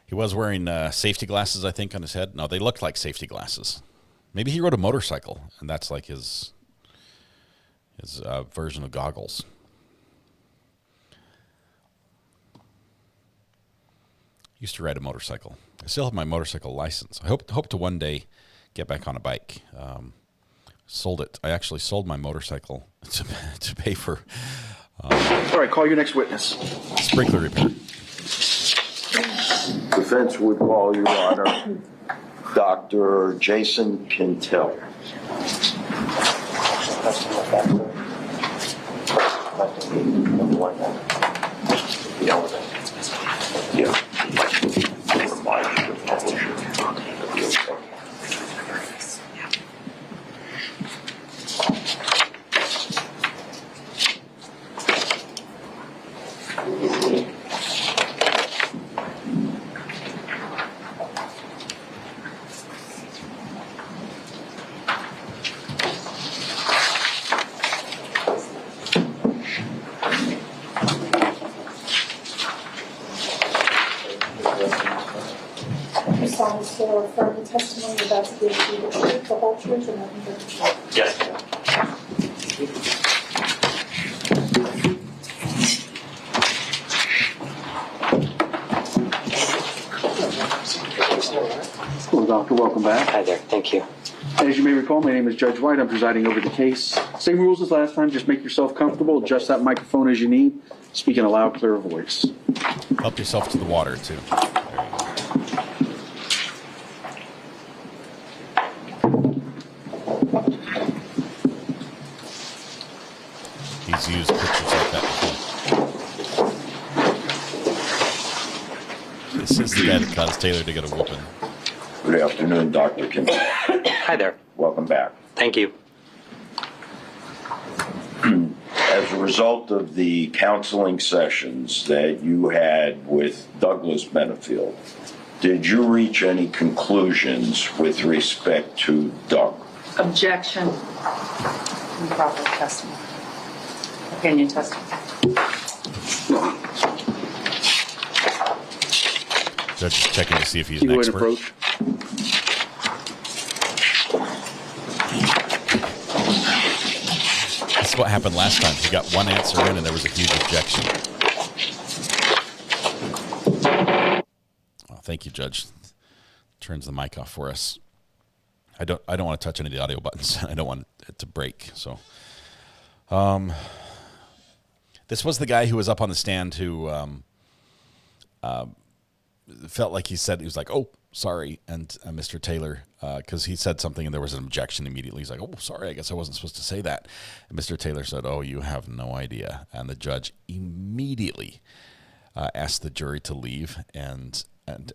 He was wearing safety glasses, I think, on his head. No, they looked like safety glasses. Maybe he rode a motorcycle, and that's like his version of goggles. Used to ride a motorcycle. I still have my motorcycle license. I hope to one day get back on a bike. Sold it. I actually sold my motorcycle to pay for. All right, call your next witness. Sprinkler repair. Defense would call, Your Honor, Dr. Jason Kintel. Yeah. You promise to affirm the testimony you're about to give to the truth, the whole truth, and nothing but the truth. Yes. Hello, doctor. Welcome back. Hi there. Thank you. As you may recall, my name is Judge White. I'm presiding over the case. Same rules as last time. Just make yourself comfortable. Adjust that microphone as you need. Speak in a loud, clear voice. Help yourself to the water, too. He's used pictures like that before. This is the guy that caused Taylor to get a whooping. Good afternoon, Dr. Kintel. Hi there. Welcome back. Thank you. As a result of the counseling sessions that you had with Douglas Benefield, did you reach any conclusions with respect to Doug? Objection. Improper testimony. Opinion testimony. Judge is checking to see if he's an Keyword expert. approach. That's what happened last time. He got one answer in, and there was a huge objection. Well, thank you, Judge. Turns the mic off for us. I don't want to touch any of the audio buttons. I don't want it to break. So, this was the guy who was up on the stand who felt like he was like, "Oh, sorry," and Mr. Taylor, because he said something and there was an objection immediately. He's like, "Oh, sorry, I guess I wasn't supposed to say that." And Mr. Taylor said, "Oh, you have no idea," and the judge immediately asked the jury to leave and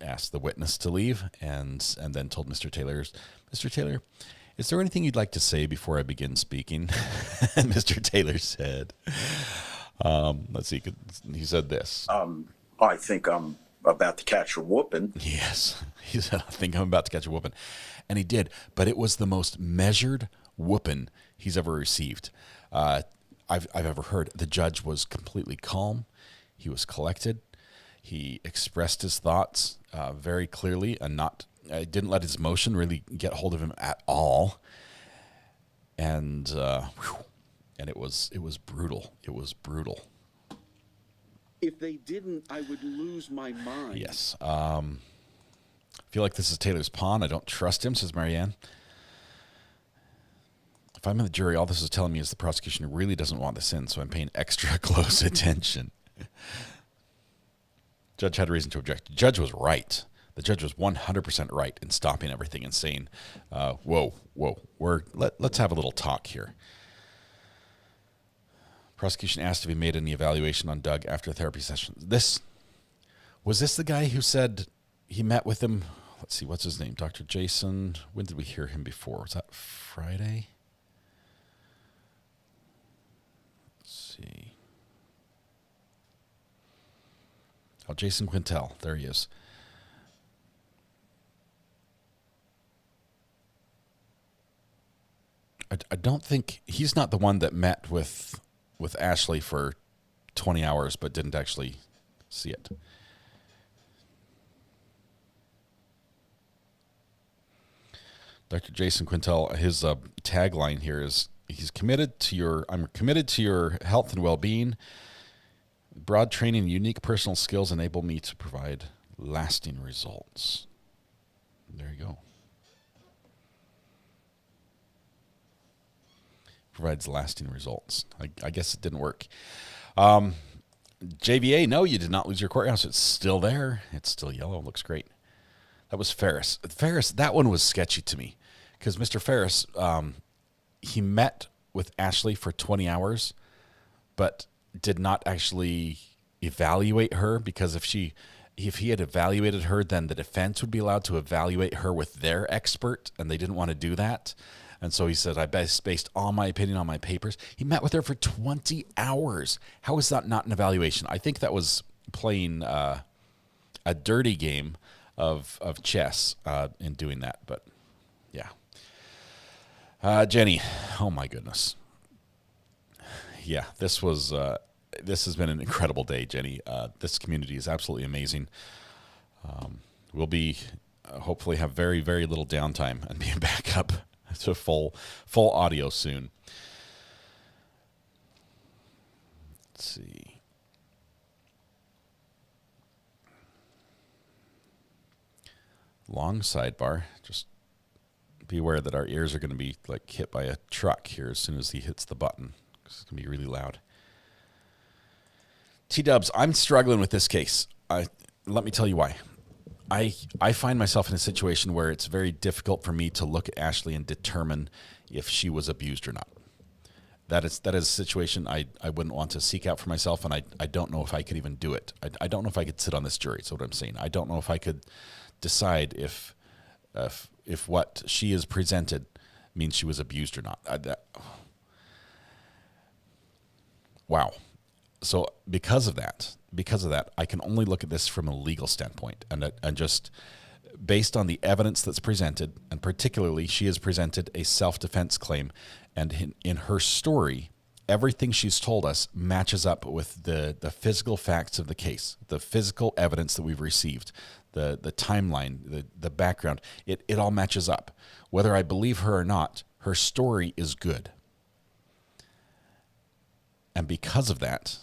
asked the witness to leave, and then told Mr. Taylor, "Is there anything you'd like to say before I begin speaking?" And Mr. Taylor said, let's see, he said this. I think I'm about to catch a whooping. Yes, he said, "I think I'm about to catch a whooping." And he did, but it was the most measured whooping he's ever received. I've ever heard. The judge was completely calm. He was collected. He expressed his thoughts very clearly and didn't let his emotion really get hold of him at all. And it was brutal. It was brutal. If they didn't, I would lose my mind. Yes. I feel like this is Taylor's pawn. I don't trust him, says Marianne. If I'm in the jury, all this is telling me is the prosecution really doesn't want this in, so I'm paying extra close attention. Judge had a reason to object. The judge was right. The judge was 100% right in stopping everything and saying, whoa, let's have a little talk here. Prosecution asked if he made any evaluation on Doug after therapy sessions. Was this the guy who said he met with him? Let's see, what's his name? Dr. Jason. When did we hear him before? Was that Friday? Let's see. Oh, Jason Kintel. There he is. I don't think he's not the one that met with Ashley for 20 hours but didn't actually see it. Dr. Jason Kintel, his tagline here is, I'm committed to your health and well-being. Broad training and unique personal skills enable me to provide lasting results. There you go. Provides lasting results. I guess it didn't work. JVA, no, you did not lose your courthouse. It's still there. It's still yellow. It looks great. That was Ferris. Ferris, that one was sketchy to me because Mr. Ferris, he met with Ashley for 20 hours, but did not actually evaluate her, because if he had evaluated her, then the defense would be allowed to evaluate her with their expert, and they didn't want to do that. And so he said, I based all my opinion on my papers. He met with her for 20 hours. How is that not an evaluation? I think that was playing a dirty game of chess in doing that. But yeah. Jenny, oh my goodness. Yeah, this has been an incredible day, Jenny. This community is absolutely amazing. We'll be hopefully have very, very little downtime and being back up to full audio soon. Let's see. Long sidebar. Just be aware that our ears are going to be like hit by a truck here as soon as he hits the button. It's going to be really loud. T-Dubs, I'm struggling with this case. Let me tell you why. I find myself in a situation where it's very difficult for me to look at Ashley and determine if she was abused or not. That is a situation I wouldn't want to seek out for myself, and I don't know if I could even do it. I don't know if I could sit on this jury. That's what I'm saying. I don't know if I could decide if what she has presented means she was abused or not. Wow. So because of that, I can only look at this from a legal standpoint, and just based on the evidence that's presented, and particularly she has presented a self-defense claim, And in her story, everything she's told us matches up with the physical facts of the case, the physical evidence that we've received, the timeline, the background. It all matches up. Whether I believe her or not, her story is good. And because of that,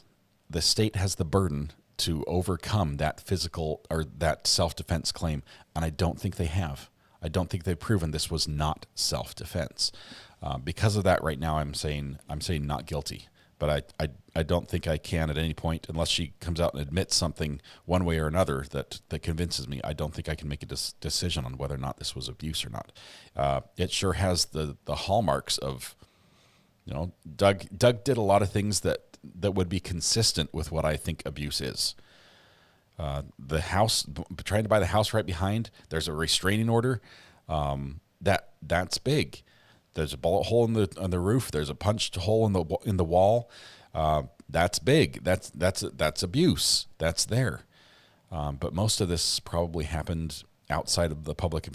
the state has the burden to overcome that physical or that self-defense claim, and I don't think they have. I don't think they've proven this was not self-defense. Because of that, right now, I'm saying not guilty. But I don't think I can at any point, unless she comes out and admits something one way or another that convinces me. I don't think I can make a decision on whether or not this was abuse or not. It sure has the hallmarks of, Doug did a lot of things that would be consistent with what I think abuse is. The house, trying to buy the house right behind, there's a restraining order. That's big. There's a bullet hole on the roof. There's a punched hole in the wall. That's big. That's abuse. That's there. But most of this probably happened outside of the public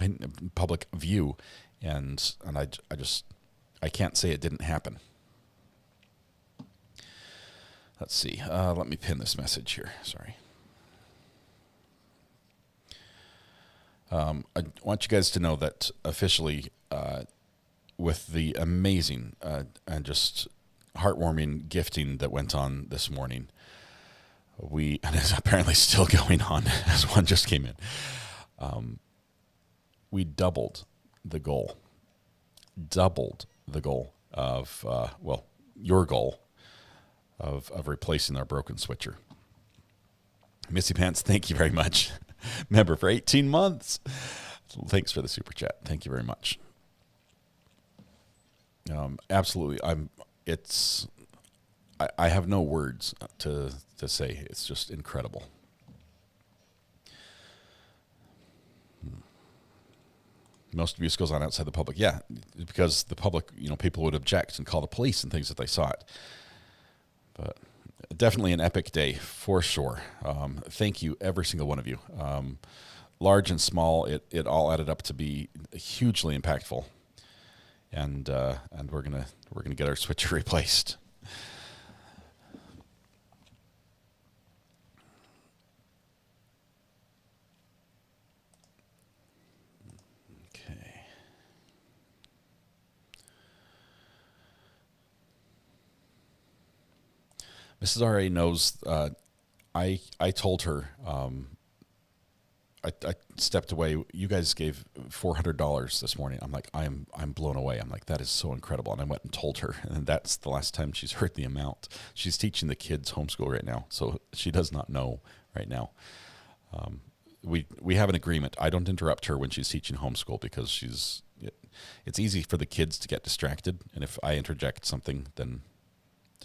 view, and I can't say it didn't happen. Let's see. Let me pin this message here. Sorry. I want you guys to know that officially, with the amazing and just heartwarming gifting that went on this morning, and it's apparently still going on as one just came in, we doubled the goal of, your goal of replacing our broken switcher. Missy Pants, thank you very much. Member for 18 months. Thanks for the super chat. Thank you very much. Absolutely. I have no words to say. It's just incredible. Most abuse goes on outside the public. Yeah, because the public, people would object and call the police and things if they saw it. But definitely an epic day for sure. Thank you, every single one of you. Large and small, it all added up to be hugely impactful. And we're gonna get our switcher replaced. Okay. Mrs. R.A. knows. I told her. I stepped away. You guys gave $400 this morning. I'm like, I'm blown away. I'm like, that is so incredible. And I went and told her, and that's the last time she's heard the amount. She's teaching the kids homeschool right now, so she does not know right now. We have an agreement. I don't interrupt her when she's teaching homeschool because it's easy for the kids to get distracted, and if I interject something, then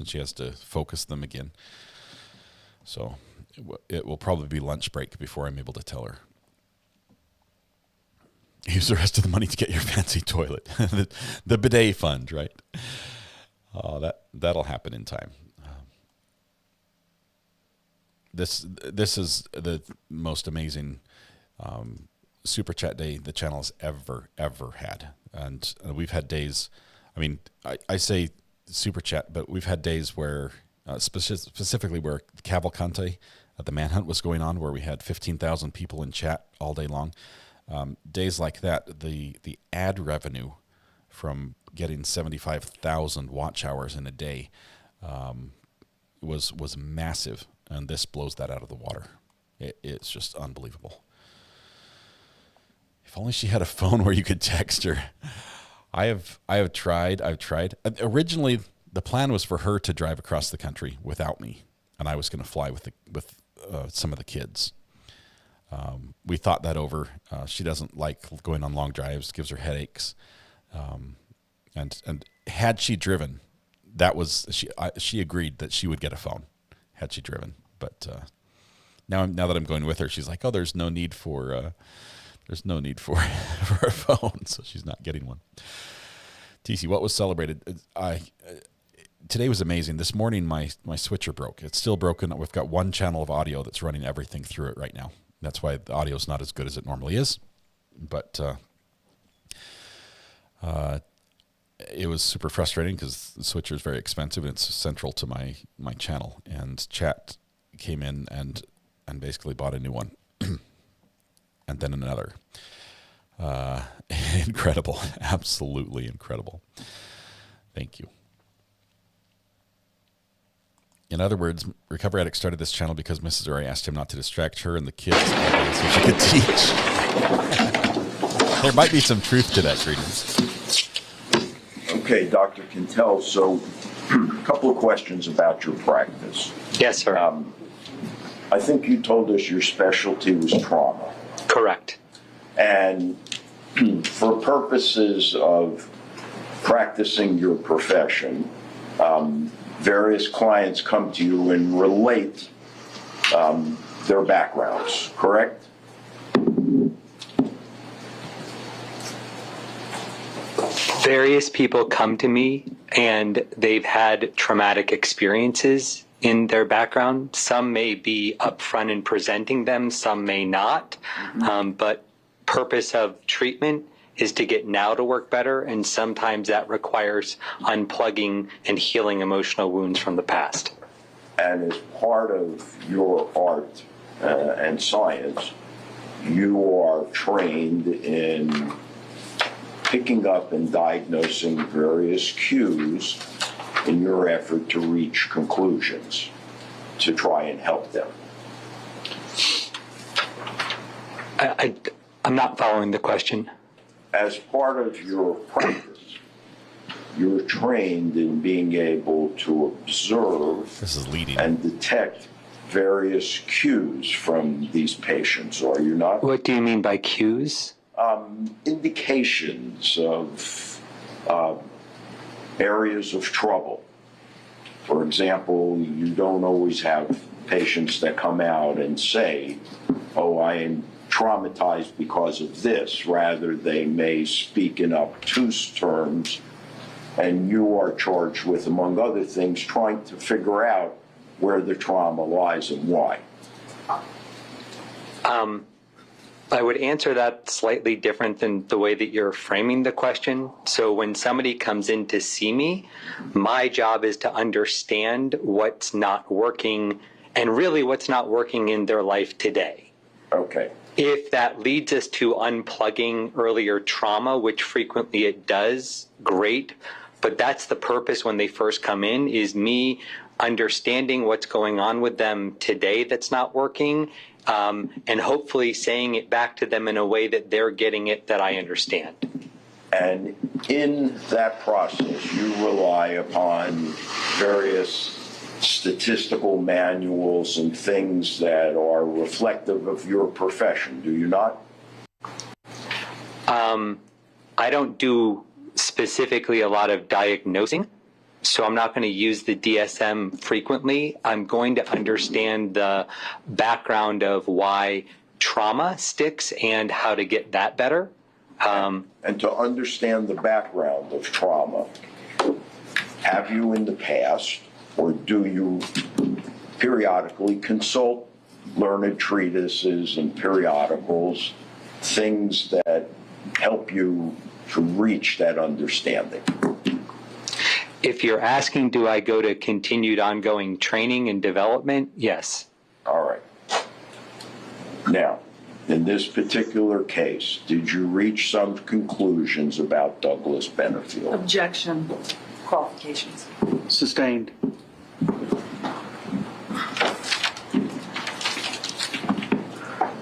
she has to focus them again. So it will probably be lunch break before I'm able to tell her. Use the rest of the money to get your fancy toilet. the bidet fund, right? Oh, that'll happen in time. This is the most amazing super chat day the channel has ever had, and we've had days. I mean, I say super chat, but we've had days where specifically where Cavalcante the manhunt was going on, where we had 15,000 people in chat all day long. Days like that, the ad revenue from getting 75,000 watch hours in a day was massive, and this blows that out of the water. It's just unbelievable. If only she had a phone where you could text her. I have tried. Originally, the plan was for her to drive across the country without me, and I was going to fly with some of the kids. We thought that over. She doesn't like going on long drives; gives her headaches. And had she driven, she agreed that she would get a phone had she driven. But now that I'm going with her, she's like, "Oh, there's no need for a phone," so she's not getting one. TC, what was celebrated? Today was amazing. This morning, my switcher broke. It's still broken. We've got one channel of audio that's running everything through it right now. That's why the audio is not as good as it normally is. But it was super frustrating because the switcher is very expensive and it's central to my channel. And chat came in and basically bought a new one and then another. Incredible. Absolutely incredible. Thank you. In other words, Recovery Addict started this channel because Mrs. Uri asked him not to distract her and the kids all day so she could teach. There might be some truth to that, greetings. Okay, Dr. Kintel, so a couple of questions about your practice. Yes, sir. I think you told us your specialty was trauma. Correct. And for purposes of practicing your profession, various clients come to you and relate their backgrounds, correct? Various people come to me and they've had traumatic experiences in their background. Some may be upfront in presenting them, some may not. But purpose of treatment is to get now to work better, and sometimes that requires unplugging and healing emotional wounds from the past. And as part of your art and science, you are trained in picking up and diagnosing various cues in your effort to reach conclusions to try and help them. I'm not following the question. As part of your practice, you're trained in being able to observe and detect various cues from these patients, are you not? What do you mean by cues? Indications of areas of trouble. For example, you don't always have patients that come out and say, oh, I am traumatized because of this. Rather, they may speak in obtuse terms, and you are charged with, among other things, trying to figure out where the trauma lies and why. I would answer that slightly different than the way that you're framing the question. So when somebody comes in to see me, my job is to understand what's not working and really what's not working in their life today. Okay. If that leads us to unplugging earlier trauma, which frequently it does, great. But that's the purpose when they first come in, is me understanding what's going on with them today that's not working, and hopefully saying it back to them in a way that they're getting it, that I understand. And in that process, you rely upon various statistical manuals and things that are reflective of your profession, do you not? I don't do specifically a lot of diagnosing, so I'm not going to use the DSM frequently. I'm going to understand the background of why trauma sticks and how to get that better. And to understand the background of trauma, have you in the past, or do you periodically consult learned treatises and periodicals, things that help you to reach that understanding? If you're asking, do I go to continued ongoing training and development? Yes. All right. Now, in this particular case, did you reach some conclusions about Douglas Benefield? Objection. Qualifications. Sustained.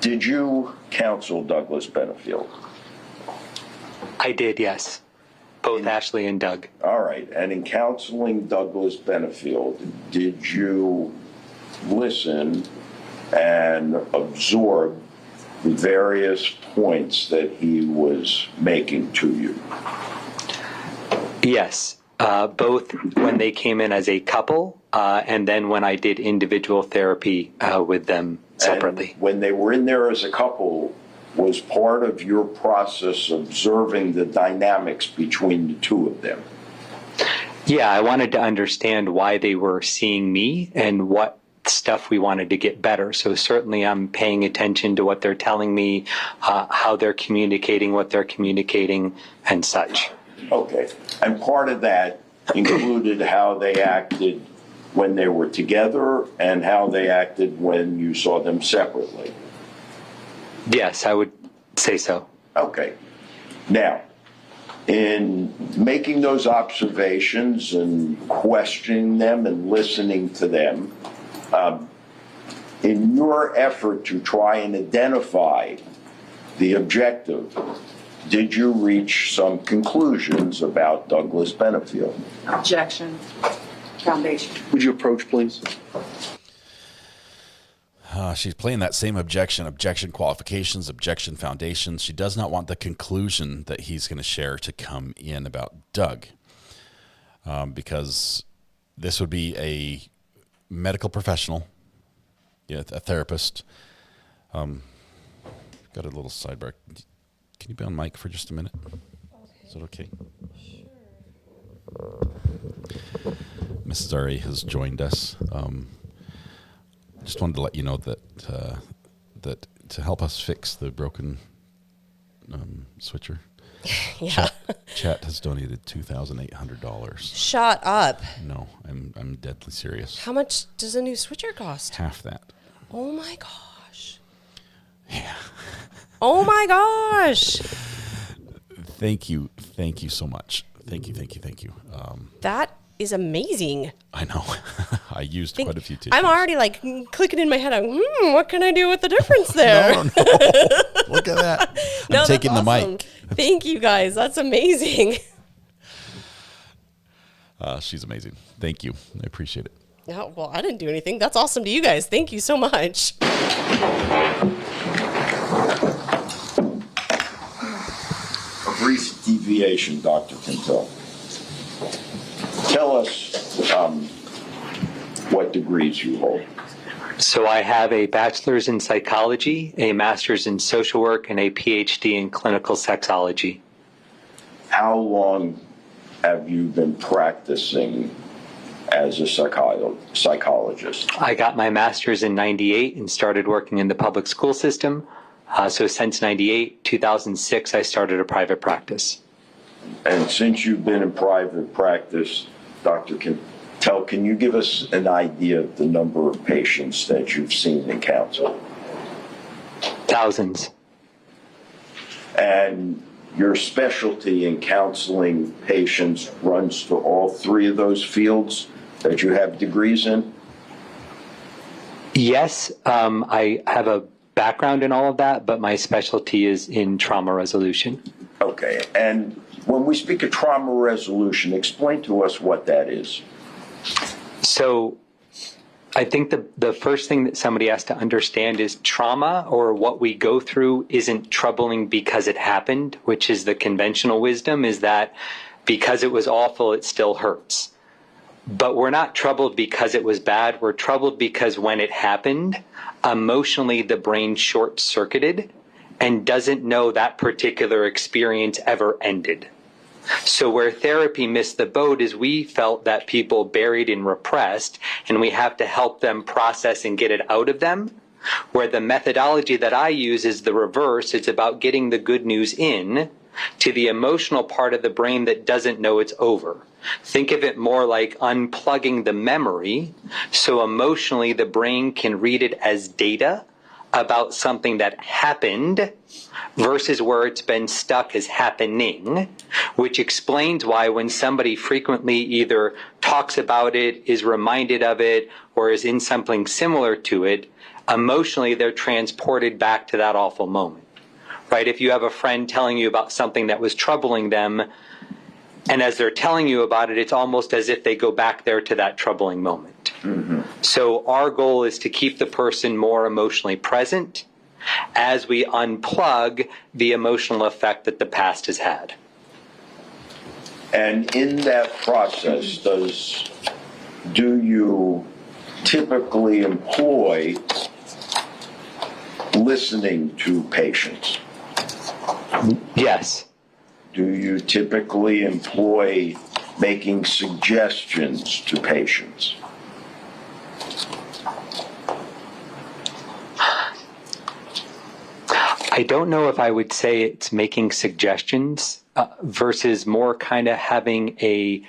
Did you counsel Douglas Benefield? I did, yes. Both Ashley and Doug. All right. And in counseling Douglas Benefield, did you listen and absorb the various points that he was making to you? Yes. Both when they came in as a couple and then when I did individual therapy with them separately. And when they were in there as a couple, was part of your process observing the dynamics between the two of them? Yeah, I wanted to understand why they were seeing me and what stuff we wanted to get better. So certainly I'm paying attention to what they're telling me, how they're communicating, what they're communicating, and such. Okay. And part of that included how they acted when they were together and how they acted when you saw them separately. Yes, I would say so. Okay. Now, in making those observations and questioning them and listening to them, in your effort to try and identify the objective, did you reach some conclusions about Douglas Benefield? Objection. Foundation. Would you approach, please? She's playing that same objection qualifications, objection foundations. She does not want the conclusion that he's going to share to come in about Doug, because this would be a medical professional, a therapist. Got a little sidebar. Can you be on mic for just a minute? Is that okay? Sure. Mrs. R.A. has joined us. Just wanted to let you know that that to help us fix the broken switcher, yeah, Chat has donated $2,800. Shut up. No, I'm deadly serious. How much does a new switcher cost? Half that. Oh my gosh. Yeah. Oh my gosh. Thank you so much. Thank you. That is amazing. I know. I used quite a few tissues. I'm already like clicking in my head. What can I do with the difference there? No. Look at that. I'm taking the mic. Thank you guys. That's amazing. She's amazing. Thank you. I appreciate it. Yeah, well, I didn't do anything. That's awesome to you guys. Thank you so much. A brief deviation, Dr. Kintel. Tell us what degrees you hold. So I have a bachelor's in psychology, a master's in social work, and a PhD in clinical sexology. How long have you been practicing as a psychologist? I got my master's in '98 and started working in the public school system. So since '98, 2006, I started a private practice. And since you've been in private practice, Dr. Kintel, can you give us an idea of the number of patients that you've seen and counseled? Thousands. And your specialty in counseling patients runs to all three of those fields that you have degrees in? Yes, I have a background in all of that, but my specialty is in trauma resolution. Okay, and when we speak of trauma resolution, explain to us what that is. So I think the first thing that somebody has to understand is trauma, or what we go through, isn't troubling because it happened, which is the conventional wisdom, is that because it was awful, it still hurts. But we're not troubled because it was bad. We're troubled because when it happened, emotionally the brain short-circuited and doesn't know that particular experience ever ended. So where therapy missed the boat is we felt that people buried and repressed, and we have to help them process and get it out of them. Where the methodology that I use is the reverse. It's about getting the good news in to the emotional part of the brain that doesn't know it's over. Think of it more like unplugging the memory, so emotionally the brain can read it as data about something that happened versus where it's been stuck as happening, which explains why when somebody frequently either talks about it, is reminded of it, or is in something similar to it, emotionally they're transported back to that awful moment. Right? If you have a friend telling you about something that was troubling them, and as they're telling you about it, it's almost as if they go back there to that troubling moment. Mm-hmm. So our goal is to keep the person more emotionally present as we unplug the emotional effect that the past has had. And in that process, do you typically employ listening to patients? Yes. Do you typically employ making suggestions to patients? I don't know if I would say it's making suggestions. versus more kind of having a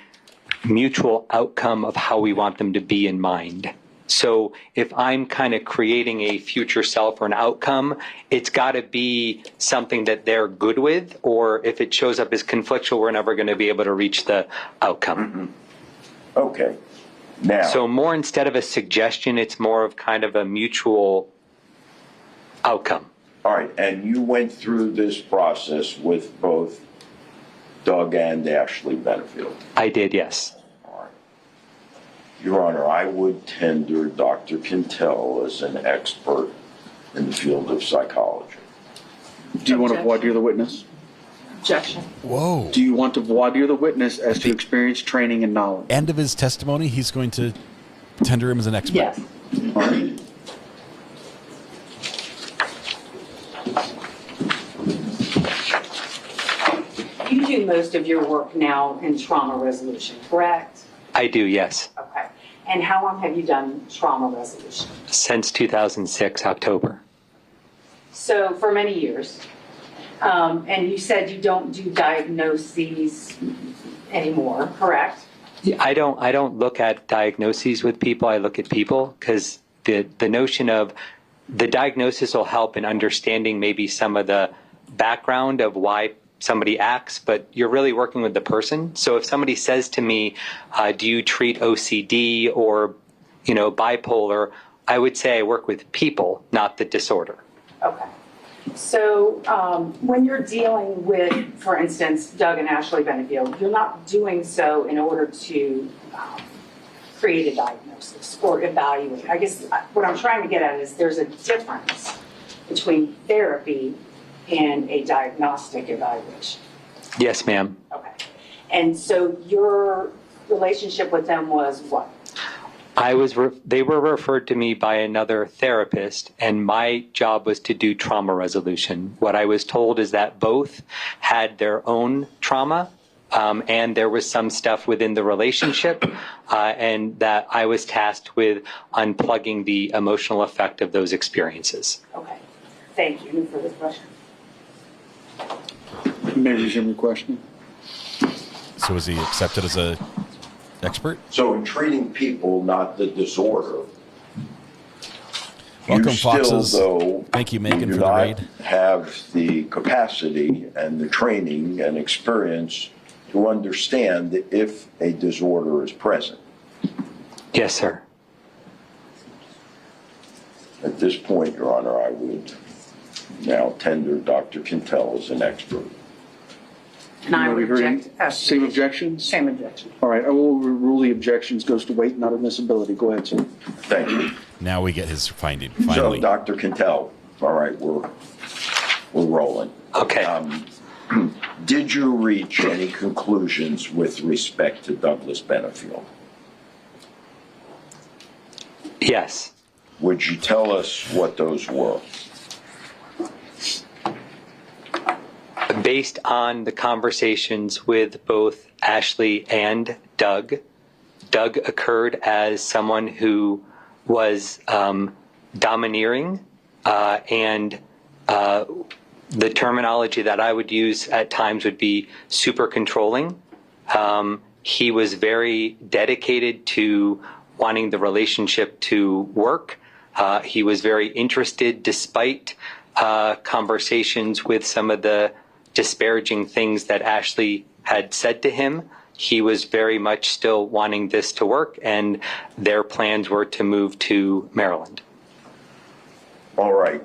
mutual outcome of how we want them to be in mind. So if I'm kind of creating a future self or an outcome, it's got to be something that they're good with, or if it shows up as conflictual, we're never going to be able to reach the outcome. Okay. Now. So more instead of a suggestion, it's more of kind of a mutual outcome. All right, and you went through this process with both Doug and Ashley Benefield. I did, yes. All right. Your Honor, I would tender Dr. Kintel as an expert in the field of psychology. Do you want to voir dire the witness? Objection. Whoa. Do you want to voir dire the witness as to experience, training, and knowledge? End of his testimony, he's going to tender him as an expert. Yes. All right. You do most of your work now in trauma resolution, correct? I do, yes. Okay. And how long have you done trauma resolution? Since 2006, October. So for many years. And you said you don't do diagnoses anymore, correct? I don't look at diagnoses with people. I look at people because the notion of the diagnosis will help in understanding maybe some of the background of why somebody acts, but you're really working with the person. So if somebody says to me, do you treat OCD or, bipolar? I would say I work with people, not the disorder. Okay. So when you're dealing with, for instance, Doug and Ashley Benefield, you're not doing so in order to create a diagnosis or evaluate. I guess what I'm trying to get at is there's a difference between therapy and a diagnostic evaluation. Yes, ma'am. Okay. And so your relationship with them was what? They were referred to me by another therapist, and my job was to do trauma resolution. What I was told is that both had their own trauma, and there was some stuff within the relationship, and that I was tasked with unplugging the emotional effect of those experiences. Okay. Thank you. Any further questions? You may resume your question. So is he accepted as a expert? So in treating people, not the disorder. Welcome, you still, Foxes. though, Thank you, Megan, do for the not raid. have the capacity and the training and experience to understand if a disorder is present. Yes, sir. At this point, Your Honor, I would now tender Dr. Kintel as an expert. And I would object. Same objections? Same objection. All right, I will rule the objections goes to weight, not admissibility. Go ahead, sir. Thank you. Now we get his finding, So, finally. Dr. Kintel, all right, we're rolling. Okay. Did you reach any conclusions with respect to Douglas Benefield? Yes. Would you tell us what those were? Based on the conversations with both Ashley and Doug, Doug occurred as someone who was domineering, and the terminology that I would use at times would be super controlling. He was very dedicated to wanting the relationship to work. He was very interested despite conversations with some of the disparaging things that Ashley had said to him. He was very much still wanting this to work, and their plans were to move to Maryland. All right.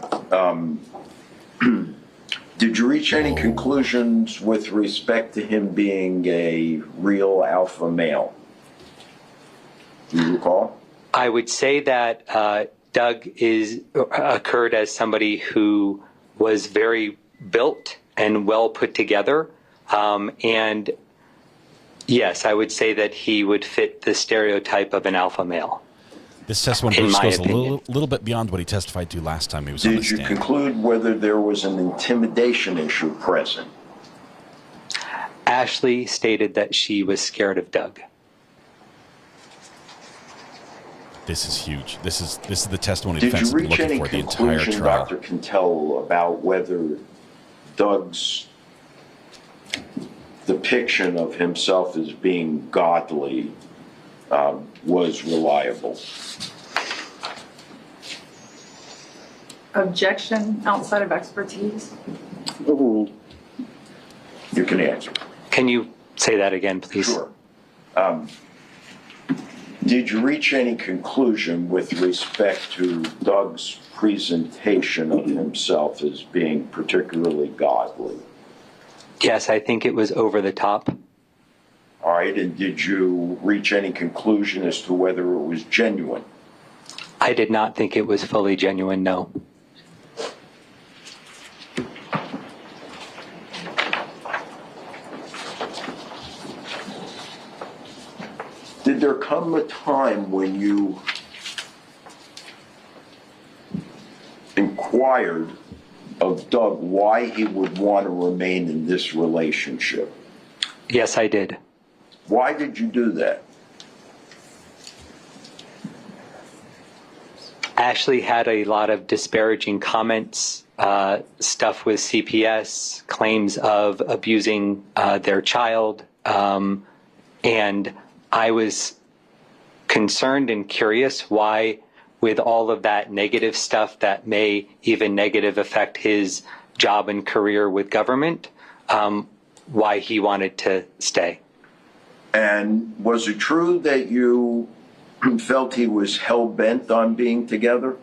Did you reach any conclusions with respect to him being a real alpha male? Do you recall? I would say that Doug occurred as somebody who was very built and well put together. And yes, I would say that he would fit the stereotype of an alpha male. This testimony just goes a little bit beyond what he testified to last time he was on the stand. Did you conclude whether there was an intimidation issue present? Ashley stated that she was scared of Doug. This is huge. This is the testimony defense Did you has been reach looking any for the entire conclusion, trial. Dr. Kintel, about whether Doug's depiction of himself as being godly was reliable? Objection outside of expertise. Overruled. You can answer. Can you say that again, please? Sure. Did you reach any conclusion with respect to Doug's presentation of himself as being particularly godly? Yes, I think it was over the top. All right, and did you reach any conclusion as to whether it was genuine? I did not think it was fully genuine, no. Did there come a time when you inquired of Doug why he would want to remain in this relationship? Yes, I did. Why did you do that? Ashley had a lot of disparaging comments, stuff with CPS, claims of abusing their child, and I was concerned and curious why, with all of that negative stuff that may even negative affect his job and career with government, why he wanted to stay. And was it true that you felt he was hell-bent on being together?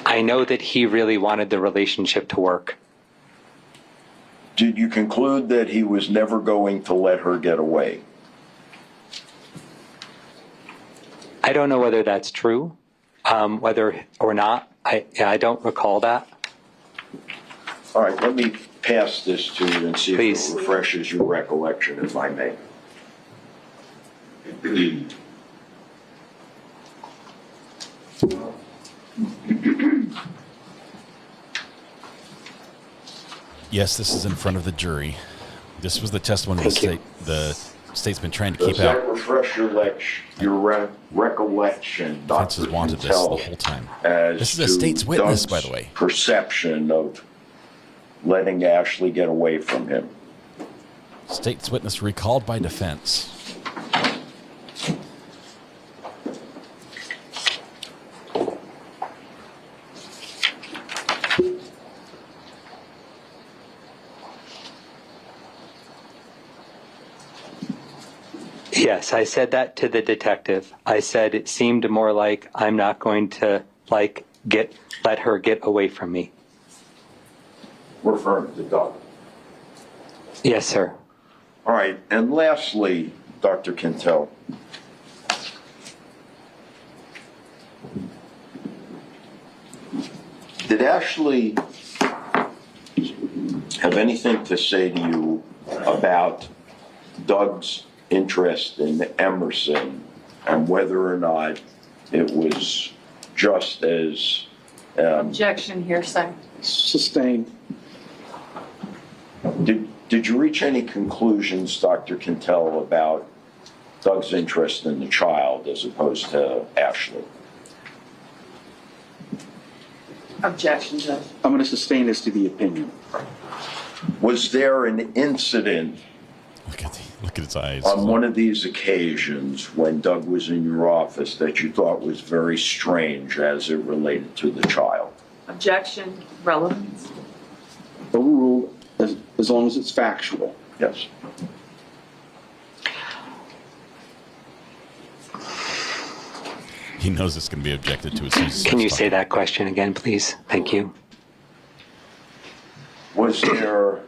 I know that he really wanted the relationship to work. Did you conclude that he was never going to let her get away? I don't know whether that's true, whether or not. I don't recall that. All right, let me pass this to you and see Please. if it refreshes your recollection, if I may. Yes, this is in front of the jury. This was the testimony the state's been trying to Does keep that out. refresh your recollection, Defense has Dr. wanted this the Kintel, whole time. as This is a to state's witness, Doug's by the way. perception of letting Ashley get away from him? State's witness recalled by defense. Yes, I said that to the detective. I said it seemed more like I'm not going to let her get away from me. Referring to Doug. Yes, sir. All right, and lastly, Dr. Kintel, did Ashley have anything to say to you about Doug's interest in Emerson and whether or not it was just as Objection, hearsay. Sustained. Did you reach any conclusions, Dr. Kintel, about Doug's interest in the child as opposed to Ashley? Objection, Judge. I'm going to sustain this to the opinion. Was there an incident Look at his eyes. on one of these occasions when Doug was in your office that you thought was very strange as it related to the child? Objection, relevance. Overruled as long as it's factual. Yes. He knows it's going to be objected to as soon as Can you say that question again, please? Thank you. Was there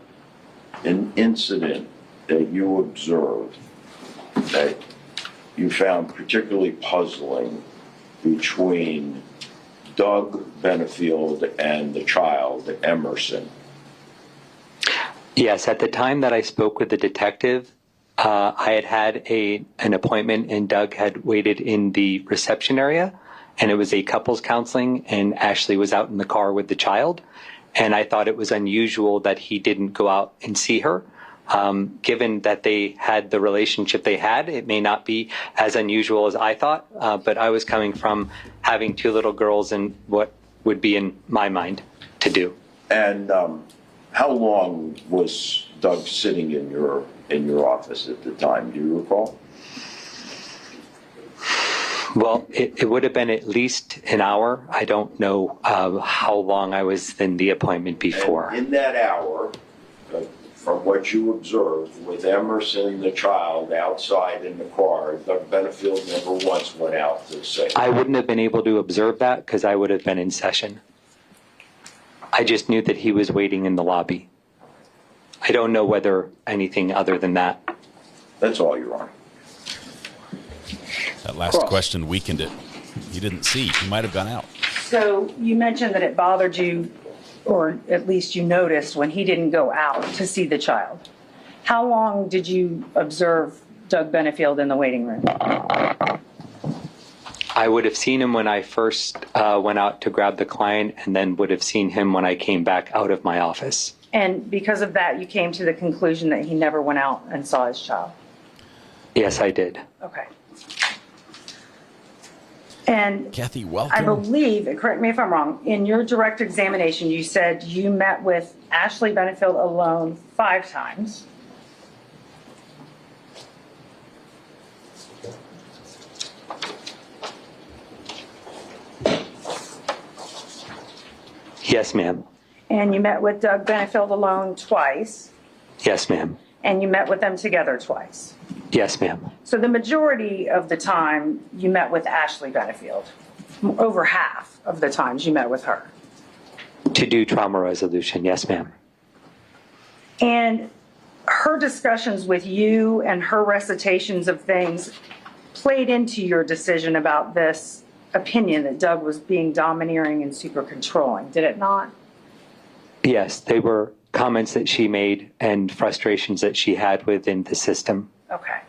an incident that you observed that you found particularly puzzling between Doug Benefield and the child, Emerson? Yes, at the time that I spoke with the detective, I had an appointment and Doug had waited in the reception area, and it was a couples counseling, and Ashley was out in the car with the child, and I thought it was unusual that he didn't go out and see her. Given that they had the relationship they had, it may not be as unusual as I thought, but I was coming from having two little girls and what would be in my mind to do. And how long was Doug sitting in your office at the time? Do you recall? Well, it would have been at least an hour. I don't know how long I was in the appointment before. And in that hour, from what you observed, with Emerson, the child, outside in the car, Doug Benefield never once went out to say. I wouldn't have been able to observe that because I would have been in session. I just knew that he was waiting in the lobby. I don't know whether anything other than that. That's all, Your Honor. That last question weakened it. You didn't see. He might have gone out. So you mentioned that it bothered you, or at least you noticed when he didn't go out to see the child. How long did you observe Doug Benefield in the waiting room? I would have seen him when I first went out to grab the client, and then would have seen him when I came back out of my office. And because of that, you came to the conclusion that he never went out and saw his child? Yes, I did. Okay. And Kathy, welcome. I believe, correct me if I'm wrong, in your direct examination, you said you met with Ashley Benefield alone 5 times. Yes, ma'am. And you met with Doug Benefield alone twice. Yes, ma'am. And you met with them together twice. Yes, ma'am. So the majority of the time you met with Ashley Benefield. Over half of the times you met with her. To do trauma resolution. Yes, ma'am. And her discussions with you and her recitations of things played into your decision about this opinion that Doug was being domineering and super controlling, did it not? Yes, they were comments that she made and frustrations that she had within the system. Okay.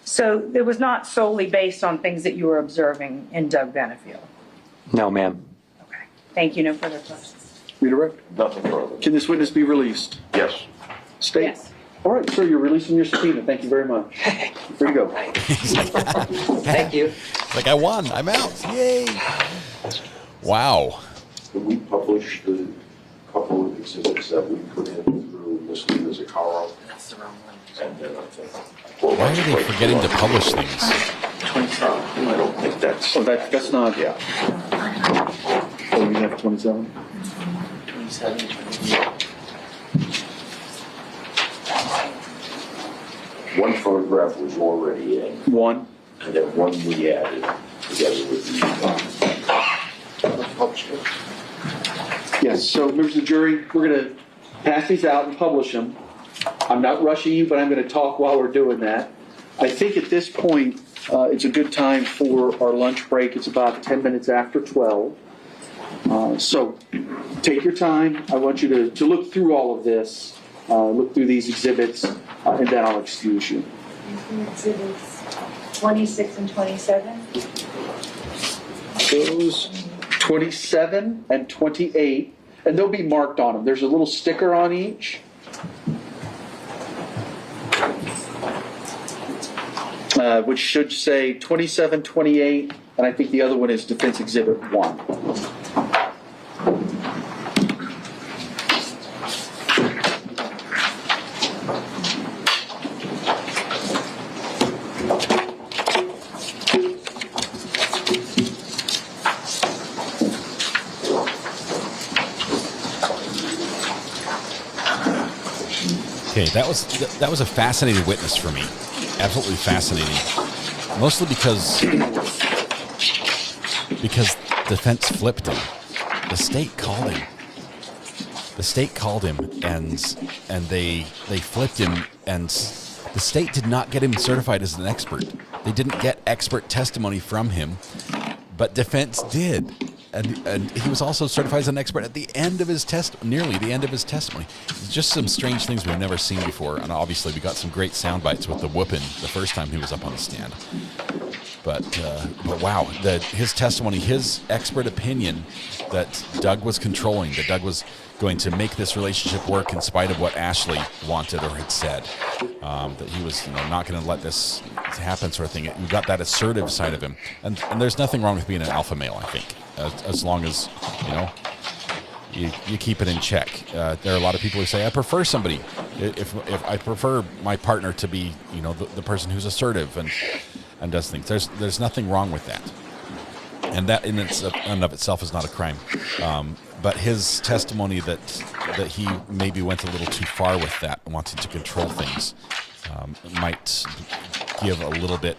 So it was not solely based on things that you were observing in Doug Benefield? No, ma'am. Okay. Thank you. No further questions. Redirect? Nothing further. Can this witness be released? Yes. State? Yes. All right, sir, you're releasing your subpoena. Thank you very much. Here you go. Thank you. Like, I won. I'm out. Yay. Wow. Can we publish the couple of exhibits that we put in through Mr. Visicaro? That's the wrong one. And then I think. Why are they forgetting to publish things? I don't think that's. Oh, that's not. Yeah. Oh, you have 27? 27, 28. One photograph was already in, One. and then one we added together with the. Yes, so members of the jury, we're going to pass these out and publish them. I'm not rushing you, but I'm going to talk while we're doing that. I think at this point, it's a good time for our lunch break. It's about 10 minutes after 12. So take your time. I want you to look through all of this, look through these exhibits, and then I'll excuse you. Exhibits 26 and 27. Those 27 and 28, and they'll be marked on them. There's a little sticker on each. Which should say 27, 28, and I think the other one is Defense Exhibit 1. Okay, that was a fascinating witness for me. Absolutely fascinating. Mostly because defense flipped him. The state called him. The state called him and they flipped him, and the state did not get him certified as an expert. They didn't get expert testimony from him, but defense did. And he was also certified as an expert at the end of his nearly the end of his testimony. Just some strange things we've never seen before. And obviously we got some great sound bites with the whooping the first time he was up on the stand. But wow, his testimony, his expert opinion that Doug was controlling, that Doug was going to make this relationship work in spite of what Ashley wanted or had said, that he was not going to let this happen, sort of thing. You got that assertive side of him, and there's nothing wrong with being an alpha male, I think, as long as you keep it in check. There are a lot of people who say, I prefer somebody. If I prefer my partner to be, the person who's assertive and does things. There's nothing wrong with that. And that in and of itself is not a crime. But his testimony that he maybe went a little too far with that, wanting to control things, might give a little bit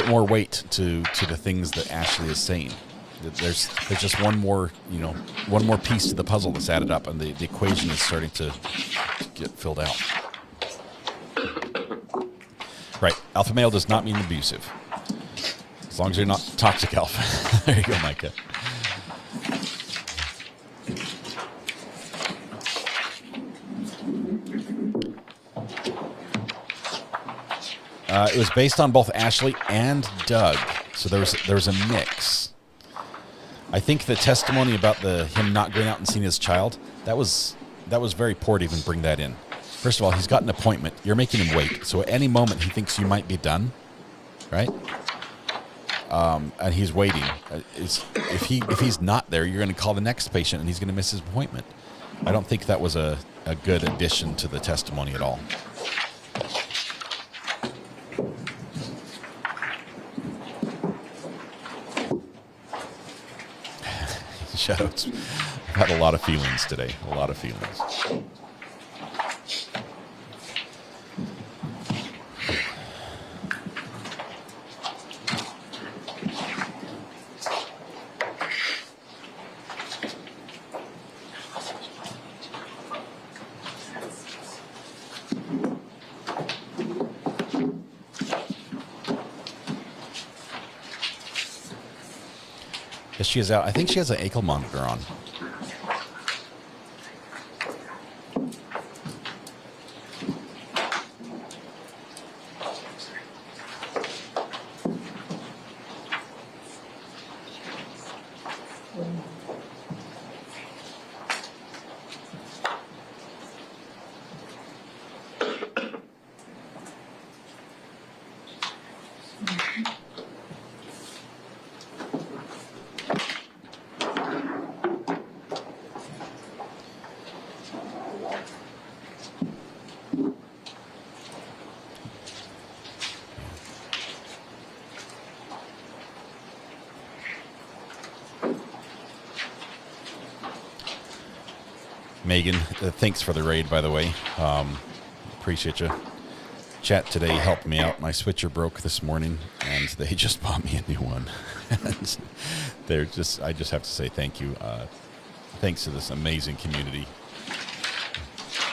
more weight to the things that Ashley is saying. There's just one more piece to the puzzle that's added up, and the equation is starting to get filled out. Right, alpha male does not mean abusive. As long as you're not toxic alpha. There you go, Micah. It was based on both Ashley and Doug, so there was a mix. I think the testimony about him not going out and seeing his child, that was very poor to even bring that in. First of all, he's got an appointment. You're making him wait, so at any moment he thinks you might be done, right? And he's waiting. If he's not there, you're going to call the next patient, and he's going to miss his appointment. I don't think that was a good addition to the testimony at all. Shoutouts. I've had a lot of feelings today. A lot of feelings. She is out. I think she has an ankle monitor on. Megan, thanks for the raid, by the way. Appreciate you. Chat today helped me out. My switcher broke this morning, and they just bought me a new one. I just have to say thank you. Thanks to this amazing community.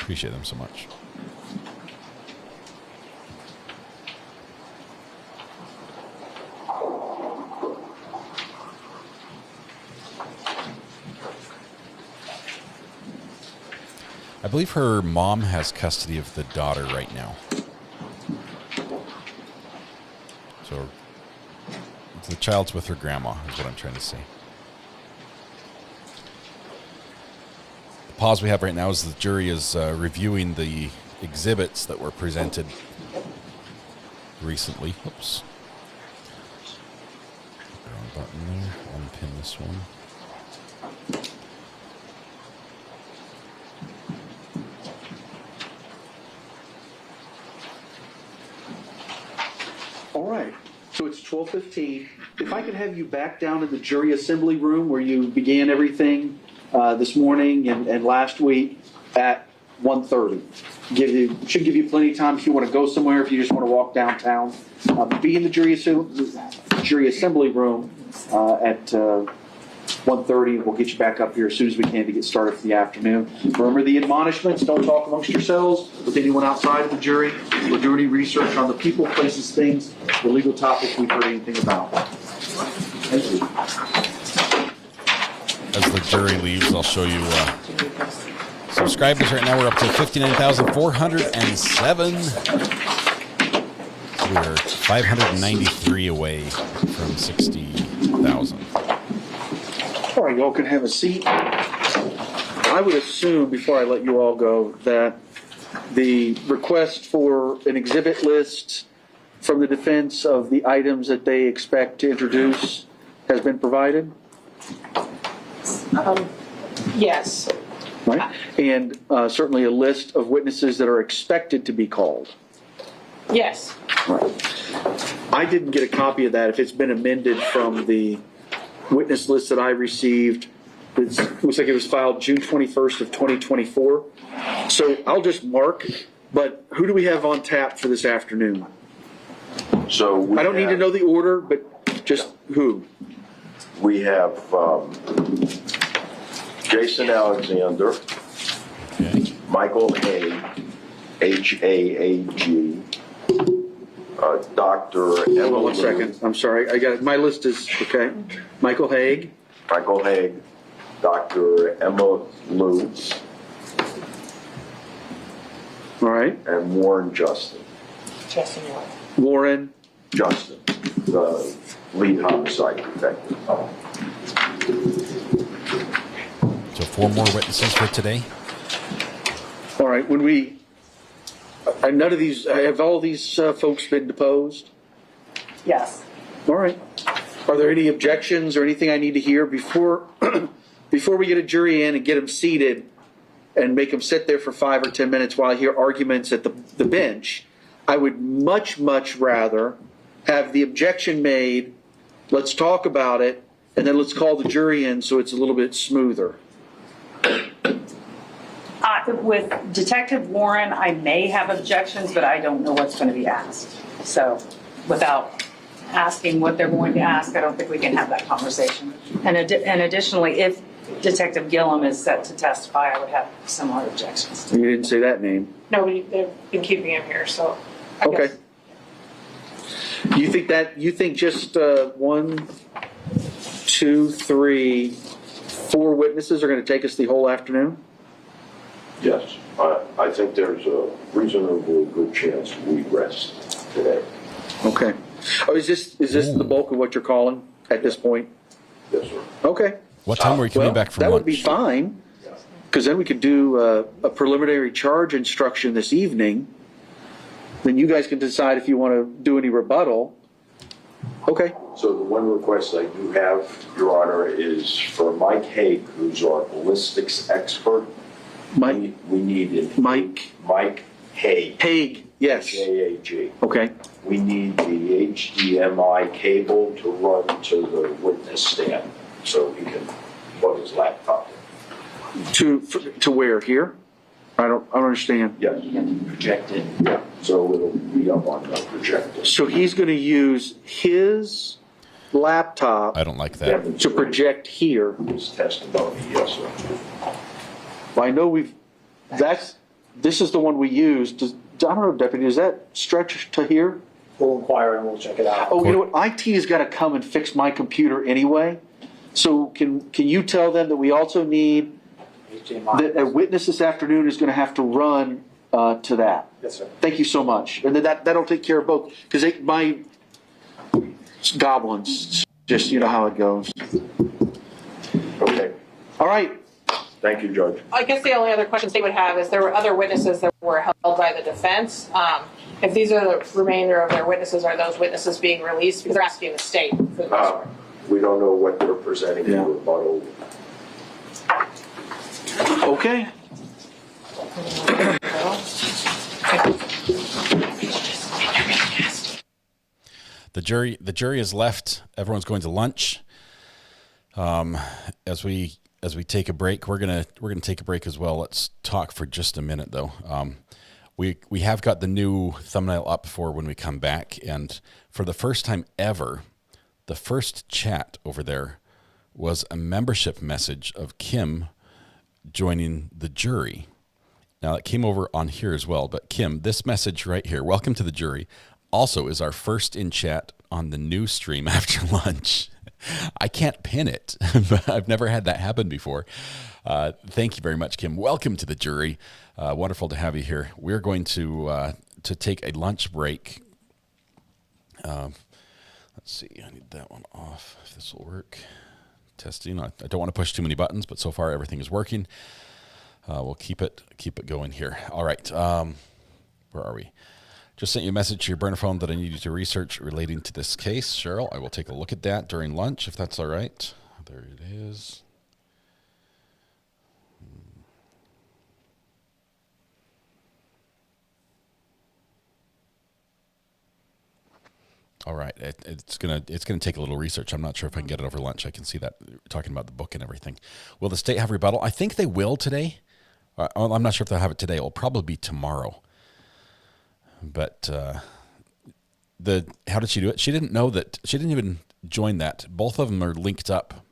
Appreciate them so much. I believe her mom has custody of the daughter right now. So the child's with her grandma, is what I'm trying to say. The pause we have right now is the jury is reviewing the exhibits that were presented recently. Oops. Wrong button there. Unpin this one. All right, so it's 12:15. If I could have you back down in the jury assembly room where you began everything this morning and last week at 1:30. Should give you plenty of time if you want to go somewhere, if you just want to walk downtown. Be in the jury assembly room at 1:30. We'll get you back up here as soon as we can to get started for the afternoon. Remember the admonishments. Don't talk amongst yourselves with anyone outside of the jury. We're doing any research on the people, places, things, the legal topics we've heard anything about. Thank you. As the jury leaves, I'll show you subscribers right now. We're up to 59,407. We are 593 away from 60,000. All right, y'all can have a seat. I would assume, before I let you all go, that the request for an exhibit list from the defense of the items that they expect to introduce has been provided. Yes. Right? And certainly a list of witnesses that are expected to be called. Yes. Right. I didn't get a copy of that. If it's been amended from the witness list that I received, it looks like it was filed June 21st of 2024. So I'll just mark, but who do we have on tap for this afternoon? So I don't need to know the order, but just who? We have Jason Alexander, Michael Haig, Haag, Dr. Hold on one second. I'm sorry. I got it. My list is, okay. Michael Haig. Michael Haig, Dr. Emma Lou. All right. And Warren Justin. Justin Warren. Justin, the lead homicide detective. So 4 more witnesses for today? All right. When we, none of these, have all these folks been deposed? Yes. All right. Are there any objections or anything I need to hear before before we get a jury in and get them seated and make them sit there for 5 or 10 minutes while I hear arguments at the bench? I would much, much rather have the objection made, let's talk about it, and then let's call the jury in so it's a little bit smoother. With Detective Warren, I may have objections, but I don't know what's going to be asked. So without asking what they're going to ask, I don't think we can have that conversation. And additionally, if Detective Gillum is set to testify, I would have similar objections. You didn't say that name. No, they've been keeping him here, so. Okay. You think just 1, 2, 3, 4 witnesses are going to take us the whole afternoon? Yes, I think there's a reasonably good chance we rest today. Okay. Oh, is this the bulk of what you're calling at this point? Yes, sir. Okay. What time were you coming back from that lunch? would be fine, because then we could do a preliminary charge instruction this evening. Then you guys can decide if you want to do any rebuttal. Okay. So the one request I do have, Your Honor, is for Mike Haig, who's our ballistics expert. Mike. We need Mike Haig. Haig, yes. J-A-G. Okay. We need the HDMI cable to run to the witness stand so he can plug his laptop in. To where? Here? I don't understand. Yes. Project it. Yeah. So it'll be up on the projector. So he's going to use his laptop. I don't like that. To project here. His testimony, yes, sir. Well, I know this is the one we used. I don't know, Deputy, does that stretch to here? We'll inquire and we'll check it out. Oh, you know what? IT has got to come and fix my computer anyway. So can you tell them that we also need that a witness this afternoon is going to have to run to that? Yes, sir. Thank you so much. And then that'll take care of both. Because my goblins, just you know how it goes. Okay. All right. Thank you, Judge. I guess the only other questions they would have is there were other witnesses that were held by the defense. If these are the remainder of their witnesses, are those witnesses being released? Because they're asking the state for the most part. We don't know what they're presenting in rebuttal. Okay. The jury is left. Everyone's going to lunch. As we take a break, we're gonna take a break as well. Let's talk for just a minute though. We have got the new thumbnail up for when we come back, and for the first time ever, the first chat over there was a membership message of Kim joining the jury. Now it came over on here as well, but Kim, this message right here, welcome to the jury, also is our first in chat on the new stream after lunch. I can't pin it, but I've never had that happen before. Thank you very much, Kim. Welcome to the jury. Wonderful to have you here. We're going to take a lunch break. Let's see. I need that one off, if this will work. Testing. I don't want to push too many buttons, but so far everything is working. We'll keep it going here. All right. Where are we? Just sent you a message to your burner phone that I need you to research relating to this case. Cheryl, I will take a look at that during lunch, if that's all right. There it is. All right. It's gonna take a little research. I'm not sure if I can get it over lunch. I can see that talking about the book and everything. Will the state have rebuttal? I think they will today. I'm not sure if they'll have it today. It'll probably be tomorrow. But how did she do it? She didn't know that. She didn't even join that. Both of them are linked up.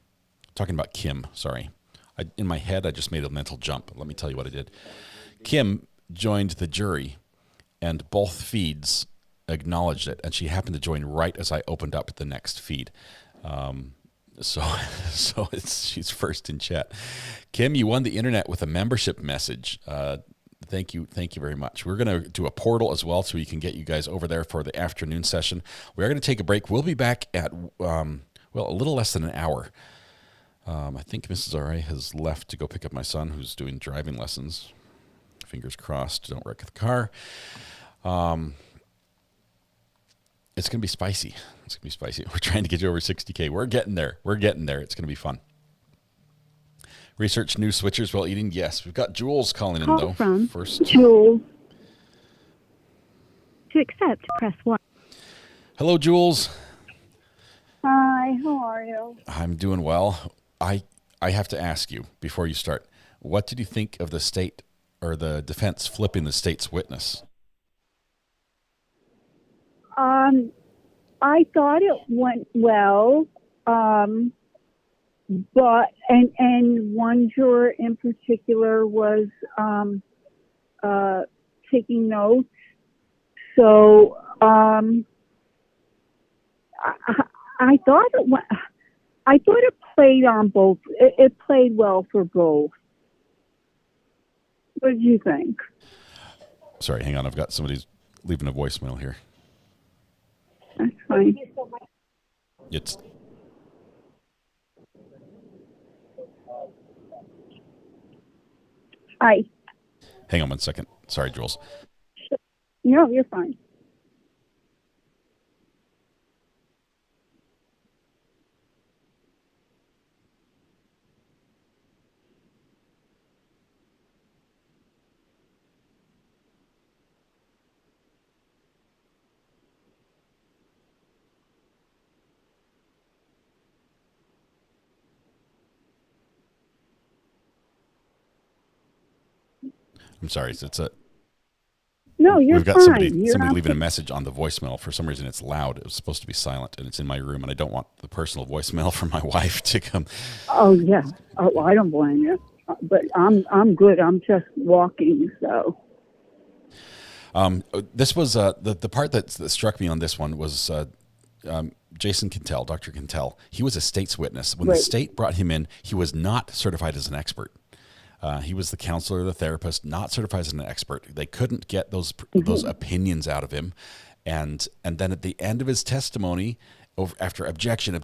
Talking about Kim. Sorry, in my head I just made a mental jump. Let me tell you what I did. Kim joined the jury, and both feeds acknowledged it, and she happened to join right as I opened up the next feed. So she's first in chat. Kim, you won the internet with a membership message. Thank you very much. We're going to do a portal as well, so we can get you guys over there for the afternoon session. We are going to take a break. We'll be back at a little less than an hour. I think Mrs. R.A. has left to go pick up my son, who's doing driving lessons. Fingers crossed, don't wreck the car. It's going to be spicy. We're trying to get you over 60K. We're getting there. It's going to be fun. Research new switchers while eating. Yes, we've got Jules calling in, though. From first. Jules. To accept, press 1. Hello, Jules. Hi, how are you? I'm doing well. I have to ask you before you start, what did you think of the state or the defense flipping the state's witness? I thought it went well, but one juror in particular was taking notes. So I thought it went. I thought it played on both. It played well for both. What did you think? Sorry, hang on. I've got somebody's leaving a voicemail here. That's fine. It's Hi. hang on one second. Sorry, Jules. No, you're fine. I'm sorry. It's a. No, you're We've got fine. somebody You're leaving a message on the voicemail. For some reason, it's loud. It was supposed to be silent, and it's in my room, and I don't want the personal voicemail from my wife to come. Oh yeah. Oh, I don't blame you. But I'm good. I'm just walking. So. This was the part that struck me on this one was Jason Kintel, Dr. Kintel. He was a state's witness. When the state brought him in, he was not certified as an expert. He was the counselor, the therapist, not certified as an expert. They couldn't get those opinions out of him. And then at the end of his testimony, after objection,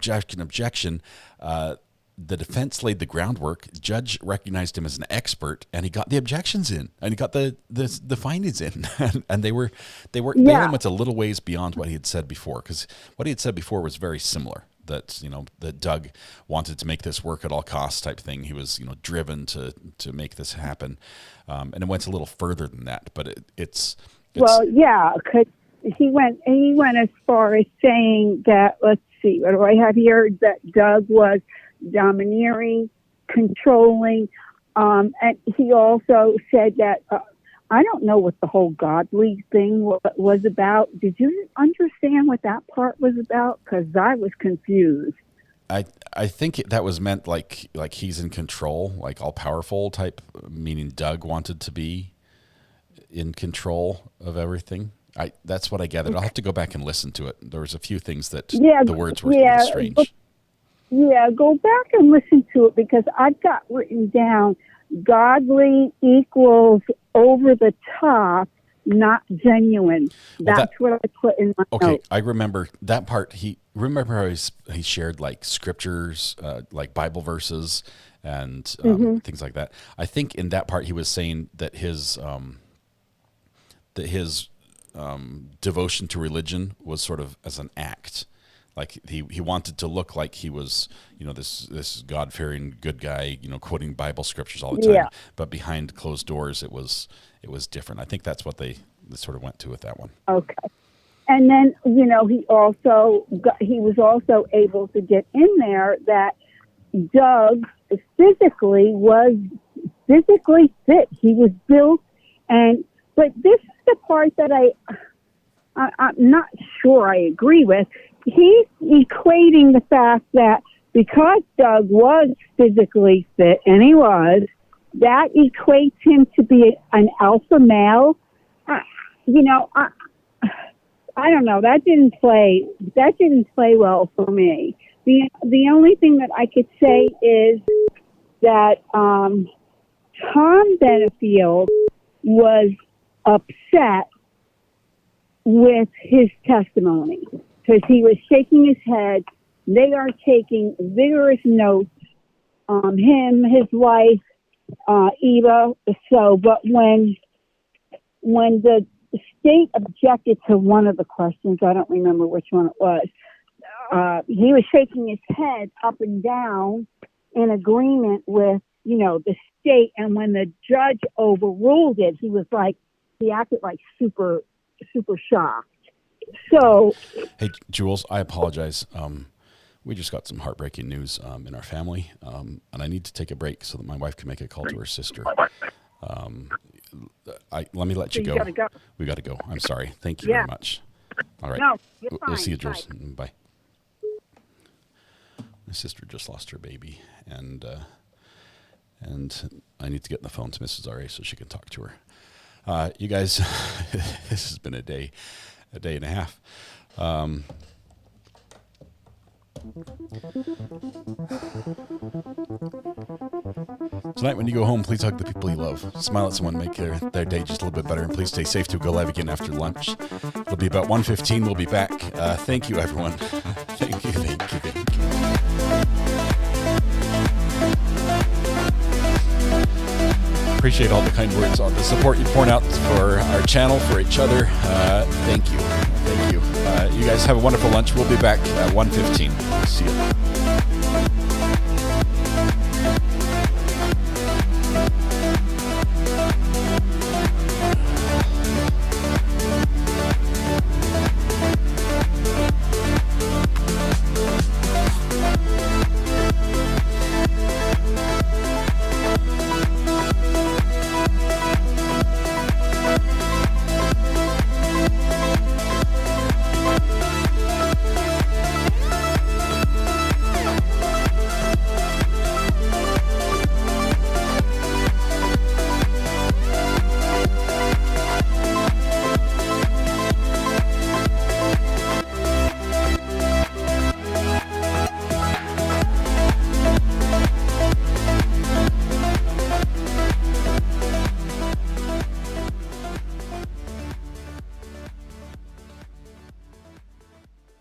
the defense laid the groundwork. Judge recognized him as an expert, and he got the objections in, and he got the findings in, and they went a little ways beyond what he had said before, because what he had said before was very similar. That that Doug wanted to make this work at all costs type thing. He was driven to make this happen, and it went a little further than that. But it's well, yeah, because he went as far as saying that. Let's see, what do I have here? That Doug was domineering, controlling, and he also said that. I don't know what the whole godly thing was about. Did you understand what that part was about? Because I was confused. I think that was meant like he's in control, like all powerful type, meaning Doug wanted to be in control of everything. That's what I gathered. I'll have to go back and listen to it. There was a few things that the words were a little strange. Go back and listen to it, because I've got written down godly equals over the top, not genuine. That's what I put in my notes. I remember that part. Remember how he shared like scriptures, like Bible verses and things like that. I think in that part he was saying that his devotion to religion was sort of as an act. Like he wanted to look like he was, this God-fearing good guy, quoting Bible scriptures all the time. Yeah. But behind closed doors, it was different. I think that's what they sort of went to with that one. Okay. and then, he was also able to get in there that Doug was physically fit. He was built, but this is the part that I'm not sure I agree with. He's equating the fact that because Doug was physically fit, and he was, that equates him to be an alpha male. I don't know. That didn't play well for me. The only thing that I could say is that Tom Benefield was upset with his testimony because he was shaking his head. They are taking vigorous notes on him, his wife, Eva. So, but when the state objected to one of the questions, I don't remember which one it was, he was shaking his head up and down in agreement with, the state. And when the judge overruled it, he acted like super shocked. So, hey, Jules, I apologize. We just got some heartbreaking news in our family, and I need to take a break so that my wife can make a call to her sister. Let me let you go. Go. We got to go. I'm sorry. Thank you very much. All right. No, you're fine. We'll see you, Jules. Bye. My sister just lost her baby, and I need to get on the phone to Mrs. R.A. so she can talk to her. You guys, this has been a day and a half. Tonight when you go home, please hug the people you love. Smile at someone, make their day just a little bit better, and please stay safe to go live again after lunch. It'll be about 1:15. We'll be back. Thank you, everyone. Thank you. Appreciate all the kind words, all the support you poured out for our channel, for each other. Thank you. You guys have a wonderful lunch. We'll be back at 1:15. See you.